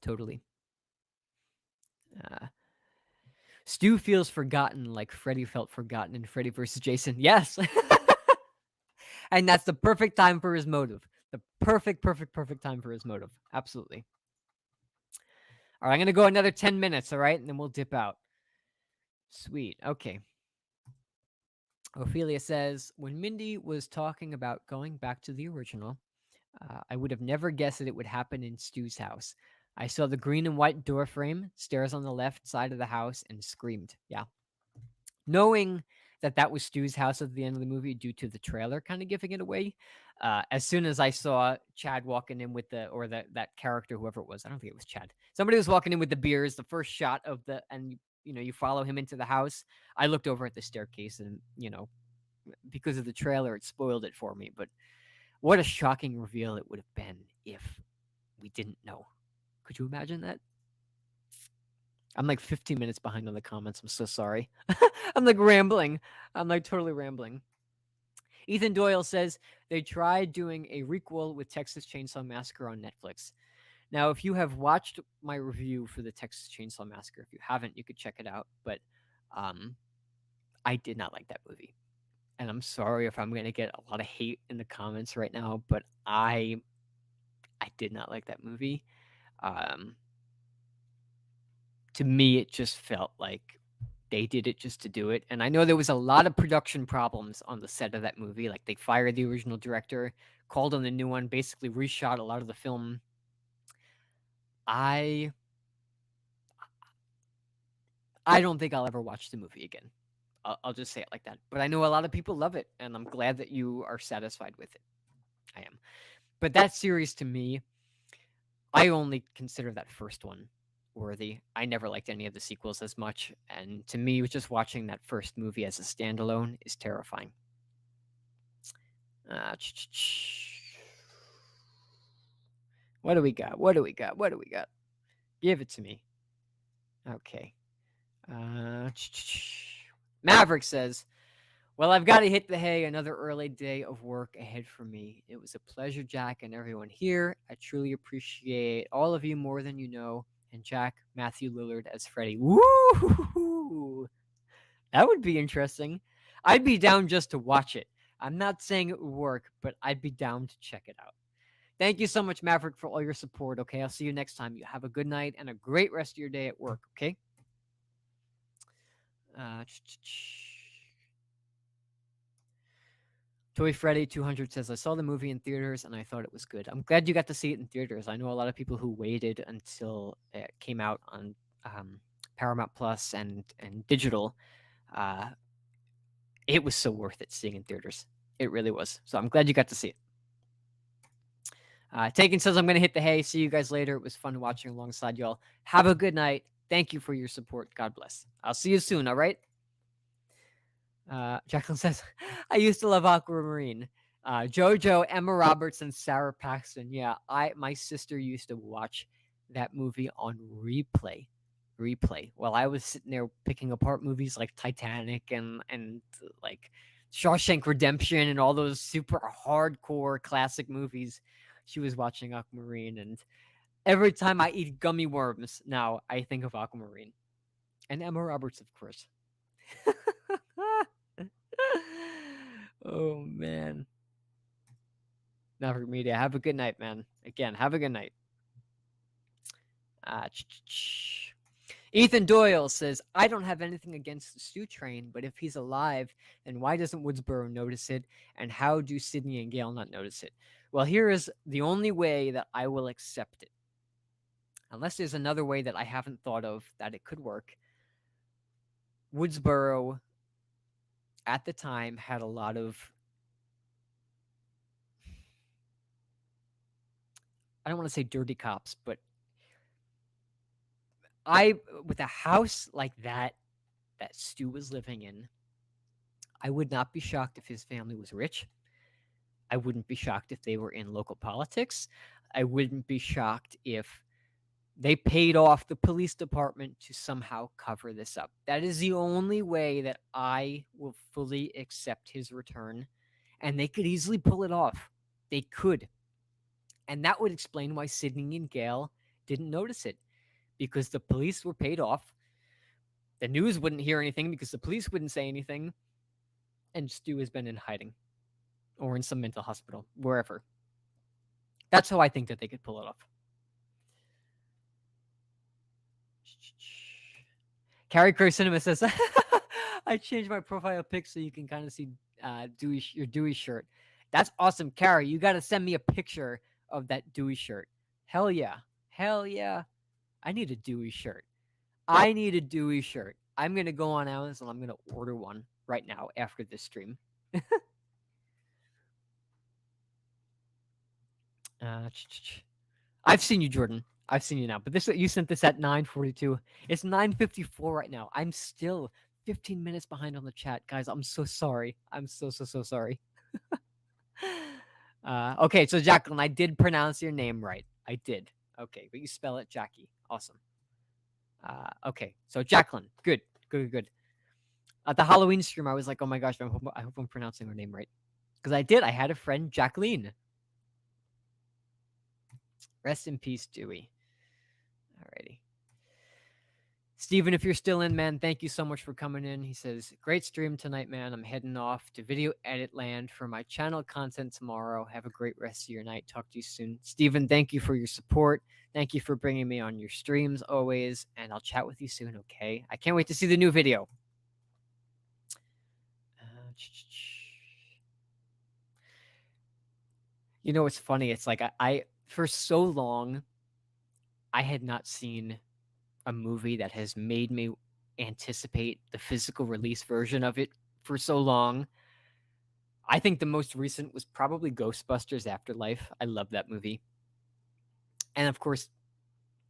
Totally. Stu feels forgotten like Freddy felt forgotten in Freddy vs. Jason. Yes. And that's the perfect time for his motive. The perfect time for his motive. Absolutely. All right, I'm going to go another 10 minutes, all right? And then we'll dip out. Sweet. Okay. Ophelia says, when Mindy was talking about going back to the original, I would have never guessed that it would happen in Stu's house. I saw the green and white door frame, stairs on the left side of the house, and screamed. Yeah. Knowing that was Stu's house at the end of the movie due to the trailer kind of giving it away, as soon as I saw Chad walking in with that character, whoever it was, I don't think it was Chad. Somebody was walking in with the beers, the first shot of and you follow him into the house. I looked over at the staircase and, because of the trailer, it spoiled it for me. But what a shocking reveal it would have been if we didn't know. Could you imagine that? I'm like 15 minutes behind on the comments. I'm so sorry. I'm like rambling. I'm like totally rambling. Ethan Doyle says they tried doing a requel with Texas Chainsaw Massacre on Netflix. Now, if you have watched my review for the Texas Chainsaw Massacre, if you haven't, you could check it out. But um, I did not like that movie, and I'm sorry if I'm gonna get a lot of hate in the comments right now, but I did not like that movie. Um, to me, it just felt like they did it just to do it. And I know there was a lot of production problems on the set of that movie. Like they fired the original director, called on the new one, basically reshot a lot of the film. I I don't think I'll ever watch the movie again. I'll just say it like that. But I know a lot of people love it, and I'm glad that you are satisfied with it. I am. But that series to me, I only consider that first one worthy. I never liked any of the sequels as much, and to me, just watching that first movie as a standalone is terrifying. Uh, what do we got? What do we got? What do we got? Give it to me. Okay. Maverick says, well, I've got to hit the hay. Another early day of work ahead for me. It was a pleasure, Jack, and everyone here. I truly appreciate all of you more than you know. And Jack, Matthew Lillard as Freddy. Woo! That would be interesting. I'd be down just to watch it. I'm not saying it would work, but I'd be down to check it out. Thank you so much, Maverick, for all your support. Okay, I'll see you next time. You have a good night and a great rest of your day at work. Okay. Uh, Toy Freddy 200 says, I saw the movie in theaters and I thought it was good. I'm glad you got to see it in theaters. I know a lot of people who waited until it came out on Paramount Plus and digital. Uh, it was so worth it seeing in theaters. It really was. So I'm glad you got to see it. Taken says, I'm going to hit the hay. See you guys later. It was fun watching alongside y'all. Have a good night. Thank you for your support. God bless. I'll see you soon, all right? Jacqueline says, I used to love Aquamarine. JoJo, Emma Roberts, and Sarah Paxton. Yeah, my sister used to watch that movie on replay while I was sitting there picking apart movies like Titanic and like Shawshank Redemption and all those super hardcore classic movies. She was watching Aquamarine, and every time I eat gummy worms now, I think of Aquamarine and Emma Roberts, of course. Oh man. Maverick Media. Have a good night, man. Again, have a good night. Ethan Doyle says, I don't have anything against the Stew Train, but if he's alive, then why doesn't Woodsboro notice it? And how do Sidney and Gale not notice it? Well, here is the only way that I will accept it. Unless there's another way that I haven't thought of that it could work. Woodsboro at the time had a lot of, I don't want to say dirty cops, but with a house like that Stu was living in, I would not be shocked if his family was rich. I wouldn't be shocked if they were in local politics. I wouldn't be shocked if they paid off the police department to somehow cover this up. That is the only way that I will fully accept his return. And they could easily pull it off. They could. And that would explain why Sidney and Gale didn't notice it. Because the police were paid off. The news wouldn't hear anything because the police wouldn't say anything. And Stu has been in hiding. Or in some mental hospital. Wherever. That's how I think that they could pull it off. Carrie Crow Cinema says, I changed my profile pic so you can kind of see your Dewey shirt. That's awesome, Carrie. You got to send me a picture of that Dewey shirt. Hell yeah. Hell yeah. I need a Dewey shirt. I need a Dewey shirt. I'm going to go on Amazon. I'm going to order one right now after this stream. I've seen you, Jordan. I've seen you now. But you sent this at 9:42. It's 9:54 right now. I'm still 15 minutes behind on the chat, guys. I'm so sorry. I'm so sorry. Okay, so Jacqueline, I did pronounce your name right. I did. Okay, but you spell it Jackie. Awesome. Okay, so Jacqueline, good. At the Halloween stream, I was like, oh my gosh, I hope I'm pronouncing her name right. Because I did. I had a friend, Jacqueline. Rest in peace, Dewey. Alrighty. Steven, if you're still in, man, thank you so much for coming in. He says, great stream tonight, man. I'm heading off to video edit land for my channel content tomorrow. Have a great rest of your night. Talk to you soon. Steven, thank you for your support. Thank you for bringing me on your streams always. And I'll chat with you soon, okay? I can't wait to see the new video. You know what's funny? It's like I for so long, I had not seen a movie that has made me anticipate the physical release version of it for so long. I think the most recent was probably Ghostbusters Afterlife. I love that movie. And of course,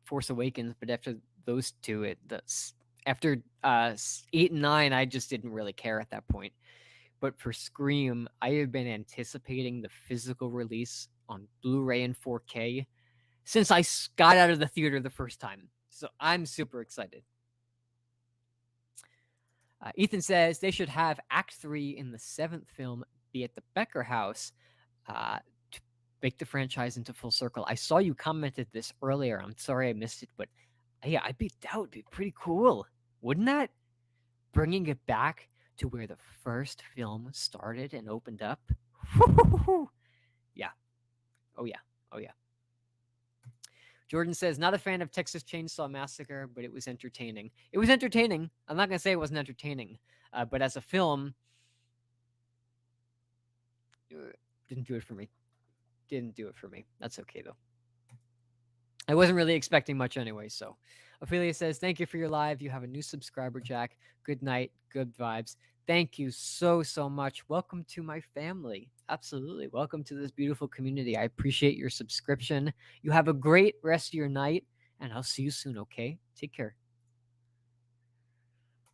Force Awakens, but after those two, after 8 and 9, I just didn't really care at that point. But for Scream, I have been anticipating the physical release on Blu-ray and 4K since I got out of the theater the first time. So I'm super excited. Ethan says they should have Act 3 in the 7th film be at the Becker house to make the franchise into full circle. I saw you commented this earlier. I'm sorry I missed it, but yeah, that would be pretty cool. Wouldn't that? Bringing it back to where the first film started and opened up. Yeah. Oh, yeah. Oh, yeah. Jordan says, not a fan of Texas Chainsaw Massacre, but it was entertaining. It was entertaining. I'm not going to say it wasn't entertaining, but as a film, didn't do it for me. Didn't do it for me. That's okay, though. I wasn't really expecting much anyway, so. Ophelia says, thank you for your live. You have a new subscriber, Jack. Good night. Good vibes. Thank you so, so much. Welcome to my family. Absolutely. Welcome to this beautiful community. I appreciate your subscription. You have a great rest of your night, and I'll see you soon, okay? Take care.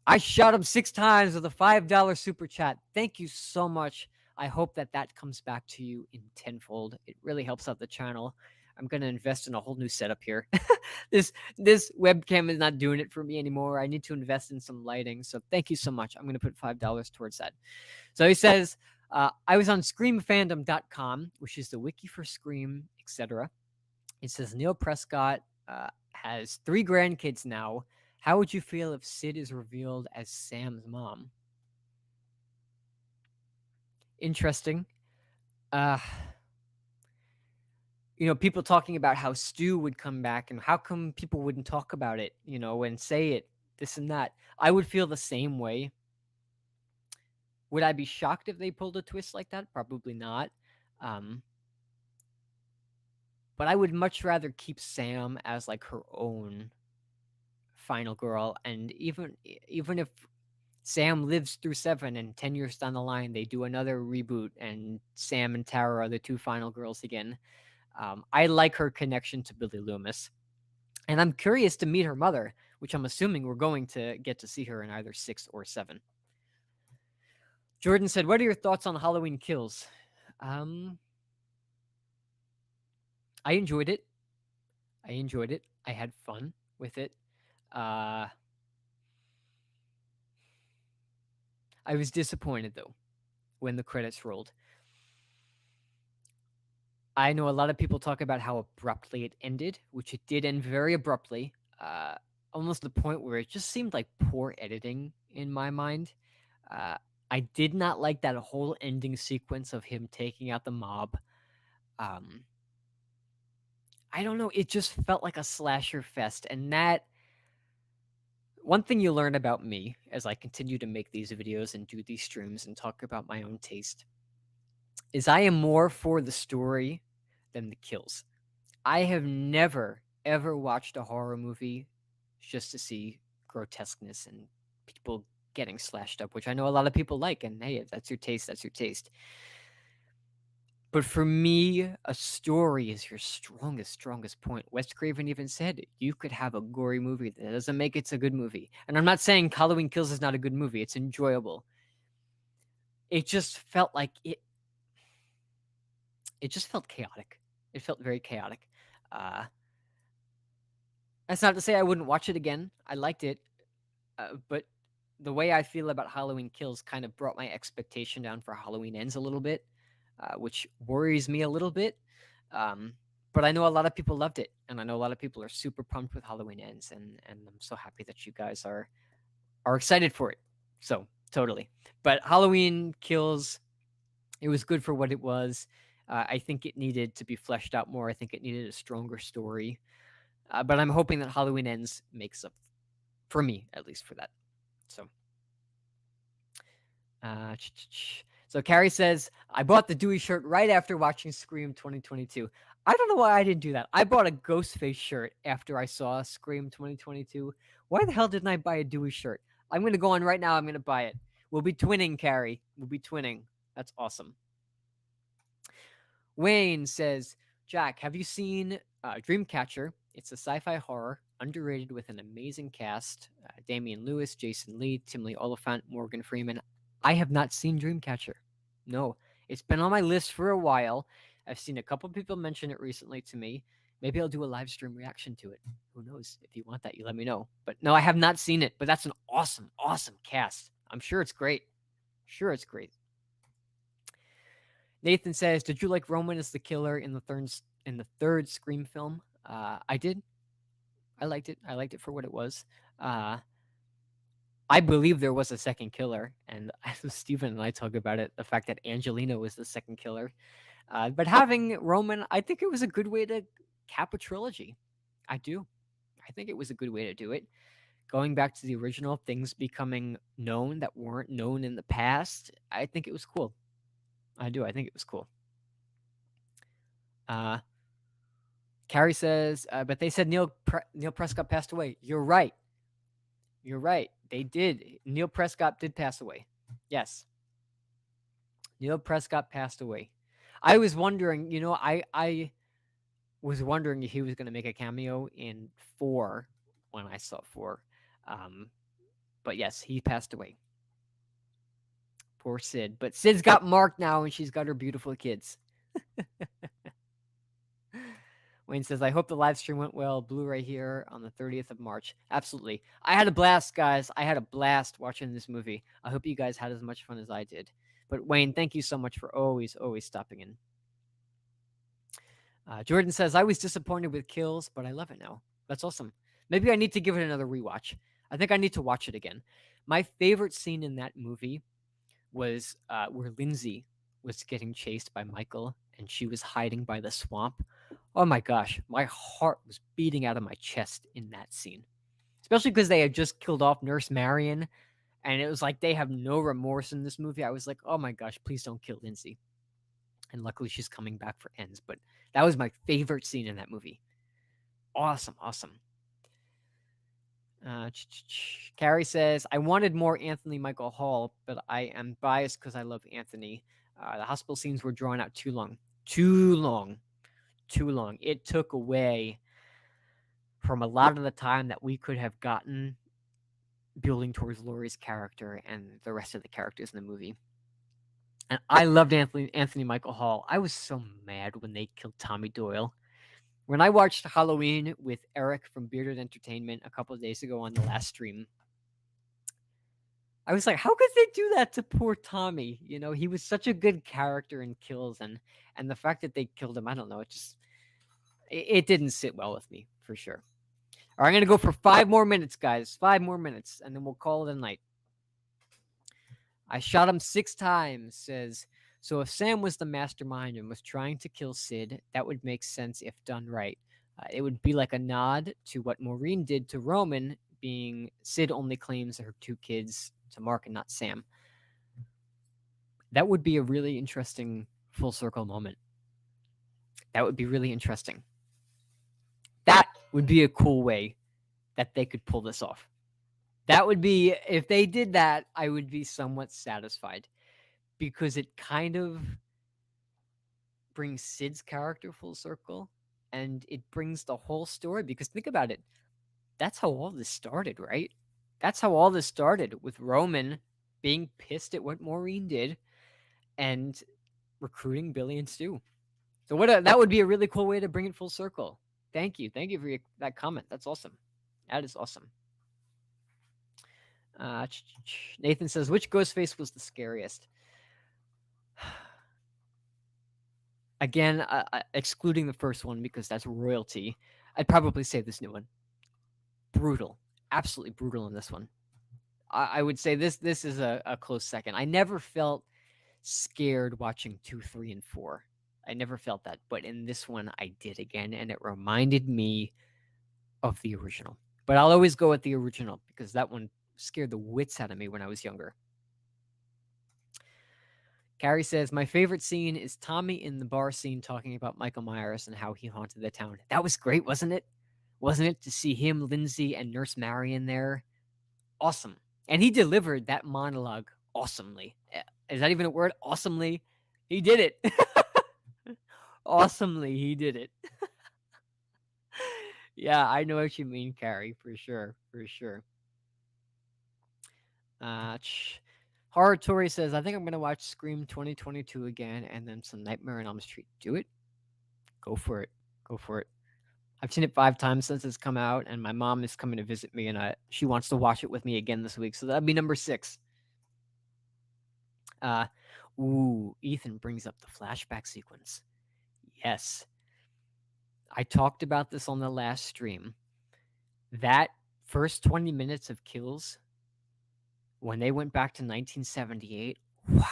I shot him 6 times with a $5 super chat. Thank you so much. I hope that comes back to you in tenfold. It really helps out the channel. I'm going to invest in a whole new setup here. this webcam is not doing it for me anymore. I need to invest in some lighting. So thank you so much. I'm going to put $5 towards that. So he says, I was on screamfandom.com, which is the wiki for Scream, etc. It says Neil Prescott has 3 grandkids now. How would you feel if Sid is revealed as Sam's mom? Interesting. People talking about how Stu would come back and how come people wouldn't talk about it, and say it, this and that. I would feel the same way. Would I be shocked if they pulled a twist like that? Probably not. But I would much rather keep Sam as like her own final girl, and even if Sam lives through 7 and 10 years down the line they do another reboot and Sam and Tara are the 2 final girls again, I like her connection to Billy Loomis, and I'm curious to meet her mother, which I'm assuming we're going to get to see her in either 6 or 7. Jordan said, what are your thoughts on Halloween Kills? I enjoyed it. I had fun with it. I was disappointed, though, when the credits rolled. I know a lot of people talk about how abruptly it ended, which it did end very abruptly, almost to the point where it just seemed like poor editing in my mind. I did not like that whole ending sequence of him taking out the mob. I don't know, it just felt like a slasher fest, and that... One thing you learn about me as I continue to make these videos and do these streams and talk about my own taste is I am more for the story than the kills. I have never, ever watched a horror movie just to see grotesqueness and people getting slashed up, which I know a lot of people like, and hey, if that's your taste, that's your taste. But for me, a story is your strongest point. Wes Craven even said, you could have a gory movie that doesn't make it a good movie. And I'm not saying Halloween Kills is not a good movie. It's enjoyable. It just felt like it just felt chaotic. It felt very chaotic. That's not to say I wouldn't watch it again. I liked it. But the way I feel about Halloween Kills kind of brought my expectation down for Halloween Ends a little bit. which worries me a little bit. But I know a lot of people loved it, and I know a lot of people are super pumped with Halloween Ends, and I'm so happy that you guys are excited for it. So totally. But Halloween Kills, it was good for what it was. I think it needed to be fleshed out more. I think it needed a stronger story. But I'm hoping that Halloween Ends makes up for me, at least for that. So, uh, so Carrie says, I bought the Dewey shirt right after watching Scream 2022. I don't know why I didn't do that. I bought a Ghostface shirt after I saw Scream 2022. Why the hell didn't I buy a Dewey shirt? I'm going to go on right now. I'm going to buy it. We'll be twinning, Carrie. We'll be twinning. That's awesome. Wayne says, Jack, have you seen Dreamcatcher? It's a sci fi horror, underrated with an amazing cast Damian Lewis, Jason Lee, Tim Lee Oliphant, Morgan Freeman. I have not seen Dreamcatcher. No, it's been on my list for a while. I've seen a couple people mention it recently to me. Maybe I'll do a live stream reaction to it. Who knows? If you want that, you let me know. But no, I have not seen it. But that's an awesome, awesome cast. I'm sure it's great. Sure, it's great. Nathan says, "Did you like Roman as the killer in the third Scream film?" I did. I liked it. I liked it for what it was. Uh, I believe there was a second killer, and Stephen and I talk about it. The fact that Angelina was the second killer, but having Roman, I think it was a good way to cap a trilogy. I do. I think it was a good way to do it. Going back to the original, things becoming known that weren't known in the past. I think it was cool. I do. I think it was cool. Uh, Carrie says, but they said Neil Prescott passed away. You're right. You're right. They did. Neil Prescott did pass away. Yes. Neil Prescott passed away. I was wondering, I was wondering if he was going to make a cameo in 4 when I saw 4. Um, but yes, he passed away. Poor Sid. But Sid's got Mark now, and she's got her beautiful kids. Wayne says, I hope the live stream went well. Blu-ray here on the 30th of March. Absolutely. I had a blast, guys. I had a blast watching this movie. I hope you guys had as much fun as I did. But Wayne, thank you so much for always stopping in. Jordan says, I was disappointed with Kills, but I love it now. That's awesome. Maybe I need to give it another rewatch. I think I need to watch it again. My favorite scene in that movie was where Lindsay was getting chased by Michael and she was hiding by the swamp. Oh my gosh, my heart was beating out of my chest in that scene. Especially because they had just killed off Nurse Marion, and it was like they have no remorse in this movie. I was like, oh my gosh, please don't kill Lindsay. And luckily she's coming back for Ends, but that was my favorite scene in that movie. Awesome, awesome. Carrie says, I wanted more Anthony Michael Hall, but I am biased because I love Anthony. The hospital scenes were drawn out too long. Too long. Too long. It took away from a lot of the time that we could have gotten building towards Laurie's character and the rest of the characters in the movie. And I loved Anthony Michael Hall. I was so mad when they killed Tommy Doyle. When I watched Halloween with Eric from Bearded Entertainment a couple of days ago on the last stream, I was like, how could they do that to poor Tommy? He was such a good character in Kills, and the fact that they killed him, I don't know, it didn't sit well with me, for sure. All right, I'm going to go for 5 more minutes, guys. 5 more minutes, and then we'll call it a night. I shot him 6 times, says, so if Sam was the mastermind and was trying to kill Sid, that would make sense if done right. It would be like a nod to what Maureen did to Roman, being Sid only claims her 2 kids to Mark and not Sam. That would be a really interesting full circle moment. That would be really interesting. That would be a cool way that they could pull this off. That would be, if they did that, I would be somewhat satisfied, because it kind of brings Sid's character full circle, and it brings the whole story, because think about it. That's how all this started, right? That's how all this started, with Roman being pissed at what Maureen did and recruiting Billy and Stu. So that would be a really cool way to bring it full circle. Thank you for that comment. That's awesome. That is awesome. Nathan says, which Ghostface was the scariest? Again, excluding the first one because that's royalty, I'd probably say this new one. Brutal. Absolutely brutal in this one. I would say this is a close second. I never felt scared watching 2, 3, and 4. I never felt that, but in this one I did again, and it reminded me of the original. But I'll always go with the original because that one scared the wits out of me when I was younger. Carrie says, my favorite scene is Tommy in the bar scene talking about Michael Myers and how he haunted the town. That was great, wasn't it? Wasn't it to see him, Lindsay, and Nurse Marion there? Awesome. And he delivered that monologue awesomely. Is that even a word? Awesomely? He did it. Awesomely, he did it. Yeah, I know what you mean, Carrie, for sure. For sure. Horror Tori says, I think I'm going to watch Scream 2022 again and then some Nightmare on Elm Street. Do it. Go for it. Go for it. I've seen it 5 times since it's come out, and my mom is coming to visit me, and she wants to watch it with me again this week, so that'd be number 6. Ethan brings up the flashback sequence. Yes. I talked about this on the last stream. That first 20 minutes of kills, when they went back to 1978, wow.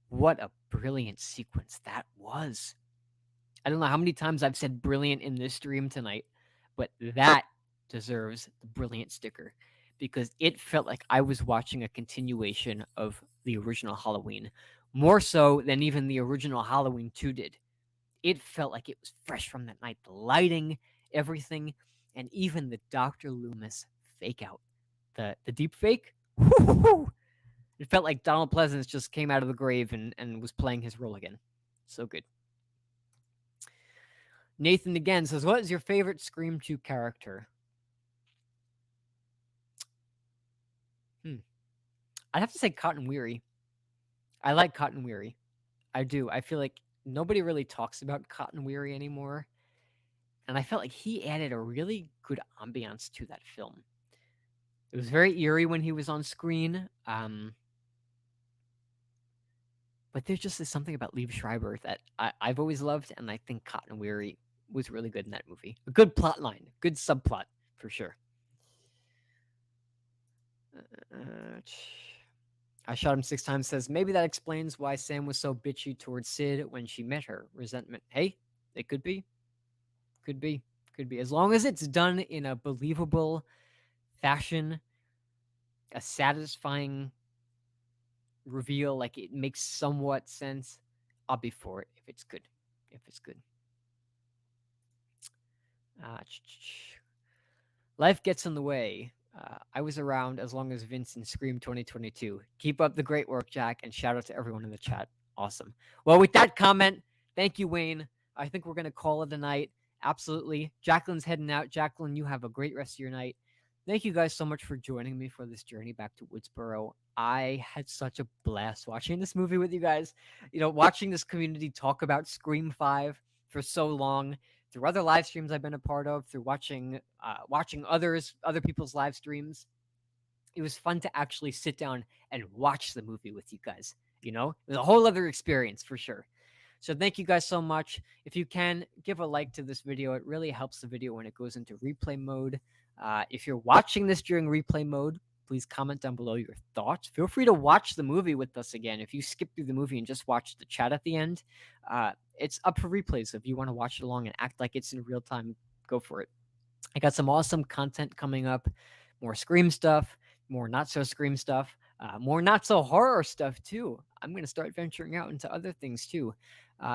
What a brilliant sequence that was. I don't know how many times I've said brilliant in this stream tonight, but that deserves the brilliant sticker because it felt like I was watching a continuation of the original Halloween, more so than even the original Halloween 2 did. It felt like it was fresh from that night. The lighting, everything, and even the Dr. Loomis fake out. The deep fake, woo-hoo-hoo! It felt like Donald Pleasance just came out of the grave and was playing his role again. So good. Nathan again says, what is your favorite Scream 2 character? I'd have to say Cotton Weary. I like Cotton Weary. I do. I feel like nobody really talks about Cotton Weary anymore. And I felt like he added a really good ambiance to that film. It was very eerie when he was on screen. But there's just something about Liev Schreiber that I've always loved, and I think Cotton Weary was really good in that movie. A good plot line, good subplot, for sure. I shot him 6 times says, maybe that explains why Sam was so bitchy towards Sid when she met her. Resentment. Hey, it could be. Could be. Could be. As long as it's done in a believable fashion, a satisfying reveal, like it makes somewhat sense, I'll be for it if it's good. If it's good. Life gets in the way. I was around as long as Vince and Scream 2022. Keep up the great work, Jack, and shout out to everyone in the chat. Awesome. Well, with that comment, thank you, Wayne. I think we're going to call it a night. Absolutely. Jacqueline's heading out. Jacqueline, you have a great rest of your night. Thank you guys so much for joining me for this journey back to Woodsboro. I had such a blast watching this movie with you guys. You know, watching this community talk about Scream 5 for so long, through other live streams I've been a part of, through watching other people's live streams. It was fun to actually sit down and watch the movie with you guys. You know, it was a whole other experience for sure. So thank you guys so much. If you can, give a like to this video. It really helps the video when it goes into replay mode. If you're watching this during replay mode, please comment down below your thoughts. Feel free to watch the movie with us again. If you skip through the movie and just watch the chat at the end, it's up for replays. If you want to watch it along and act like it's in real time, go for it. I got some awesome content coming up. More Scream stuff, more not so Scream stuff, more not so horror stuff too. I'm going to start venturing out into other things too.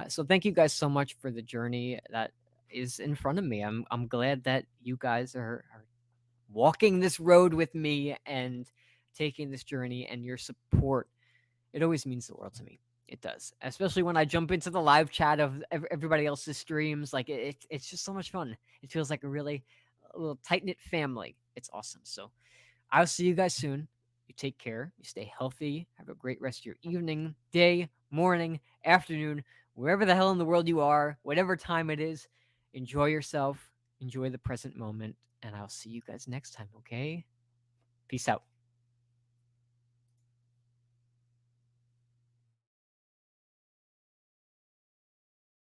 So thank you guys so much for the journey that is in front of me. I'm glad that you guys are walking this road with me and taking this journey, and your support. It always means the world to me. It does, especially when I jump into the live chat of everybody else's streams. Like it's just so much fun. It feels like a little tight-knit family. It's awesome. So I'll see you guys soon. You take care. You stay healthy. Have a great rest of your evening, day, morning, afternoon, wherever the hell in the world you are, whatever time it is. Enjoy yourself. Enjoy the present moment. And I'll see you guys next time, okay? Peace out.